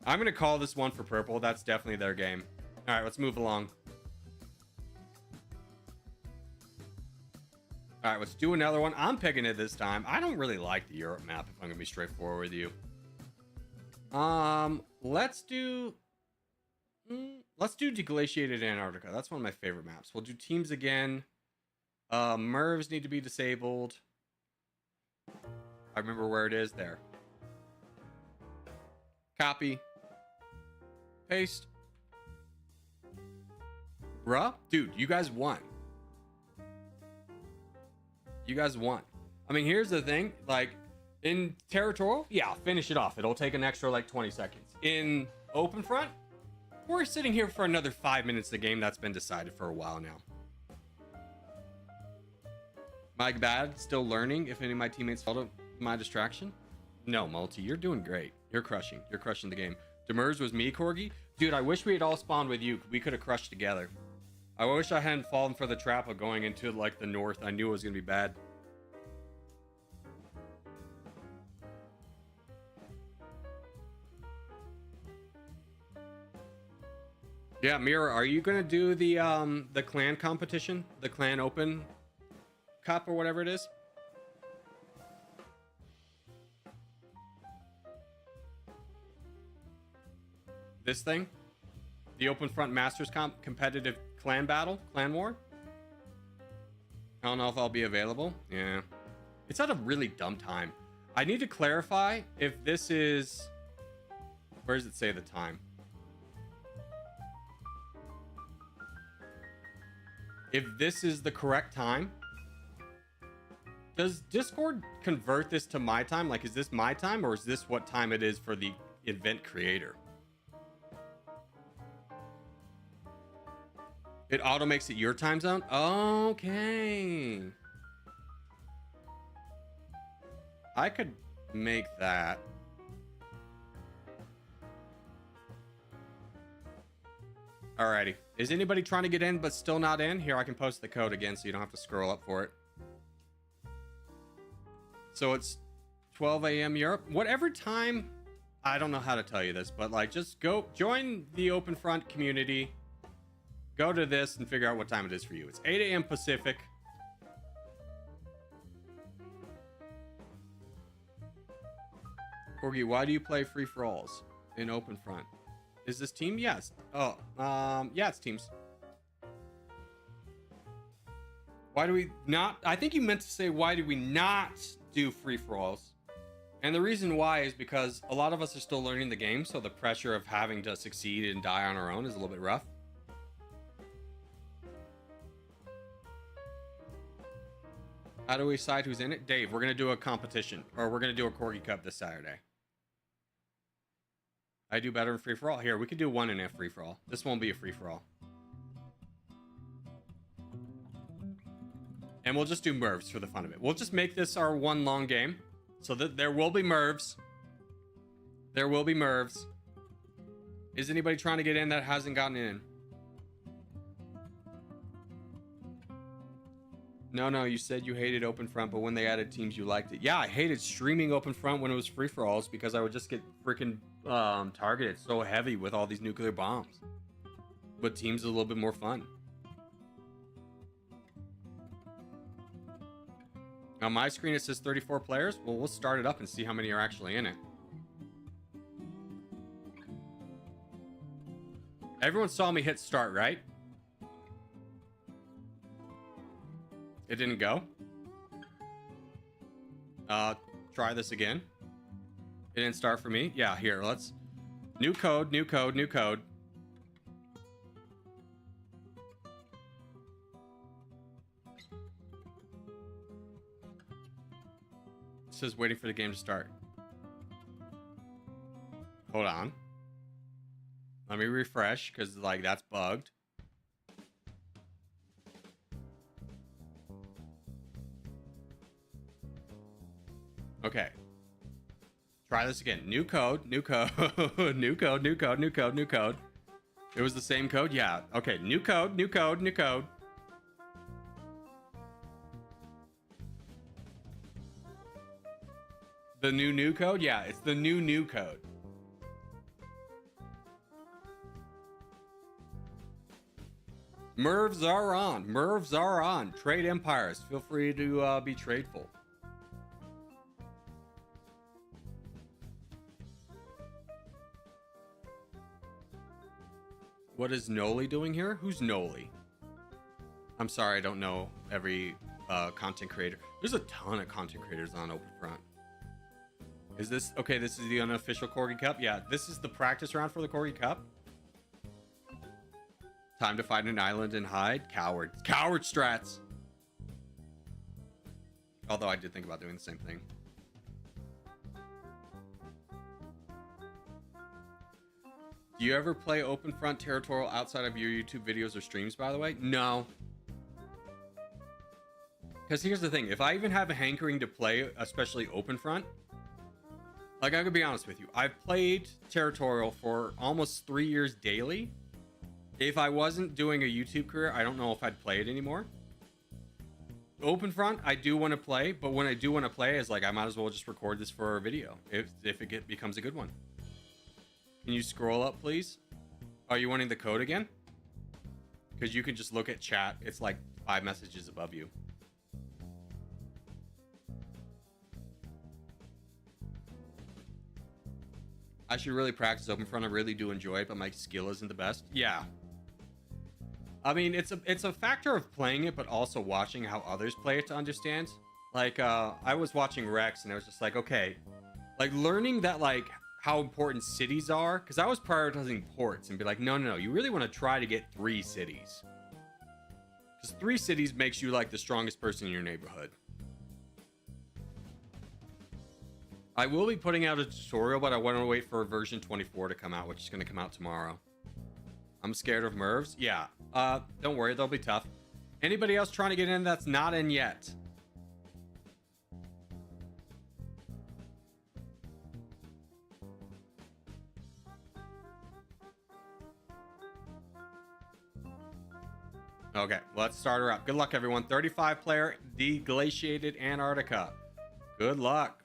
I'm going to call this one for purple. That's definitely their game. All right, let's move along. All right, let's do another one. I'm picking it this time. I don't really like the Europe map, if I'm going to be straightforward with you. Let's do Deglaciated Antarctica. That's one of my favorite maps. We'll do teams again. MERVs need to be disabled. I remember where it is there. Copy. Paste. Bruh, dude, you guys won. You guys won. I mean, here's the thing, like, in Territorial, yeah, finish it off. It'll take an extra like 20 seconds. In Openfront, we're sitting here for another 5 minutes. The game that's been decided for a while now. My bad, still learning if any of my teammates felt my distraction. No, Multi, you're doing great. You're crushing the game. Demers was me, Corgi. Dude, I wish we had all spawned with you. We could have crushed together. I wish I hadn't fallen for the trap of going into like the north. I knew it was gonna be bad. Yeah, Mira, are you gonna do the clan competition, the clan open cup or whatever it is? This thing, the Openfront Masters competitive clan battle, clan war. I don't know if I'll be available. Yeah, it's at a really dumb time. I need to clarify if this is. Where does it say the time? If this is the correct time, does Discord convert this to my time? Like, is this my time or is this what time it is for the event creator? It auto makes it your time zone? Okay. I could make that. Alrighty. Is anybody trying to get in but still not in? Here, I can post the code again so you don't have to scroll up for it. So it's 12 a.m. Europe. Whatever time, I don't know how to tell you this, but like just go join the Openfront community. Go to this and figure out what time it is for you. It's 8 a.m. Pacific. Corgi, why do you play free-for-alls in Openfront? Is this team? Yes. Oh, yeah, it's teams. Why do we not? I think you meant to say, why do we not do free-for-alls? And the reason why is because a lot of us are still learning the game, so the pressure of having to succeed and die on our own is a little bit rough. How do we decide who's in it? Dave, we're going to do a competition, or we're going to do a Corgi Cup this Saturday. I do better in free-for-all. Here, we could do 1 in a free-for-all. This won't be a free-for-all. And we'll just do Mervs for the fun of it. We'll just make this our one long game. So that there will be Mervs. There will be Mervs. Is anybody trying to get in that hasn't gotten in? No, you said you hated Openfront, but when they added teams, you liked it. Yeah, I hated streaming Openfront when it was free-for-alls because I would just get freaking targeted so heavy with all these nuclear bombs. But teams is a little bit more fun. On my screen, it says 34 players. Well, we'll start it up and see how many are actually in it. Everyone saw me hit start, right? It didn't go. Try this again. It didn't start for me. Yeah, here, let's... New code, new code, new code. It says waiting for the game to start. Hold on. Let me refresh, because, like, that's bugged. Okay. Try this again. New code, new code, new code, new code, new code, new code. It was the same code? Yeah. Okay, new code, new code, new code. The new code? Yeah, it's the new code. Mervs are on. Mervs are on. Trade empires. Feel free to be tradeful. What is Noli doing here? Who's Noli? I'm sorry, I don't know every content creator. There's a ton of content creators on Openfront. Is this... Okay, this is the unofficial Corgi Cup? Yeah, this is the practice round for the Corgi Cup. Time to find an island and hide. Coward. Coward strats! Although I did think about doing the same thing. Do you ever play Openfront Territorial outside of your YouTube videos or streams, by the way? No. Because here's the thing. If I even have a hankering to play, especially Openfront, like, I could be honest with you. I've played Territorial for almost 3 years daily. If I wasn't doing a YouTube career, I don't know if I'd play it anymore. Openfront, I do want to play, but when I do want to play, it's like, I might as well just record this for a video if it becomes a good one. Can you scroll up, please? Are you wanting the code again? Because you can just look at chat. It's like 5 messages above you. I should really practice Openfront. I really do enjoy it, but my skill isn't the best. Yeah. I mean, it's a factor of playing it, but also watching how others play it to understand. Like, I was watching Rex, and I was just like, okay. Like, learning that, like, how important cities are, because I was prioritizing ports and be like, no, you really want to try to get 3 cities, because 3 cities makes you like the strongest person in your neighborhood. I will be putting out a tutorial, but I want to wait for version 24 to come out, which is going to come out tomorrow. I'm scared of Mervs. Yeah, don't worry, they'll be tough. Anybody else trying to get in that's not in yet? Okay, let's start her up. Good luck, everyone. 35 player deglaciated Antarctica. Good luck.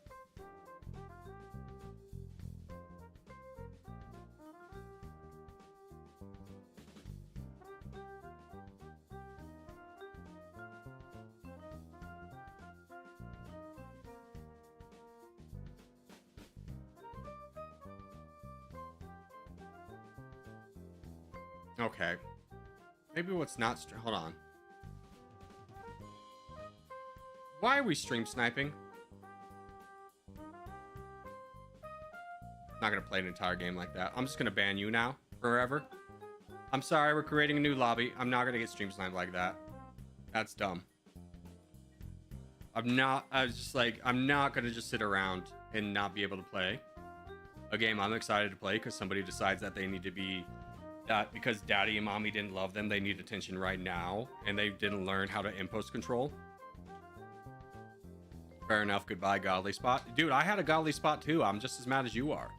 Okay. Maybe what's not... Hold on. Why are we stream sniping? Not gonna play an entire game like that. I'm just gonna ban you now forever. I'm sorry, we're creating a new lobby. I'm not gonna get stream sniped like that. That's dumb. I'm not gonna just sit around and not be able to play a game I'm excited to play because somebody decides that they need to be... that because daddy and mommy didn't love them, they need attention right now, and they didn't learn how to impulse control. Fair enough. Goodbye, godly spot. Dude, I had a godly spot too. I'm just as mad as you are.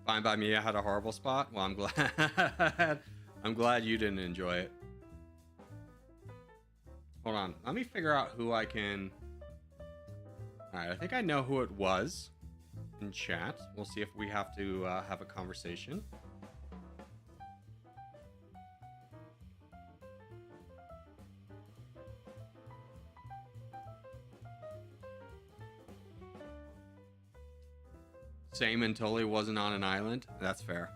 Fine by me. I had a horrible spot. Well, I'm glad. I'm glad you didn't enjoy it. Hold on. Let me figure out who I can... Alright, I think I know who it was in chat. We'll see if we have to have a conversation. Same and totally wasn't on an island. That's fair.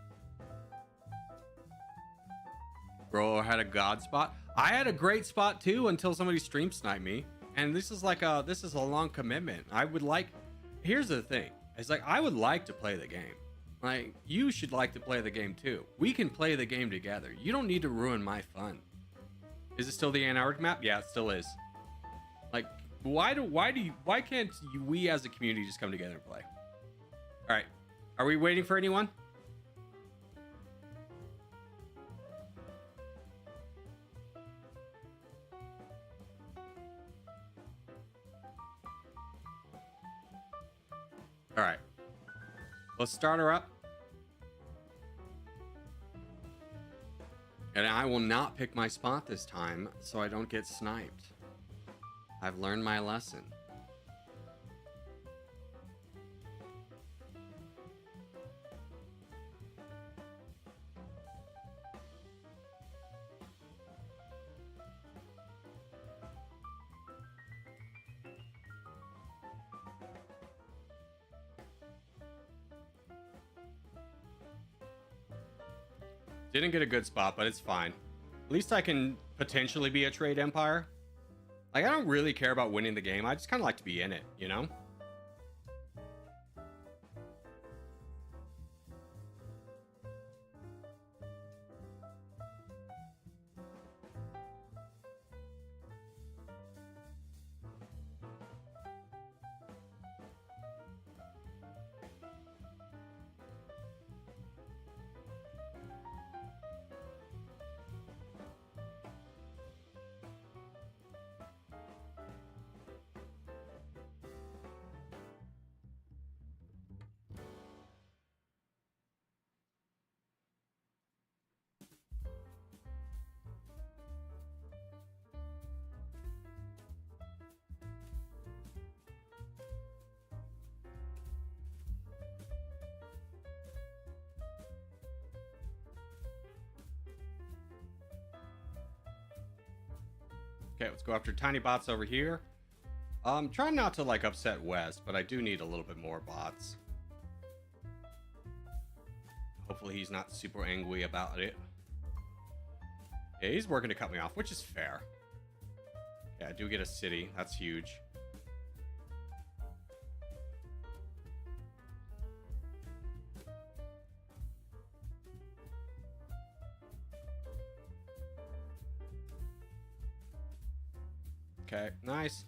Bro, I had a god spot. I had a great spot too until somebody stream sniped me. And this is a long commitment. I would like, here's the thing. It's like, I would like to play the game. Like, you should like to play the game too. We can play the game together. You don't need to ruin my fun. Is it still the Antarctic map? Yeah, it still is. Like, why can't we as a community just come together and play? All right. Are we waiting for anyone? All right. Let's start her up. And I will not pick my spot this time so I don't get sniped. I've learned my lesson. Didn't get a good spot, but it's fine. At least I can potentially be a trade empire. Like, I don't really care about winning the game. I just kind of like to be in it, you know? Okay, let's go after tiny bots over here. Trying not to like upset West, but I do need a little bit more bots. Hopefully he's not super angry about it. Yeah, he's working to cut me off, which is fair. Yeah, I do get a city. That's huge. Okay, nice.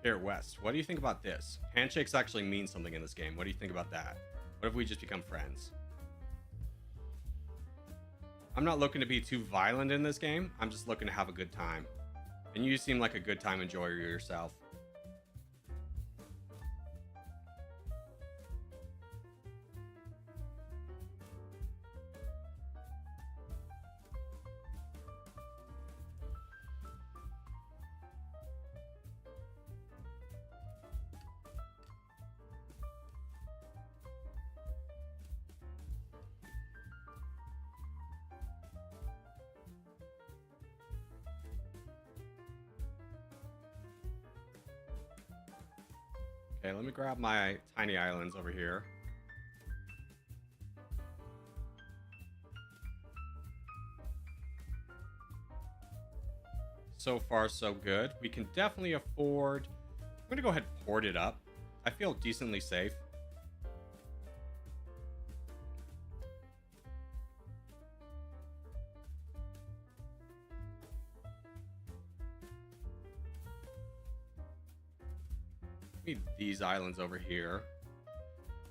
Here, West, what do you think about this? Handshakes actually mean something in this game. What do you think about that? What if we just become friends? I'm not looking to be too violent in this game. I'm just looking to have a good time. And you seem like a good time enjoyer yourself. Okay, let me grab my tiny islands over here. So far, so good. We can definitely afford... I'm going to go ahead and port it up. I feel decently safe. Need these islands over here.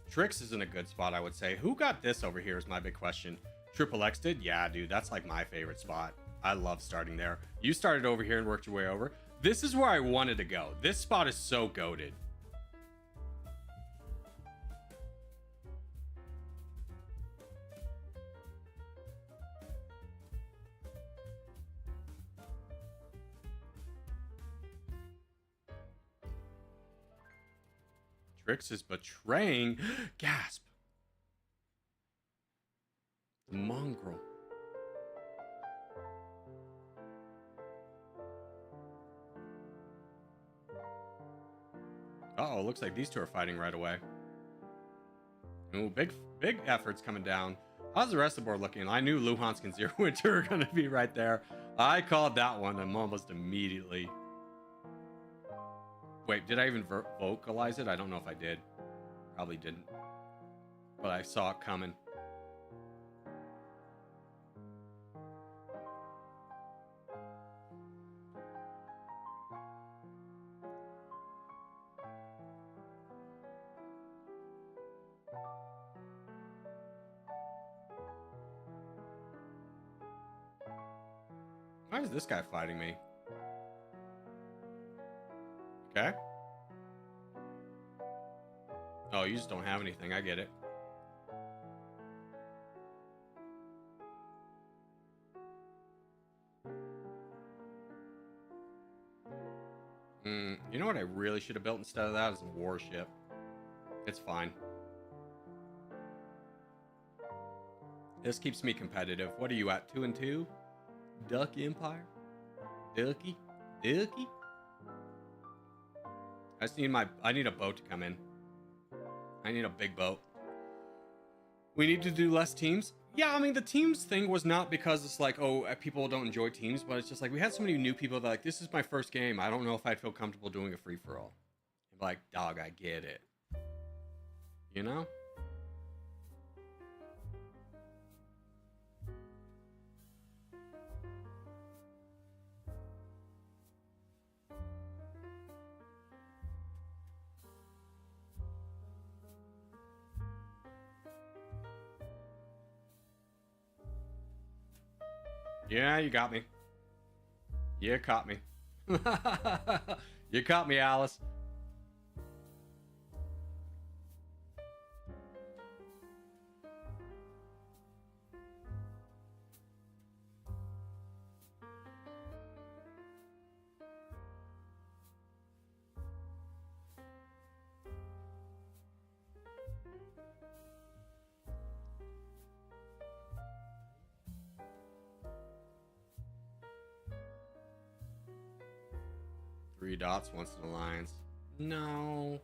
Trix is in a good spot, I would say. Who got this over here is my big question. Triple X did? Yeah, dude, that's like my favorite spot. I love starting there. You started over here and worked your way over. This is where I wanted to go. This spot is so goated. Trix is betraying. Gasp. The mongrel. Uh-oh, looks like these two are fighting right away. Ooh, big efforts coming down. How's the rest of the board looking? I knew Luhansk and Zero Winter were going to be right there. I called that one almost immediately. Wait, did I even vocalize it? I don't know if I did. Probably didn't. But I saw it coming. Why is this guy fighting me? Okay. Oh, you just don't have anything. I get it. You know what I really should have built instead of that is a warship. It's fine. This keeps me competitive. What are you at? 2-2? Duck Empire? Ducky? Ducky? I just need I need a boat to come in. I need a big boat. We need to do less teams. Yeah, I mean, the teams thing was not because it's like, oh, people don't enjoy teams, but it's just like, we had so many new people that like, this is my first game. I don't know if I'd feel comfortable doing a free-for-all. Like, dog, I get it. You know? Yeah, you got me. You caught me. You caught me, Alice. Three dots, once an alliance. No,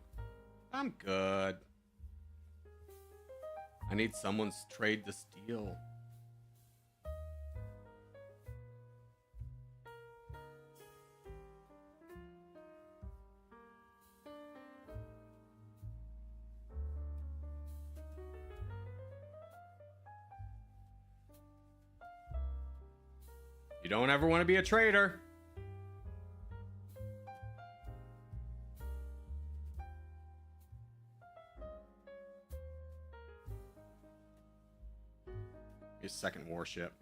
I'm good. I need someone's trade to steal. You don't ever want to be a traitor. His second warship.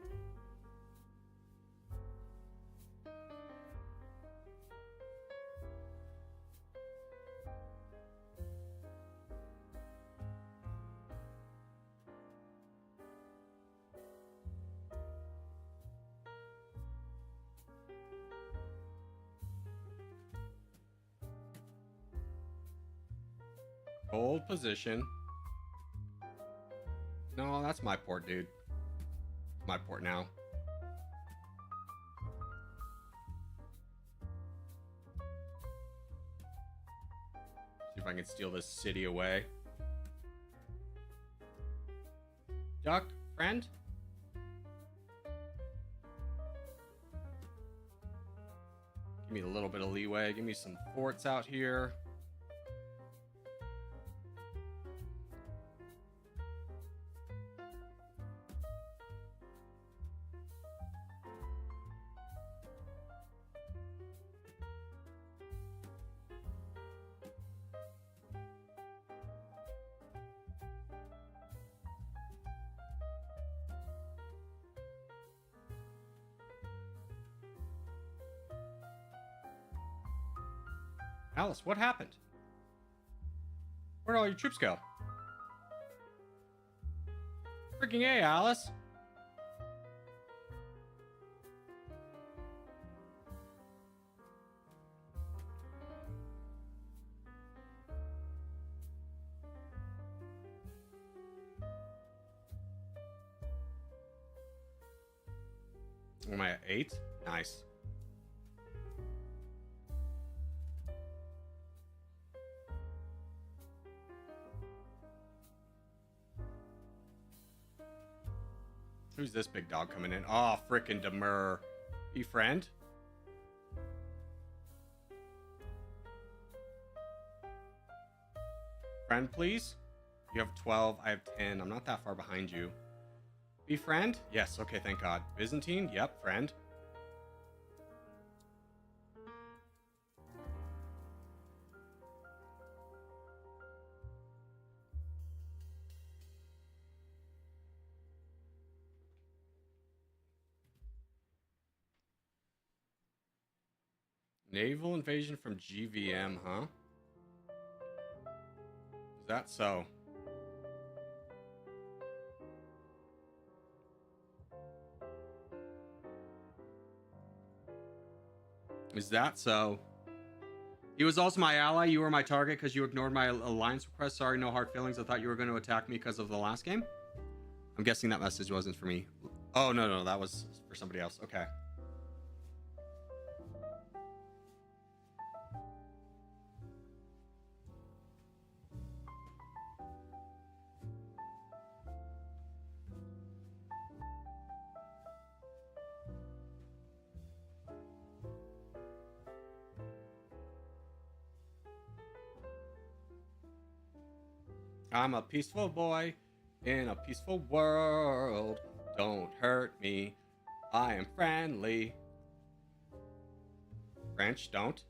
Hold position. No, that's my port, dude. My port now. See if I can steal this city away. Duck, friend? Give me a little bit of leeway. Give me some forts out here. Alice, what happened? Where'd all your troops go? Freaking A, Alice. Am I at 8? Nice. Who's this big dog coming in? Oh, frickin' Demur. Be friend? Friend, please? You have 12. I have 10. I'm not that far behind you. Be friend? Yes. Okay, thank God. Byzantine? Yep, friend. Naval invasion from GVM, huh? Is that so? Is that so? He was also my ally. You were my target because you ignored my alliance request. Sorry, no hard feelings. I thought you were going to attack me because of the last game. I'm guessing that message wasn't for me. Oh, no, that was for somebody else. Okay. I'm a peaceful boy in a peaceful world. Don't hurt me. I am friendly. French, don't.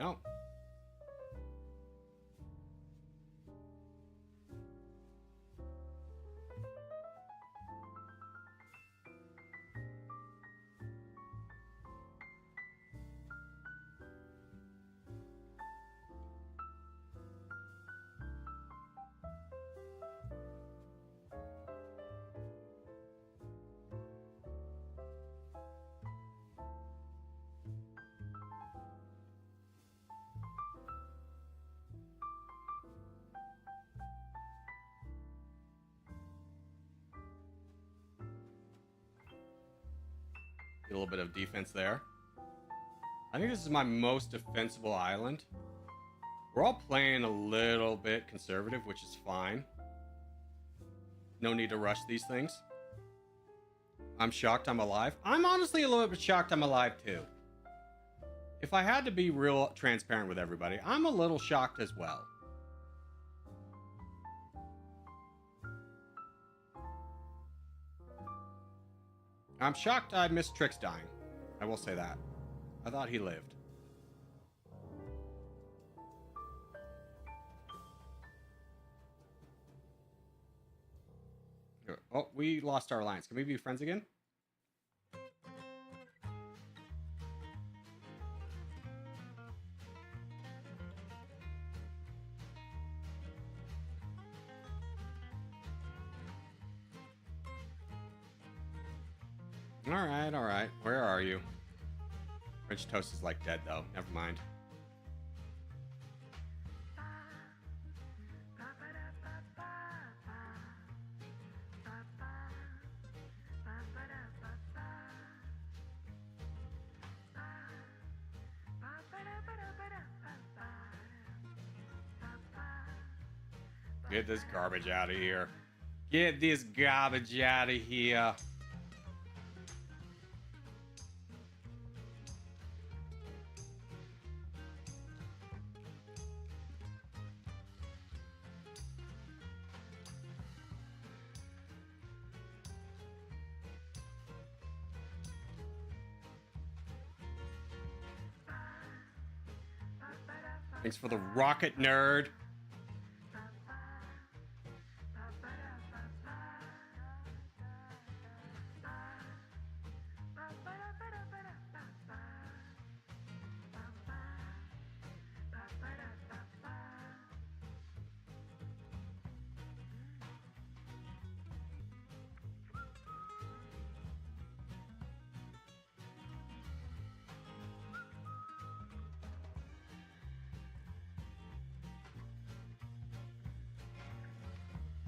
No. Get a little bit of defense there. I think this is my most defensible island. We're all playing a little bit conservative, which is fine. No need to rush these things. I'm shocked I'm alive. I'm honestly a little bit shocked I'm alive too. If I had to be real transparent with everybody, I'm a little shocked as well. I'm shocked I missed Trix dying. I will say that. I thought he lived. Oh, we lost our alliance. Can we be friends again? Alright, alright. Where are you? French toast is like dead though. Never mind. Get this garbage out of here. Get this garbage out of here. Thanks for the rocket, nerd.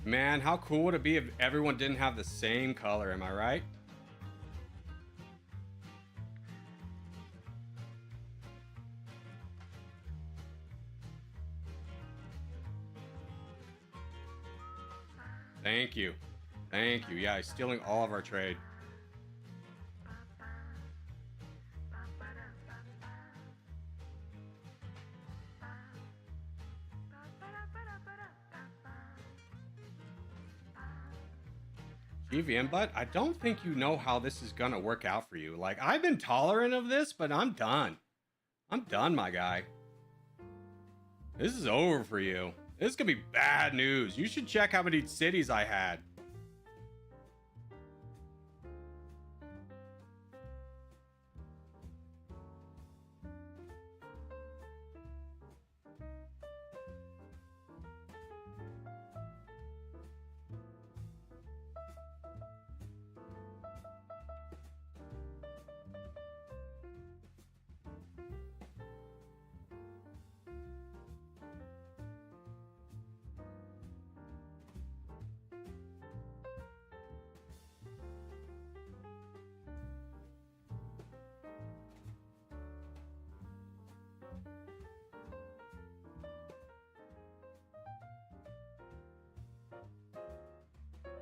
Man, how cool would it be if everyone didn't have the same color, am I right? Thank you. Thank you. Yeah, he's stealing all of our trade. GVM, but I don't think you know how this is gonna work out for you. Like, I've been tolerant of this, but I'm done. I'm done, my guy. This is over for you. This is gonna be bad news. You should check how many cities I had.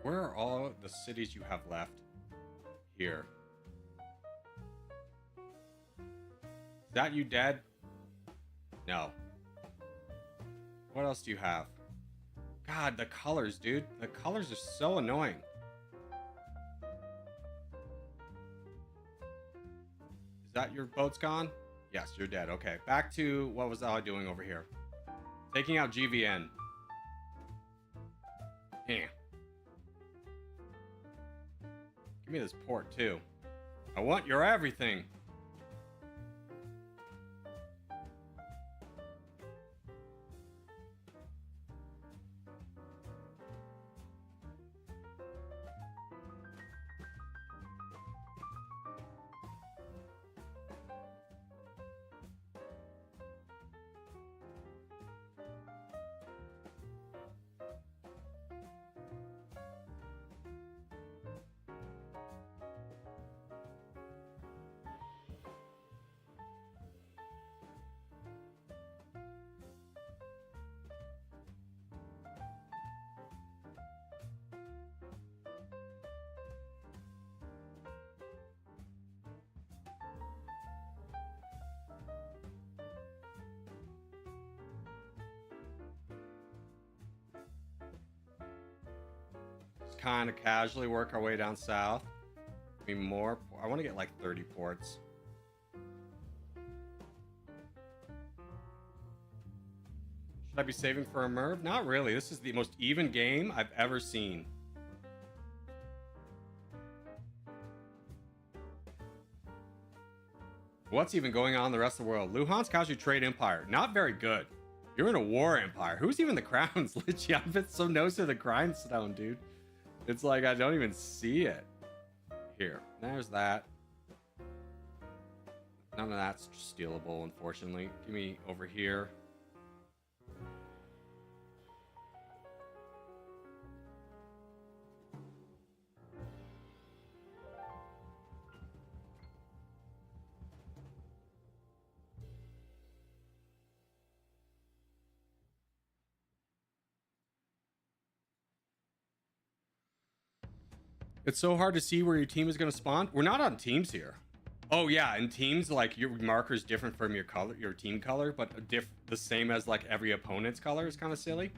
Where are all the cities you have left? Here. Is that you dead? No. What else do you have? God, the colors, dude. The colors are so annoying. Is that your boat's gone? Yes, you're dead. Okay, back to what was I doing over here? Taking out GVN. Yeah. Give me this port too. I want your everything. Kind of casually work our way down south. Be more. I want to get like 30 ports. Should I be saving for a Merv? Not really. This is the most even game I've ever seen. What's even going on in the rest of the world? Luhan's casual trade empire. Not very good. You're in a war empire. Who's even the crowns? Legit, I've been so nose to the grindstone, dude. It's like I don't even see it. Here. There's that. None of that's stealable, unfortunately. Give me over here. It's so hard to see where your team is going to spawn. We're not on teams here. Oh yeah, in teams, like your marker is different from your color, your team color, but the same as like every opponent's color is kind of silly.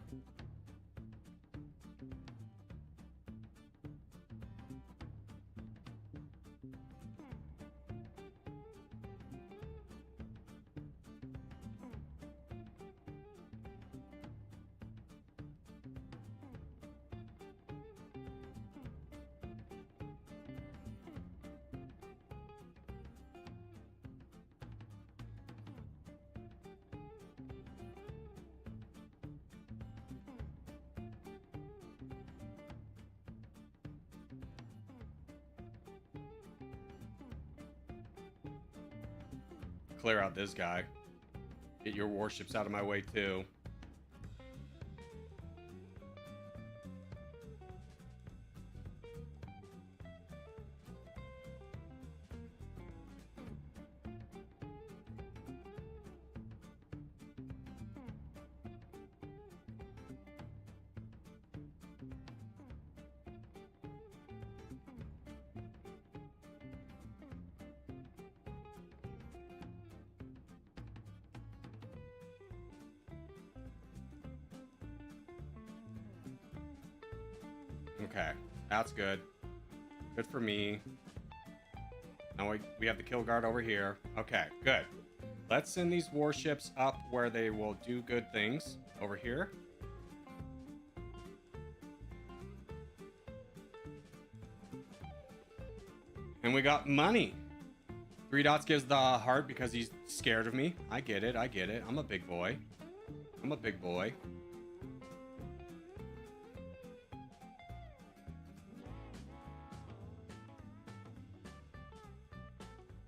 Clear out this guy. Get your warships out of my way too. Okay, that's good. Good for me. Now we have the kill guard over here. Okay, good. Let's send these warships up where they will do good things. Over here. And we got money. 3 dots gives the heart because he's scared of me. I get it, I get it. I'm a big boy. I'm a big boy.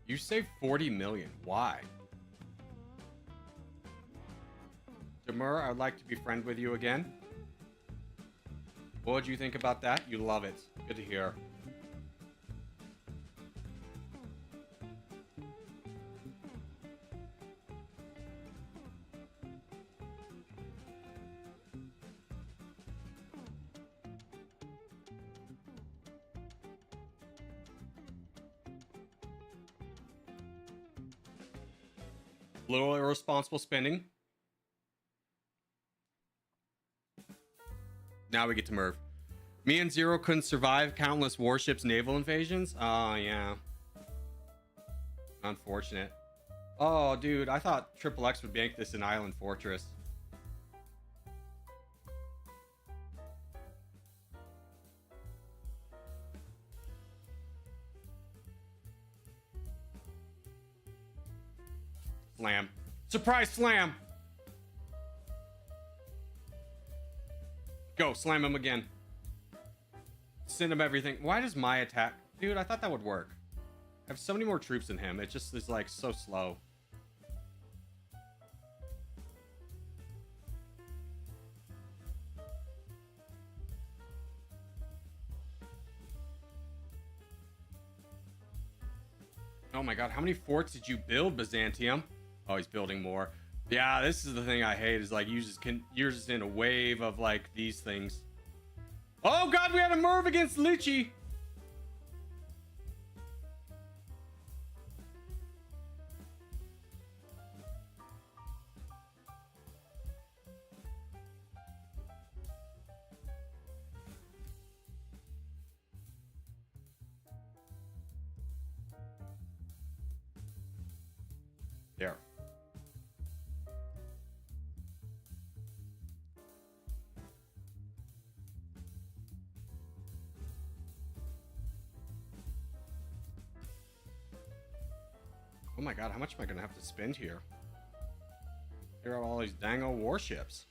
You saved 40 million. Why? Demur, I'd like to be friend with you again. What would you think about that? You love it. Good to hear. Little irresponsible spending. Now we get to Merv. Me and Zero couldn't survive countless warships' naval invasions. Oh, yeah. Unfortunate. Oh, dude, I thought Triple X would bank this in Island Fortress. Slam. Surprise slam! Go, slam him again. Send him everything. Why does my attack... Dude, I thought that would work. I have so many more troops than him. It just is, like, so slow. Oh my god, how many forts did you build, Byzantium? Oh, he's building more. Yeah, this is the thing I hate, is like you're just in a wave of like these things. Oh god, we had a Merv against Lychee. There. Oh my god, how much am I gonna have to spend here? Here are all these dang old warships.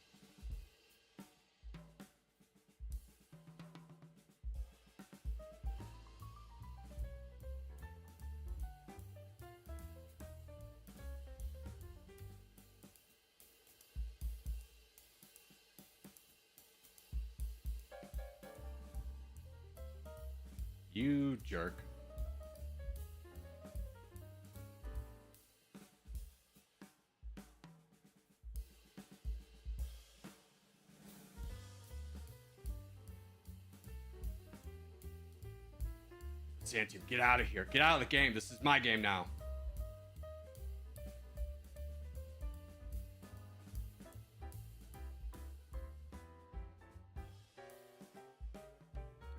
You jerk. Santi, get out of here. Get out of the game. This is my game now.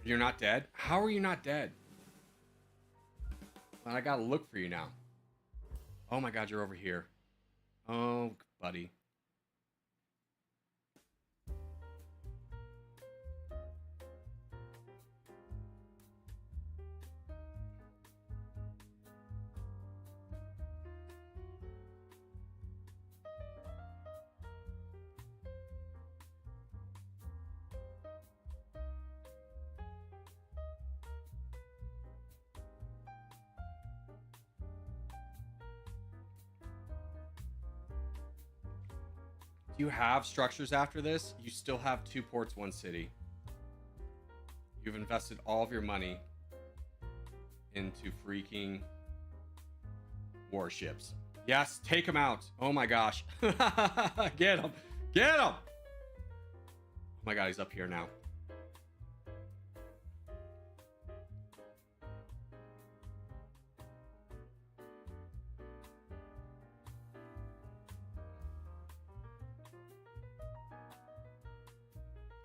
You're not dead? How are you not dead? I gotta look for you now. Oh my god, you're over here. Oh, buddy. Do you have structures after this? You still have 2 ports, 1 city. You've invested all of your money into freaking warships. Yes, take him out. Oh my gosh. Get him. Get him. Oh my god, he's up here now.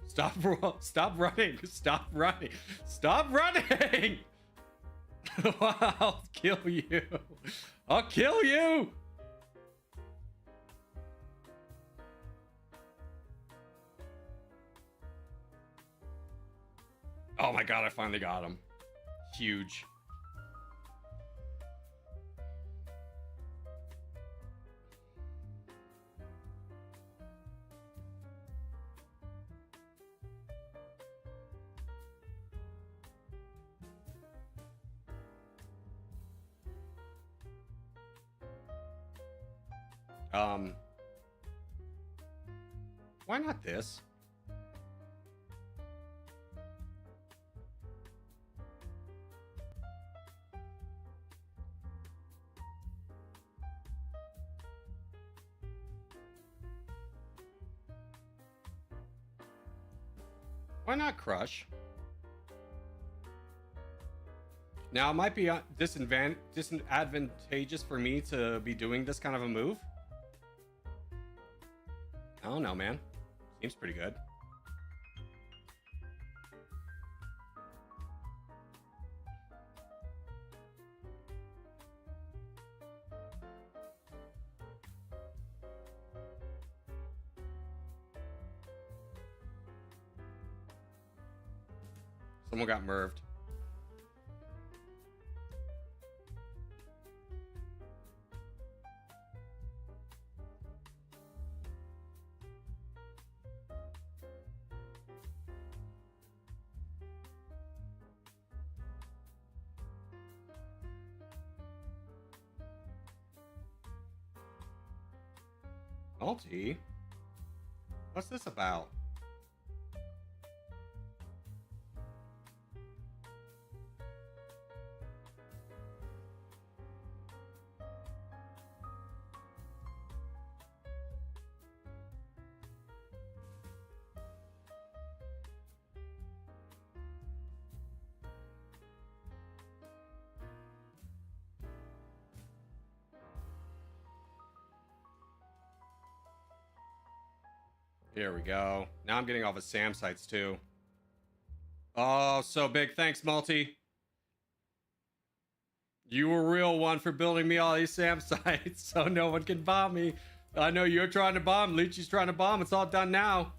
Stop running. Stop running. Stop running. I'll kill you. I'll kill you. Oh my god, I finally got him. Huge. Why not this? Why not crush? Now, it might be disadvantageous for me to be doing this kind of a move. I don't know, man. Seems pretty good. Someone got merved. Multi? What's this about? Here we go. Now I'm getting all the SAM sites too. Oh, so big. Thanks, Multi. You were a real one for building me all these SAM sites so no one can bomb me. I know you're trying to bomb. Leechy's trying to bomb. It's all done now.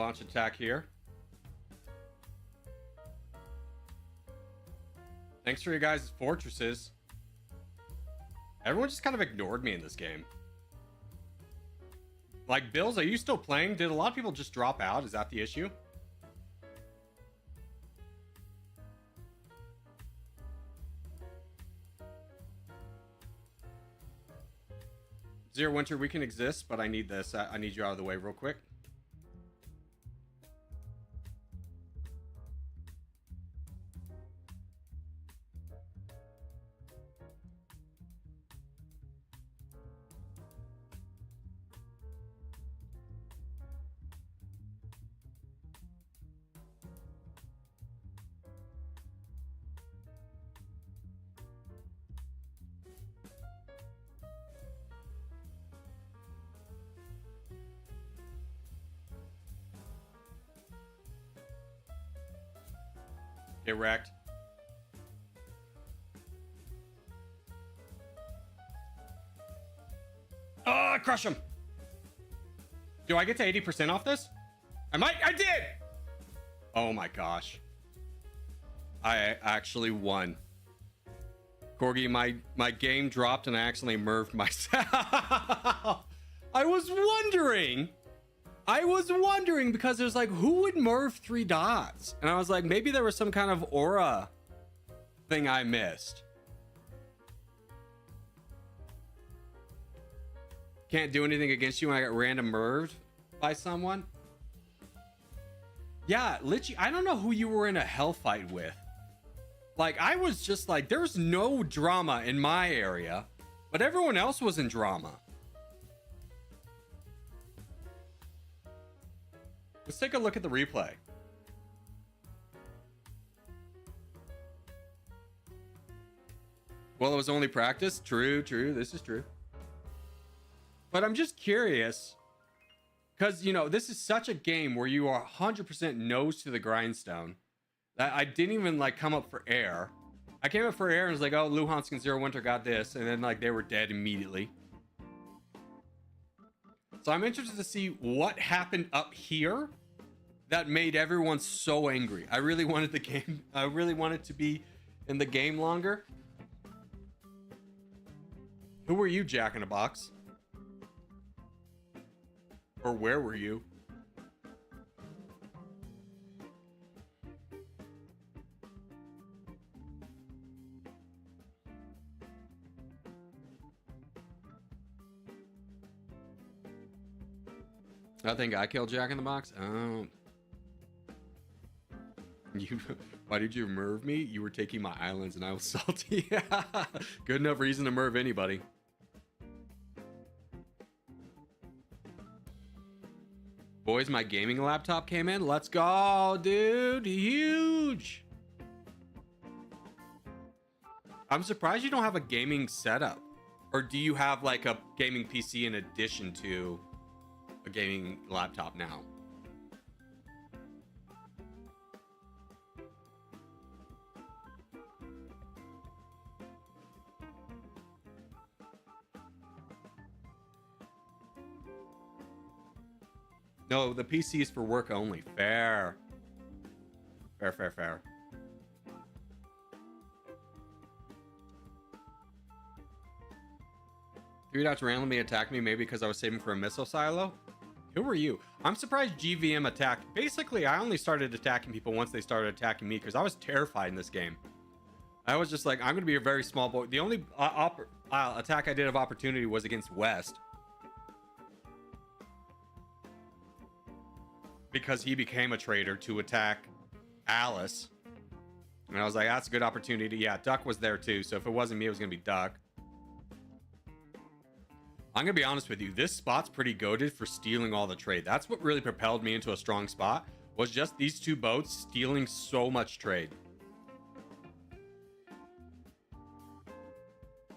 Launch attack here. Thanks for your guys' fortresses. Everyone just kind of ignored me in this game. Like, Bills, are you still playing? Did a lot of people just drop out? Is that the issue? Zero Winter, we can exist, but I need this. I need you out of the way real quick. Get wrecked. Oh, crush him. Do I get to 80% off this? I did. Oh my gosh. I actually won. Corgi, my game dropped and I accidentally merved myself. I was wondering because it was like, who would merv 3 dots? And I was like, maybe there was some kind of aura thing I missed. Can't do anything against you when I got random merved by someone. Yeah, literally, I don't know who you were in a hell fight with. Like, I was just like, there's no drama in my area, but everyone else was in drama. Let's take a look at the replay. Well, it was only practice. True. This is true. But I'm just curious because, you know, this is such a game where you are 100% nose to the grindstone that I didn't even like come up for air. I came up for air and was like, oh, Luhansk and Zero Winter got this. And then like they were dead immediately. So I'm interested to see what happened up here that made everyone so angry. I really wanted the game. I really wanted to be in the game longer. Who were you, Jack in a Box? Or where were you? I think I killed Jack in the Box. Oh. Why did you merv me? You were taking my islands and I was salty. Good enough reason to merv anybody. Boys, my gaming laptop came in. Let's go, dude. Huge. I'm surprised you don't have a gaming setup. Or do you have like a gaming PC in addition to a gaming laptop now? No, the PC is for work only. Fair. Fair. Three dots randomly attacked me, maybe because I was saving for a missile silo. Who were you? I'm surprised GVM attacked. Basically, I only started attacking people once they started attacking me because I was terrified in this game. I was just like, I'm going to be a very small boy. The only attack I did of opportunity was against West. Because he became a traitor to attack Alice. And I was like, that's a good opportunity. Yeah, Duck was there too. So if it wasn't me, it was going to be Duck. I'm going to be honest with you. This spot's pretty goated for stealing all the trade. That's what really propelled me into a strong spot. Was just these two boats stealing so much trade.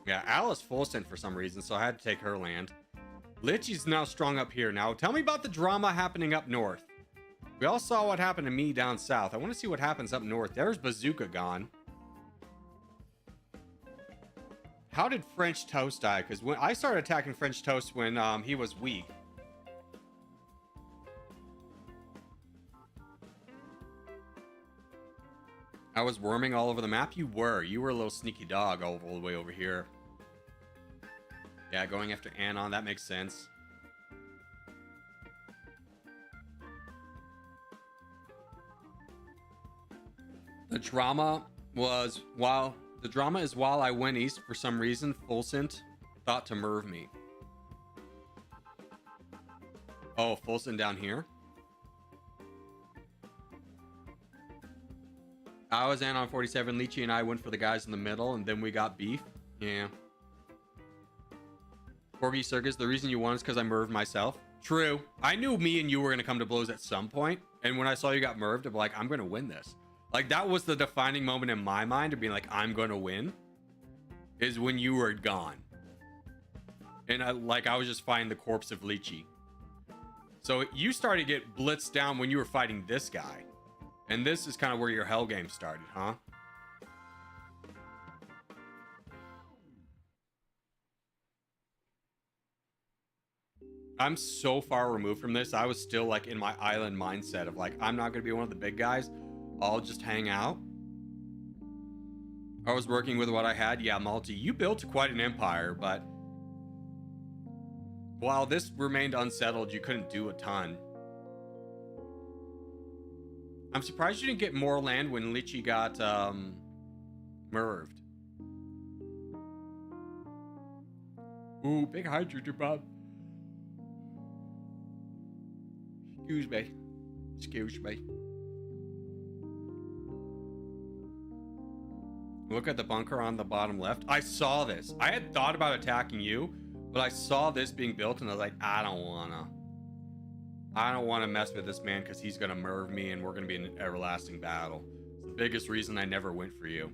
Yeah, Alice full sent for some reason. So I had to take her land. Litchy's now strong up here. Now, tell me about the drama happening up north. We all saw what happened to me down south. I want to see what happens up north. There's Bazooka gone. How did French Toast die? Because when I started attacking French Toast when he was weak. I was worming all over the map. You were a little sneaky dog all the way over here. Yeah, going after Anon, that makes sense. The drama is while I went east for some reason, Fulsent thought to merv me. Oh, Fulsent down here? I was Anon 47, Leechy and I went for the guys in the middle, and then we got beef. Yeah. Corgi Circus, the reason you won is because I merved myself. True. I knew me and you were going to come to blows at some point, and when I saw you got merved, I'm like, I'm going to win this. Like, that was the defining moment in my mind of being like, I'm going to win, is when you were gone. And I was just fighting the corpse of Leechy. So you started to get blitzed down when you were fighting this guy. And this is kind of where your hell game started, huh? I'm so far removed from this. I was still like in my island mindset of like, I'm not going to be one of the big guys. I'll just hang out. I was working with what I had. Yeah, Malty, you built quite an empire, but while this remained unsettled, you couldn't do a ton. I'm surprised you didn't get more land when Leechy got merved. Ooh, big hydrogen bomb. Excuse me. Excuse me. Look at the bunker on the bottom left. I saw this. I had thought about attacking you, but I saw this being built and I was like, I don't want to mess with this man because he's going to merv me and we're going to be in an everlasting battle. It's the biggest reason I never went for you.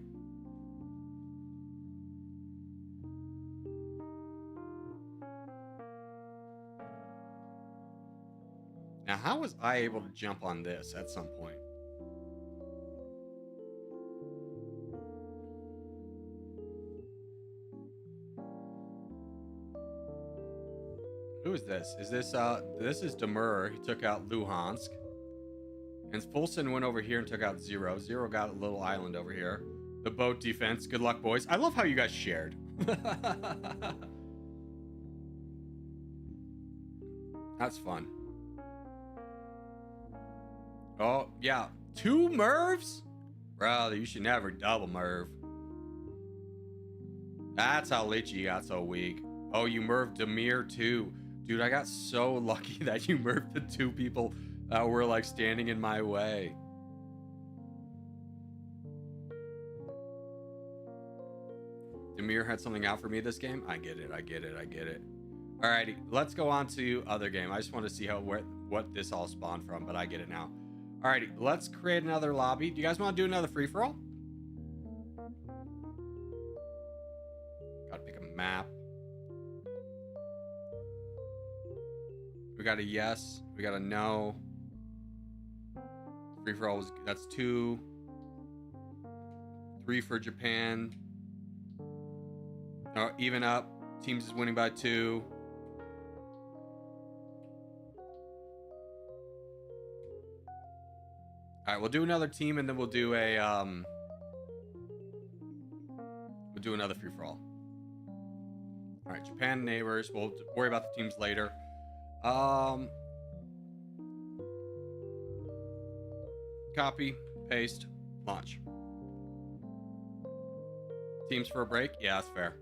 Now, how was I able to jump on this at some point? Who is this? Is this is Demur. He took out Luhansk. And Fulson went over here and took out Zero. Zero got a little island over here. The boat defense. Good luck, boys. I love how you guys shared. That's fun. Oh, yeah. 2 mervs? Bro, you should never double merv. That's how Leechy got so weak. Oh, you merved Demir too. Dude, I got so lucky that you merved the 2 people that were like standing in my way. Demir had something out for me this game. I get it. Alrighty, let's go on to other game. I just want to see what this all spawned from, but I get it now. Alrighty, let's create another lobby. Do you guys want to do another free-for-all? Gotta pick a map. We got a yes. We got a no. Free-for-all was... That's 2. 3 for Japan. Even up. Teams is winning by 2. All right, we'll do another team and then we'll do a we'll do another free for all. All right, Japan neighbors. We'll worry about the teams later. Copy, paste, launch. Teams for a break? Yeah, that's fair.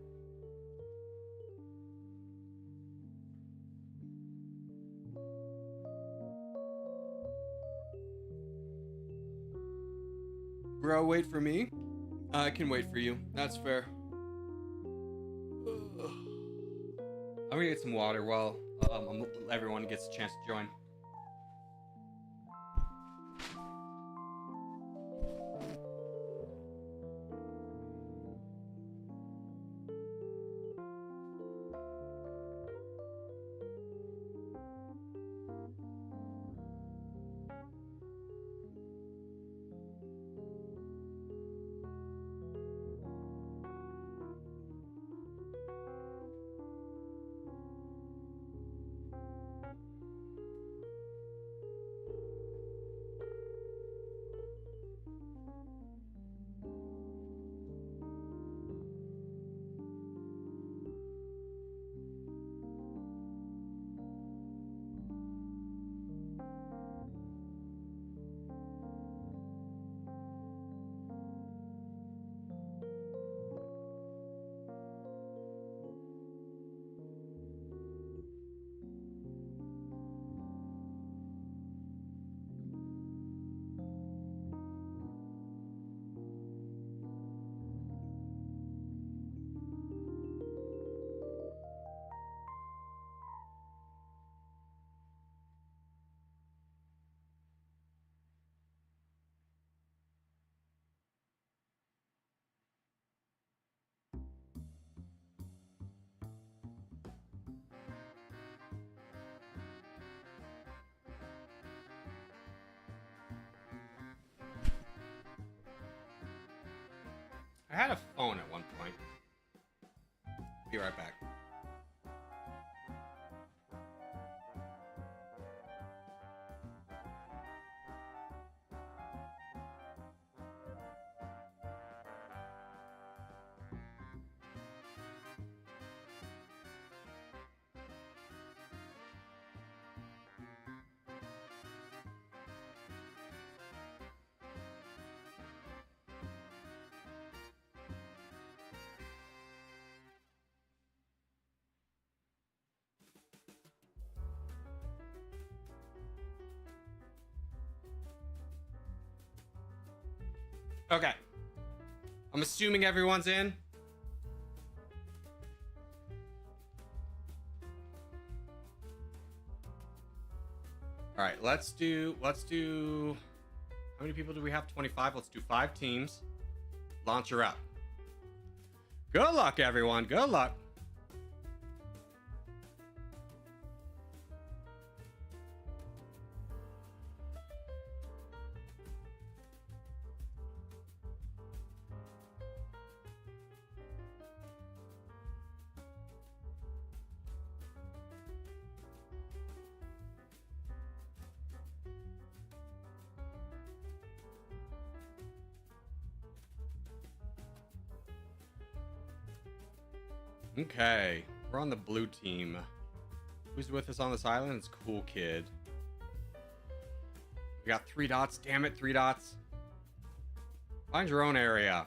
Bro, wait for me. I can wait for you. That's fair. I'm gonna get some water while everyone gets a chance to join. had a phone at one point. Be right back. Okay. I'm assuming everyone's in. All right, let's do, how many people do we have? 25. Let's do 5 teams. Launch her up. Good luck, everyone. Good luck. Okay, we're on the blue team. Who's with us on this island? It's Cool Kid. We got 3 dots. Damn it, 3 dots. Find your own area.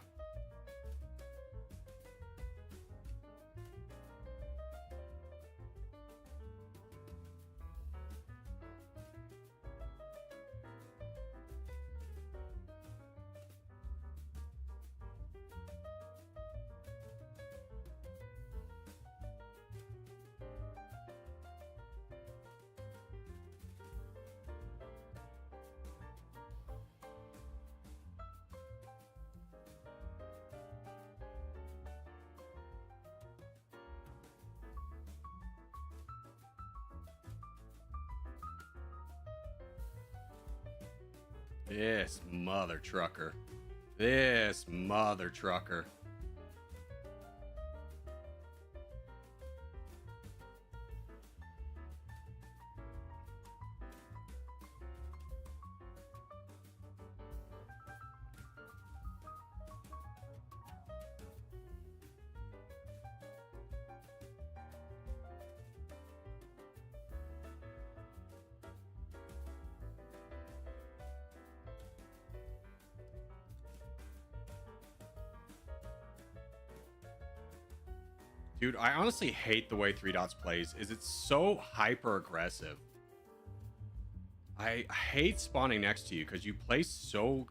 This mother trucker. This mother trucker. Dude, I honestly hate the way 3 dots plays. It's so hyper aggressive. I hate spawning next to you because you play so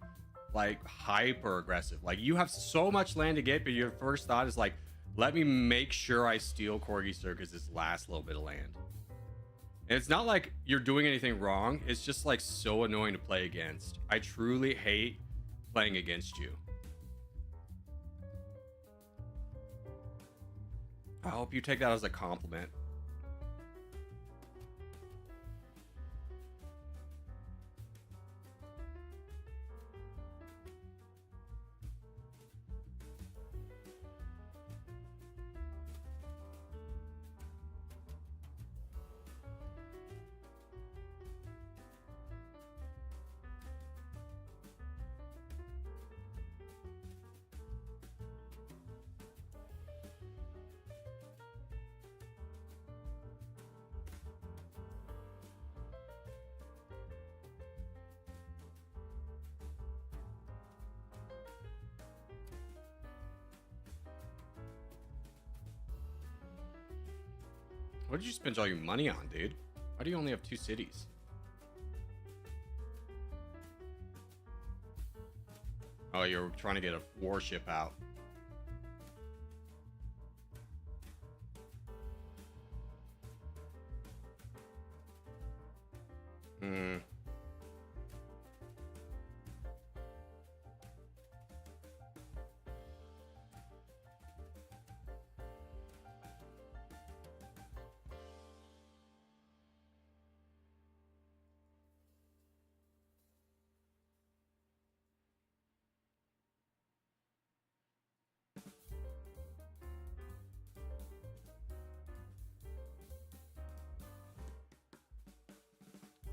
like hyper aggressive. Like you have so much land to get, but your first thought is like, let me make sure I steal Corgi Circus' last little bit of land. And it's not like you're doing anything wrong. It's just like so annoying to play against. I truly hate playing against you. I hope you take that as a compliment. What did you spend all your money on, dude? Why do you only have 2 cities? Oh, you're trying to get a warship out. Hmm.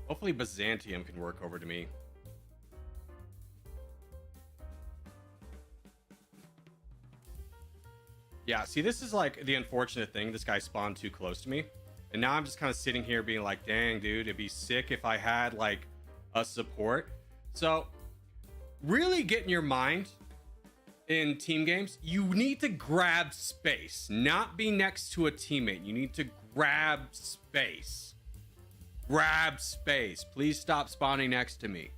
Hopefully Byzantium can work over to me. Yeah, see, this is like the unfortunate thing. This guy spawned too close to me. And now I'm just kind of sitting here being like, dang, dude, it'd be sick if I had like a support. So really get in your mind in team games, you need to grab space, not be next to a teammate. You need to grab space. Grab space. Please stop spawning next to me.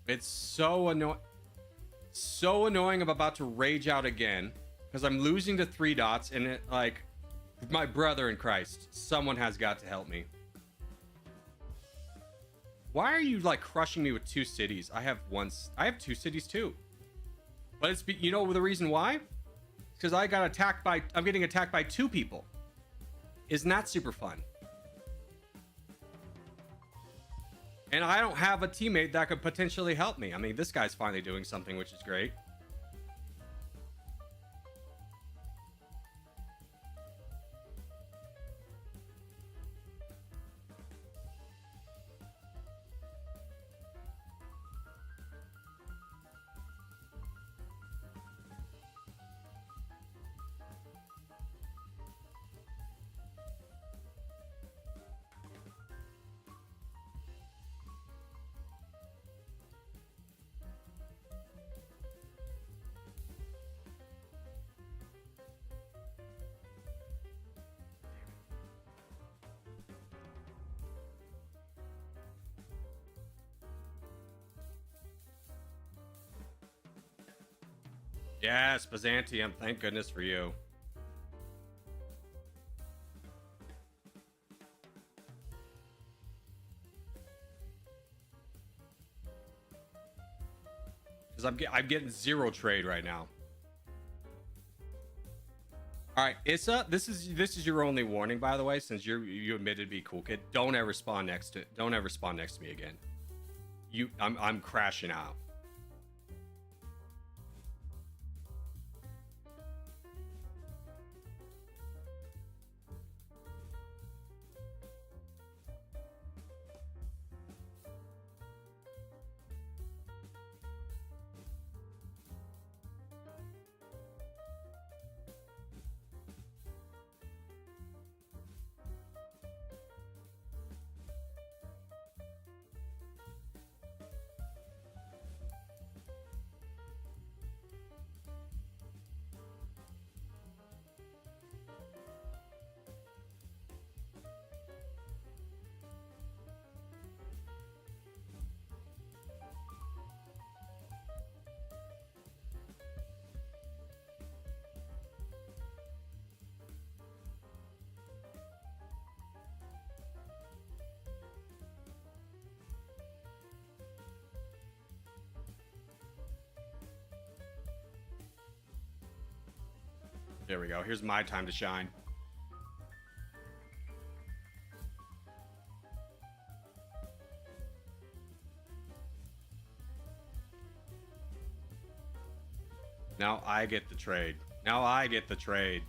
It's so annoying. So annoying. I'm about to rage out again because I'm losing to 3 dots and it, like, my brother in Christ, someone has got to help me. Why are you like crushing me with 2 cities? I have 2 cities too. But it's, you know the reason why? It's because I got attacked by, I'm getting attacked by 2 people. Isn't that super fun? And I don't have a teammate that could potentially help me. I mean, this guy's finally doing something, which is great. Yes, Byzantium. Thank goodness for you. Because I'm getting 0 trade right now. All right, Issa, this is your only warning, by the way, since you admitted to be cool kid. Don't ever spawn next to me again. I'm crashing out. There we go. Here's my time to shine. Now I get the trade. Now I get the trade.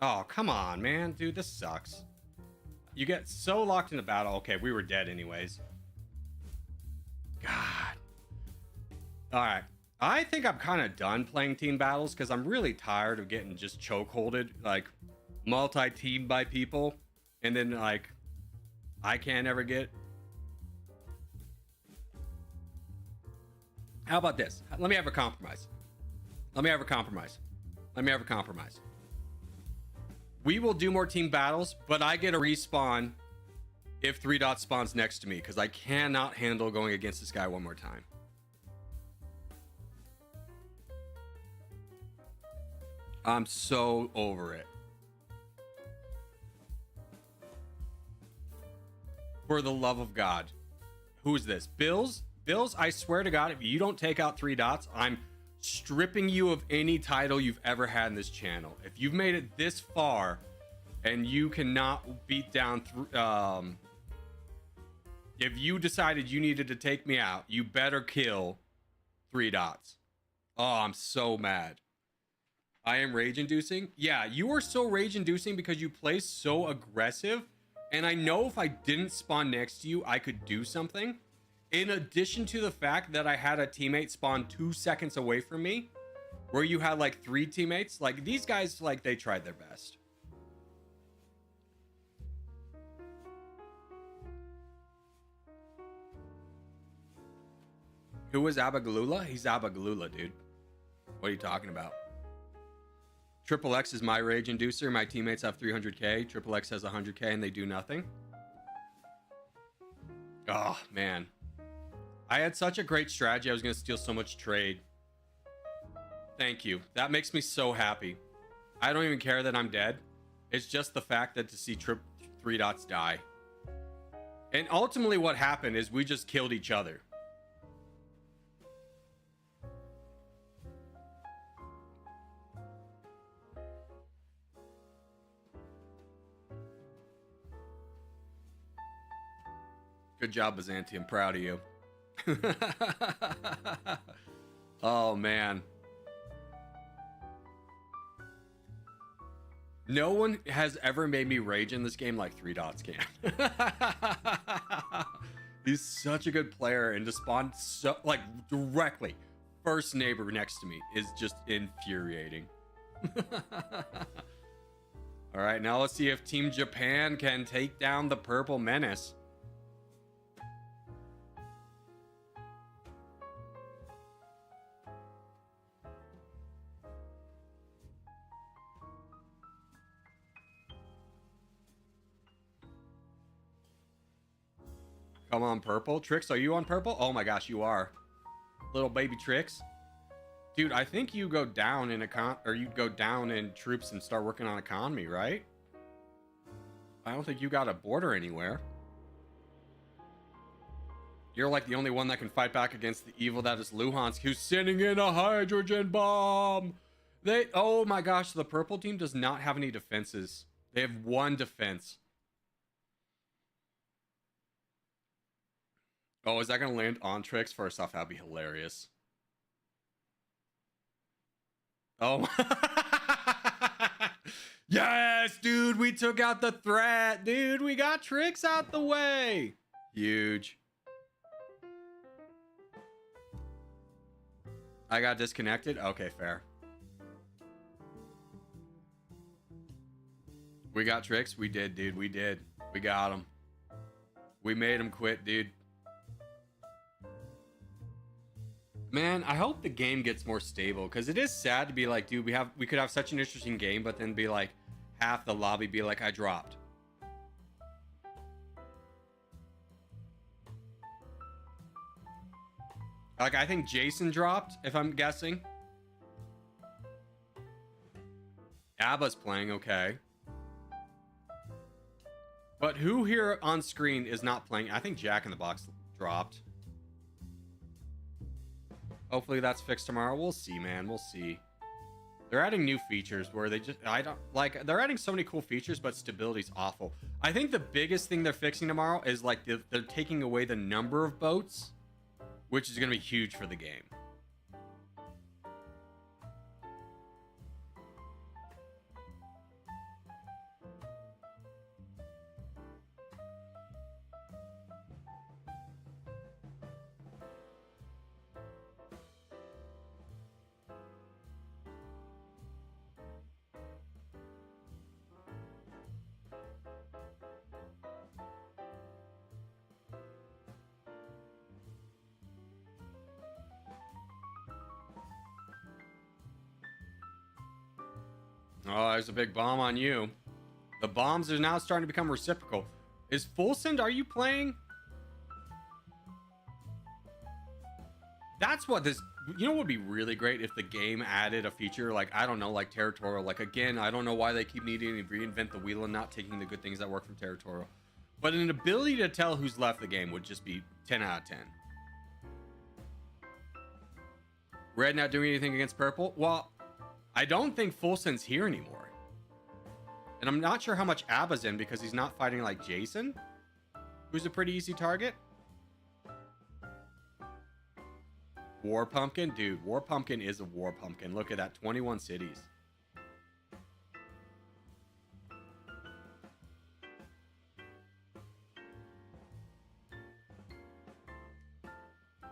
Oh, come on, man. Dude, this sucks. You get so locked in a battle. Okay, we were dead anyways. God. All right. I think I'm kind of done playing team battles because I'm really tired of getting just chokeholded, like multi-teamed by people. And then, like, I can't ever get. How about this? Let me have a compromise. Let me have a compromise. Let me have a compromise. We will do more team battles, but I get a respawn if 3 dots spawns next to me because I cannot handle going against this guy one more time. I'm so over it. For the love of God. Who is this? Bills? Bills, I swear to God, if you don't take out 3 dots, I'm stripping you of any title you've ever had in this channel. If you've made it this far and you cannot beat down if you decided you needed to take me out, you better kill 3 dots. Oh, I'm so mad. I am rage inducing. Yeah, you are so rage inducing because you play so aggressive. And I know if I didn't spawn next to you, I could do something. In addition to the fact that I had a teammate spawn 2 seconds away from me, where you had like 3 teammates. Like these guys, like they tried their best. Who is Abagalula? He's Abagalula, dude. What are you talking about? Triple X is my rage inducer. My teammates have 300k. Triple X has 100k and they do nothing. Oh, man. I had such a great strategy. I was going to steal so much trade. Thank you. That makes me so happy. I don't even care that I'm dead. It's just the fact that to see 3 dots die. And ultimately what happened is we just killed each other. Good job, Byzanti. I'm proud of you. Oh, man. No one has ever made me rage in this game like 3 dots can. He's such a good player, and to spawn so like directly first neighbor next to me is just infuriating. All right, now let's see if Team Japan can take down the Purple Menace. Come on, Purple. Trix, are you on Purple? Oh my gosh, you are. Little baby Trix. Dude, I think you go down in you go down in troops and start working on economy, right? I don't think you got a border anywhere. You're like the only one that can fight back against the evil that is Luhansk, who's sending in a hydrogen bomb. Oh my gosh, the purple team does not have any defenses. They have 1 defense. Oh, is that going to land on Trix? First off, that'd be hilarious. Oh. Yes, dude, we took out the threat. Dude, we got Trix out the way. Huge. I got disconnected? Okay, fair. We got Trix? We did, dude. We did. We got him. We made him quit, dude. Man, I hope the game gets more stable, because it is sad to be like, dude, we could have such an interesting game, but then be like, half the lobby be like, I dropped. Like, I think Jason dropped, if I'm guessing. Abba's playing, okay. But who here on screen is not playing? I think Jack in the Box dropped. Hopefully that's fixed tomorrow. We'll see, man. We'll see. They're adding new features where they just, I don't like, they're adding so many cool features, but stability's awful. I think the biggest thing they're fixing tomorrow is like they're taking away the number of boats, which is going to be huge for the game. Oh, there's a big bomb on you. The bombs are now starting to become reciprocal. Is Fulsend, are you playing? That's what this, you know what would be really great if the game added a feature like, I don't know, like Territorial. Like, again, I don't know why they keep needing to reinvent the wheel and not taking the good things that work from Territorial. But an ability to tell who's left the game would just be 10 out of 10. Red not doing anything against purple? Well, I don't think Fulson's here anymore. And I'm not sure how much Abba's in because he's not fighting like Jason, who's a pretty easy target. War Pumpkin? Dude, War Pumpkin is a War Pumpkin. Look at that, 21 cities.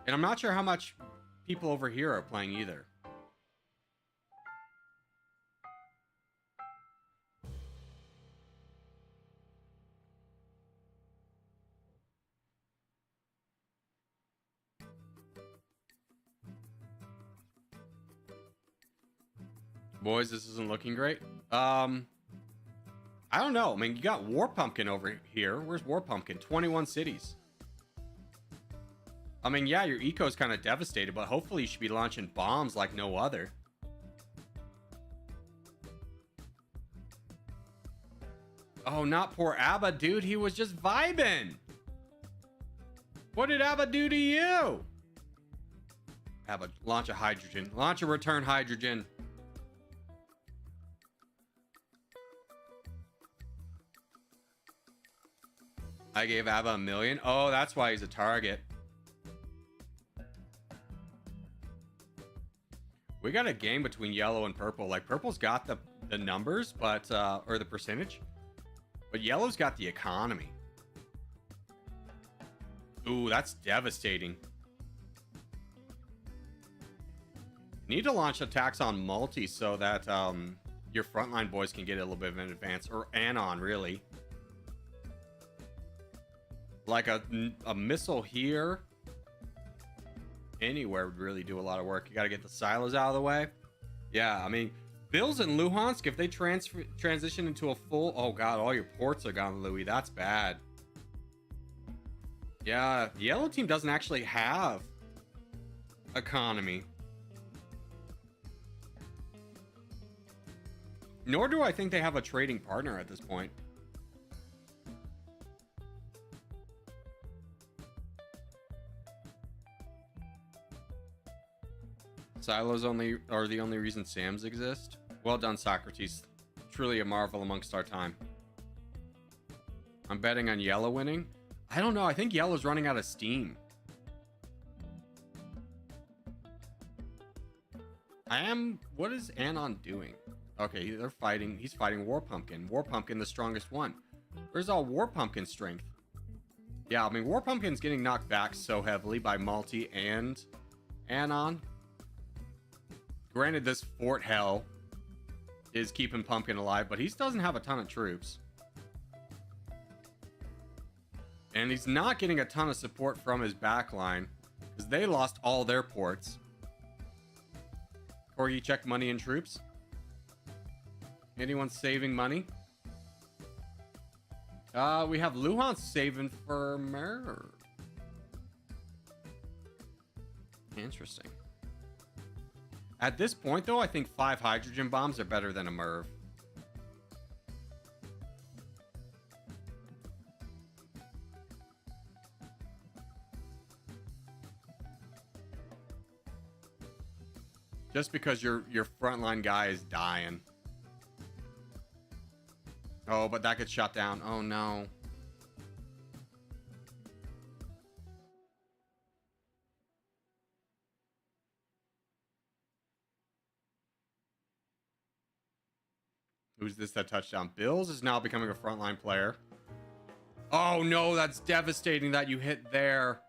And I'm not sure how much people over here are playing either. Boys, this isn't looking great. I don't know. I mean, you got War Pumpkin over here. Where's War Pumpkin? 21 cities. I mean, yeah, your eco's kind of devastated, but hopefully you should be launching bombs like no other. Oh, not poor Abba, dude. He was just vibing. What did Abba do to you? Abba, launch a hydrogen. Launch a return hydrogen. I gave Abba $1 million. Oh, that's why he's a target. We got a game between yellow and purple. Like, purple's got the numbers, but or the percentage, but yellow's got the economy. Ooh, that's devastating. You need to launch attacks on multi so that your frontline boys can get a little bit of an advance, or anon, really. Like a missile here. Anywhere would really do a lot of work. You got to get the silos out of the way. Yeah, I mean, Bills and Luhansk, if they transition into a full... Oh, God, all your ports are gone, Louis. That's bad. Yeah, the yellow team doesn't actually have economy. Nor do I think they have a trading partner at this point. Silos are the only reason SAMs exist. Well done, Socrates. Truly a marvel amongst our time. I'm betting on yellow winning. I don't know. I think yellow's running out of steam. What is Anon doing? Okay, they're fighting. He's fighting War Pumpkin. War Pumpkin, the strongest one. Where's all War Pumpkin strength? Yeah, I mean, War Pumpkin's getting knocked back so heavily by Multi and Anon. Granted, this Fort Hell is keeping Pumpkin alive, but he doesn't have a ton of troops. And he's not getting a ton of support from his backline because they lost all their ports. Corgi, check money and troops. Anyone saving money? We have Luhansk saving for Mer. Interesting. At this point, though, I think 5 hydrogen bombs are better than a MIRV. Just because your frontline guy is dying. Oh, but that gets shut down. Oh, no. Who's this that touchdown? Bills is now becoming a frontline player. Oh, no, that's devastating that you hit there.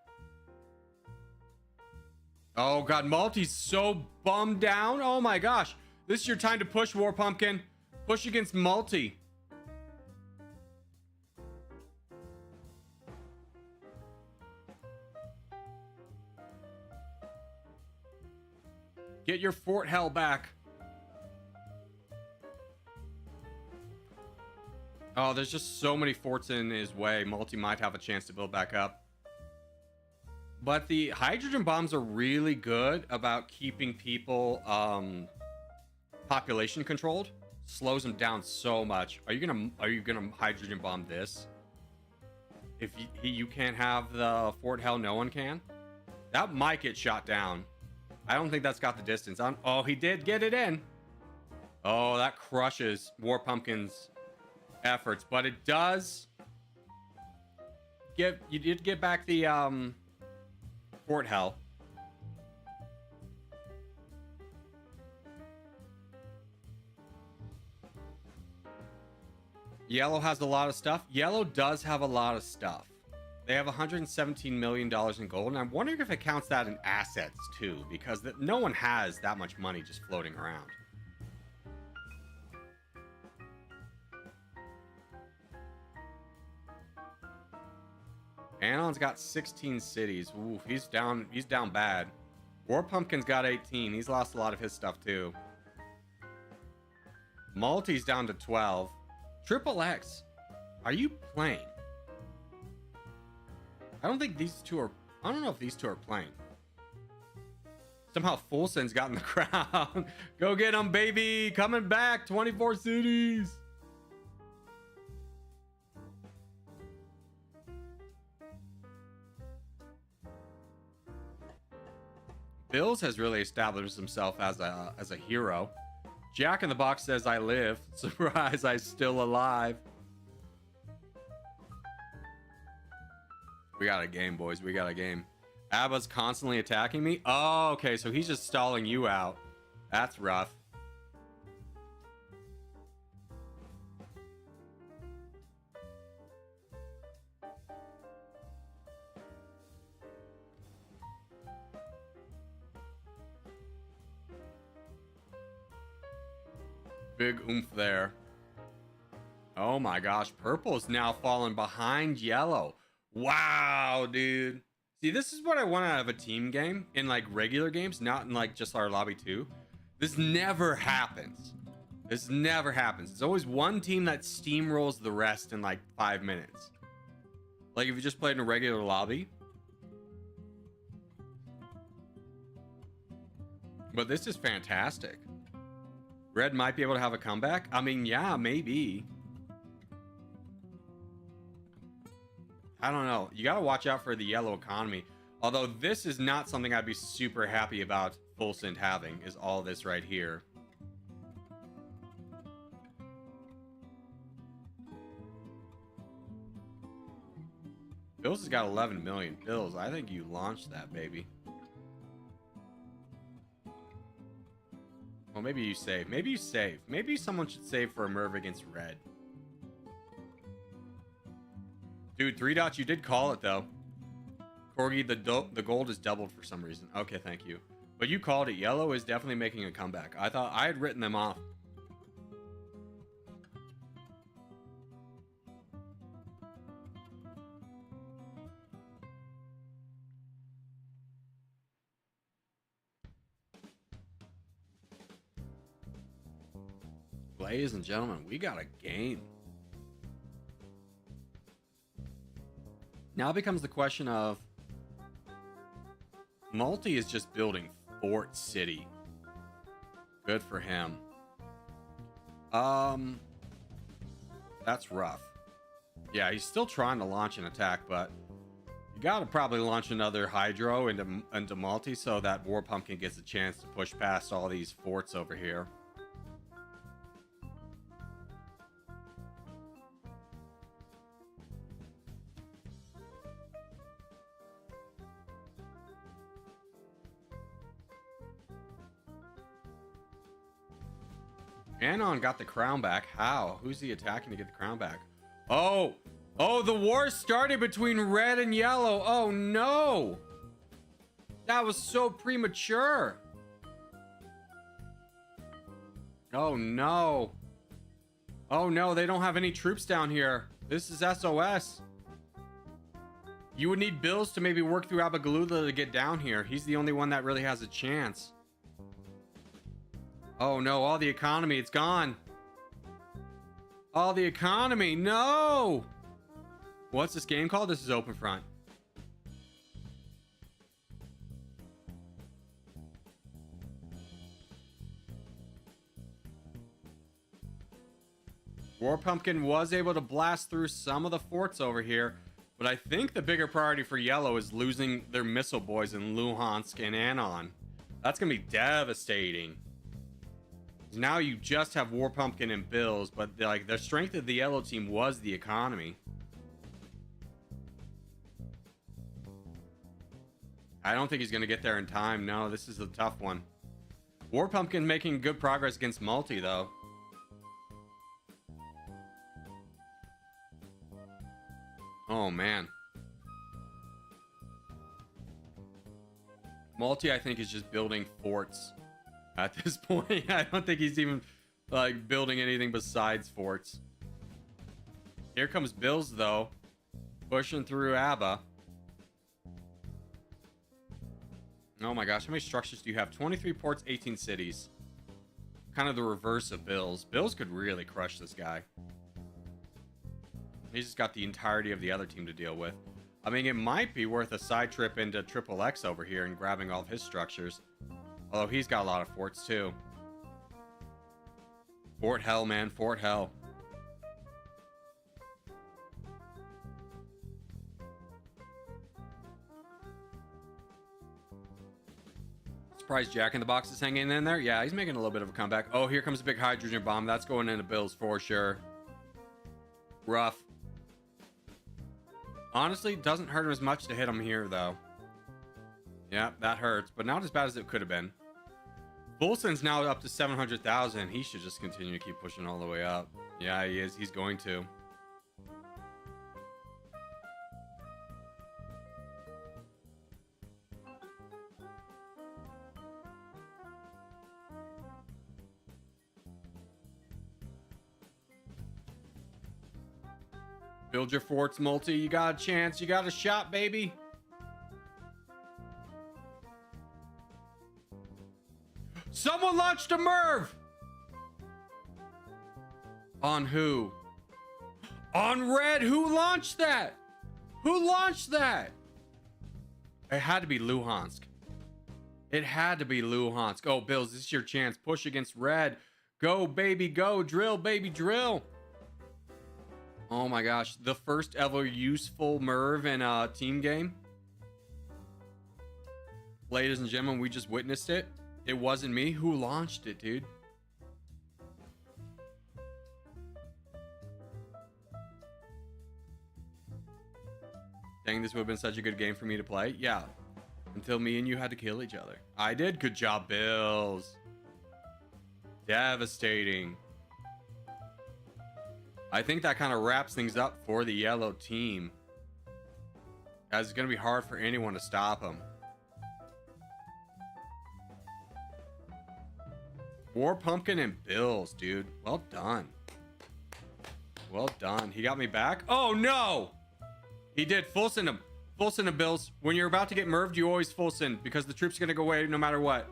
Oh, God, Malty's so bummed down. Oh, my gosh. This is your time to push, War Pumpkin. Push against Multi. Get your Fort Hell back. Oh, there's just so many forts in his way. Multi might have a chance to build back up. But the hydrogen bombs are really good about keeping people population controlled. Slows them down so much. Are you gonna hydrogen bomb this? if you can't have the Fort Hell, no one can. That might get shot down. I don't think that's got the distance on. Oh, he did get it in. Oh, that crushes War Pumpkin's efforts, but it does give, you did get back the Fort Hell. Yellow has a lot of stuff. Yellow does have a lot of stuff. They have $117 million in gold, and I'm wondering if it counts that in assets too, because no one has that much money just floating around. Anon's got 16 cities. Ooh, he's down bad. War Pumpkin's got 18. He's lost a lot of his stuff too. Malty's down to 12. Triple X, are you playing? I don't think these two are. I don't know if these two are playing. Somehow Fulson's gotten the crown. Go get him, baby. Coming back. 24 cities. Bills has really established himself as a hero. Jack in the Box says, I live. Surprise, I'm still alive. We got a game, boys. We got a game. Abba's constantly attacking me. Oh, okay. So he's just stalling you out. That's rough. Big oomph there. Oh my gosh. Purple's now falling behind yellow. Wow, dude. See, this is what I want out of a team game in like regular games, not in like just our lobby 2. This never happens. This never happens. It's always one team that steamrolls the rest in like 5 minutes. Like if you just played in a regular lobby. But this is fantastic. Red might be able to have a comeback. I mean, yeah, maybe. I don't know. You got to watch out for the yellow economy. Although this is not something I'd be super happy about Fulsend having, is all this right here. Bills has got 11 million. Bills, I think you launched that, baby. Well, maybe you save. Maybe you save. Maybe someone should save for a Merv against Red. Dude, 3 dots, you did call it, though. Corgi, the gold is doubled for some reason. Okay, thank you. But you called it. Yellow is definitely making a comeback. I thought I had written them off. Ladies and gentlemen, we got a game. Now becomes the question of Multi is just building Fort City. Good for him. That's rough. Yeah, he's still trying to launch an attack, but you gotta probably launch another Hydro into Multi so that War Pumpkin gets a chance to push past all these forts over here. Anon got the crown back. How? Who's he attacking to get the crown back? Oh! Oh, the war started between red and yellow. Oh, no! That was so premature. Oh, no. Oh, no, they don't have any troops down here. This is SOS. You would need Bills to maybe work through Abagalula to get down here. He's the only one that really has a chance. Oh no, all the economy, it's gone. All the economy, no! What's this game called? This is Openfront. War Pumpkin was able to blast through some of the forts over here, But I think the bigger priority for Yellow is losing their missile boys in Luhansk and Anon. That's going to be devastating. Now you just have War Pumpkin and Bills, but like the strength of the Yellow team was the economy. I don't think he's going to get there in time. No, this is a tough one. War Pumpkin making good progress against Multi, though. Oh, man. Multi, I think, is just building forts at this point. I don't think he's even, like, building anything besides forts. Here comes Bills, though. Pushing through ABBA. Oh my gosh, how many structures do you have? 23 ports, 18 cities. Kind of the reverse of Bills. Bills could really crush this guy. He's just got the entirety of the other team to deal with. I mean, it might be worth a side trip into Triple X over here and grabbing all of his structures. Although he's got a lot of forts too. Fort Hell, man. Fort Hell. Surprised Jack in the Box is hanging in there. Yeah, he's making a little bit of a comeback. Oh, here comes a big hydrogen bomb. That's going into Bills for sure. Rough. Honestly, doesn't hurt him as much to hit him here, though. Yeah, that hurts, but not as bad as it could have been. Bolson's now up to 700,000. He should just continue to keep pushing all the way up. Yeah, he is. He's going to. Build your forts, Multi. You got a chance. You got a shot, baby. Someone launched a Merv! On who? On Red. Who launched that? Who launched that? It had to be Luhansk. It had to be Luhansk. Oh, Bills, this is your chance. Push against Red. Go, baby, go. Drill, baby, drill. Oh my gosh, the first ever useful Merv in a team game. Ladies and gentlemen, we just witnessed it. It wasn't me. Who launched it, dude? Dang, this would have been such a good game for me to play. Yeah, until me and you had to kill each other. I did. Good job, Bills. Devastating. I think that kind of wraps things up for the Yellow team, as it's going to be hard for anyone to stop them. War Pumpkin and Bills, dude. Well done. Well done. He got me back. Oh, no! He did. Full send him. Full send him, Bills. When you're about to get merved, you always full send, because the troops are going to go away no matter what.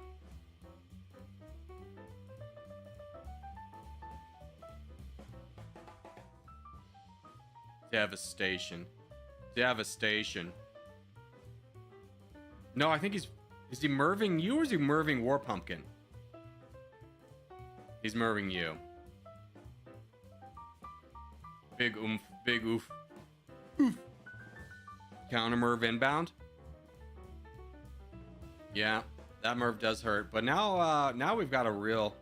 Devastation. Devastation. No, I think he's... Is he merving you or is he merving War Pumpkin? He's merving you. Big oomph. Big oof. Oof. Counter merv inbound. Yeah, that merv does hurt. But now, now we've got a real...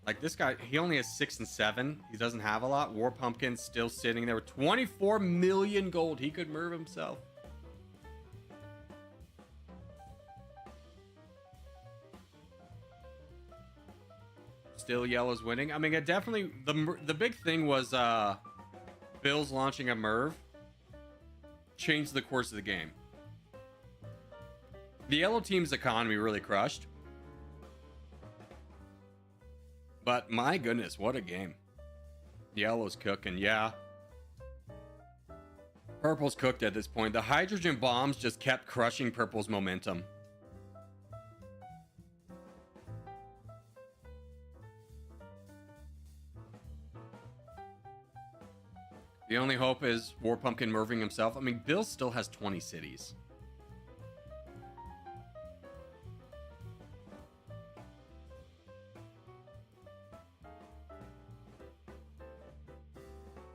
Like, this guy, he only has 6 and 7. He doesn't have a lot. War Pumpkin still sitting there with 24 million gold. He could merv himself. Still Yellow's winning. I mean, it definitely... The big thing was Bills launching a merv changed the course of the game. The Yellow team's economy really crushed. But my goodness, what a game. Yellow's cooking, yeah. Purple's cooked at this point. The hydrogen bombs just kept crushing Purple's momentum. The only hope is War Pumpkin merving himself. I mean, Bill still has 20 cities.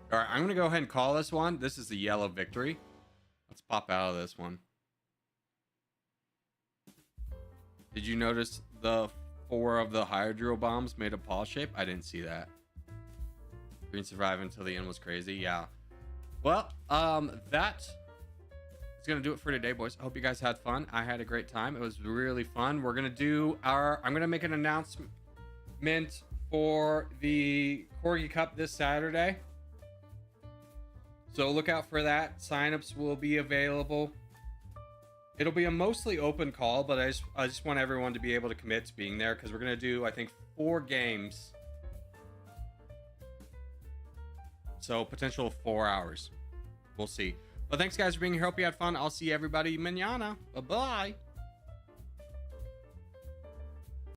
All right, I'm going to go ahead and call this one. This is the yellow victory. Let's pop out of this one. Did you notice the 4 of the hydro bombs made a paw shape? I didn't see that. Green survived until the end was crazy. Yeah. Well, that is going to do it for today, boys. I hope you guys had fun. I had a great time. It was really fun. We're going to do I'm going to make an announcement for the Corgi Cup this Saturday. So look out for that. Signups will be available. It'll be a mostly open call, but I just want everyone to be able to commit to being there because we're going to do, I think, 4 games. So potential of 4 hours. We'll see. But thanks, guys, for being here. Hope you had fun. I'll see everybody mañana. Bye-bye.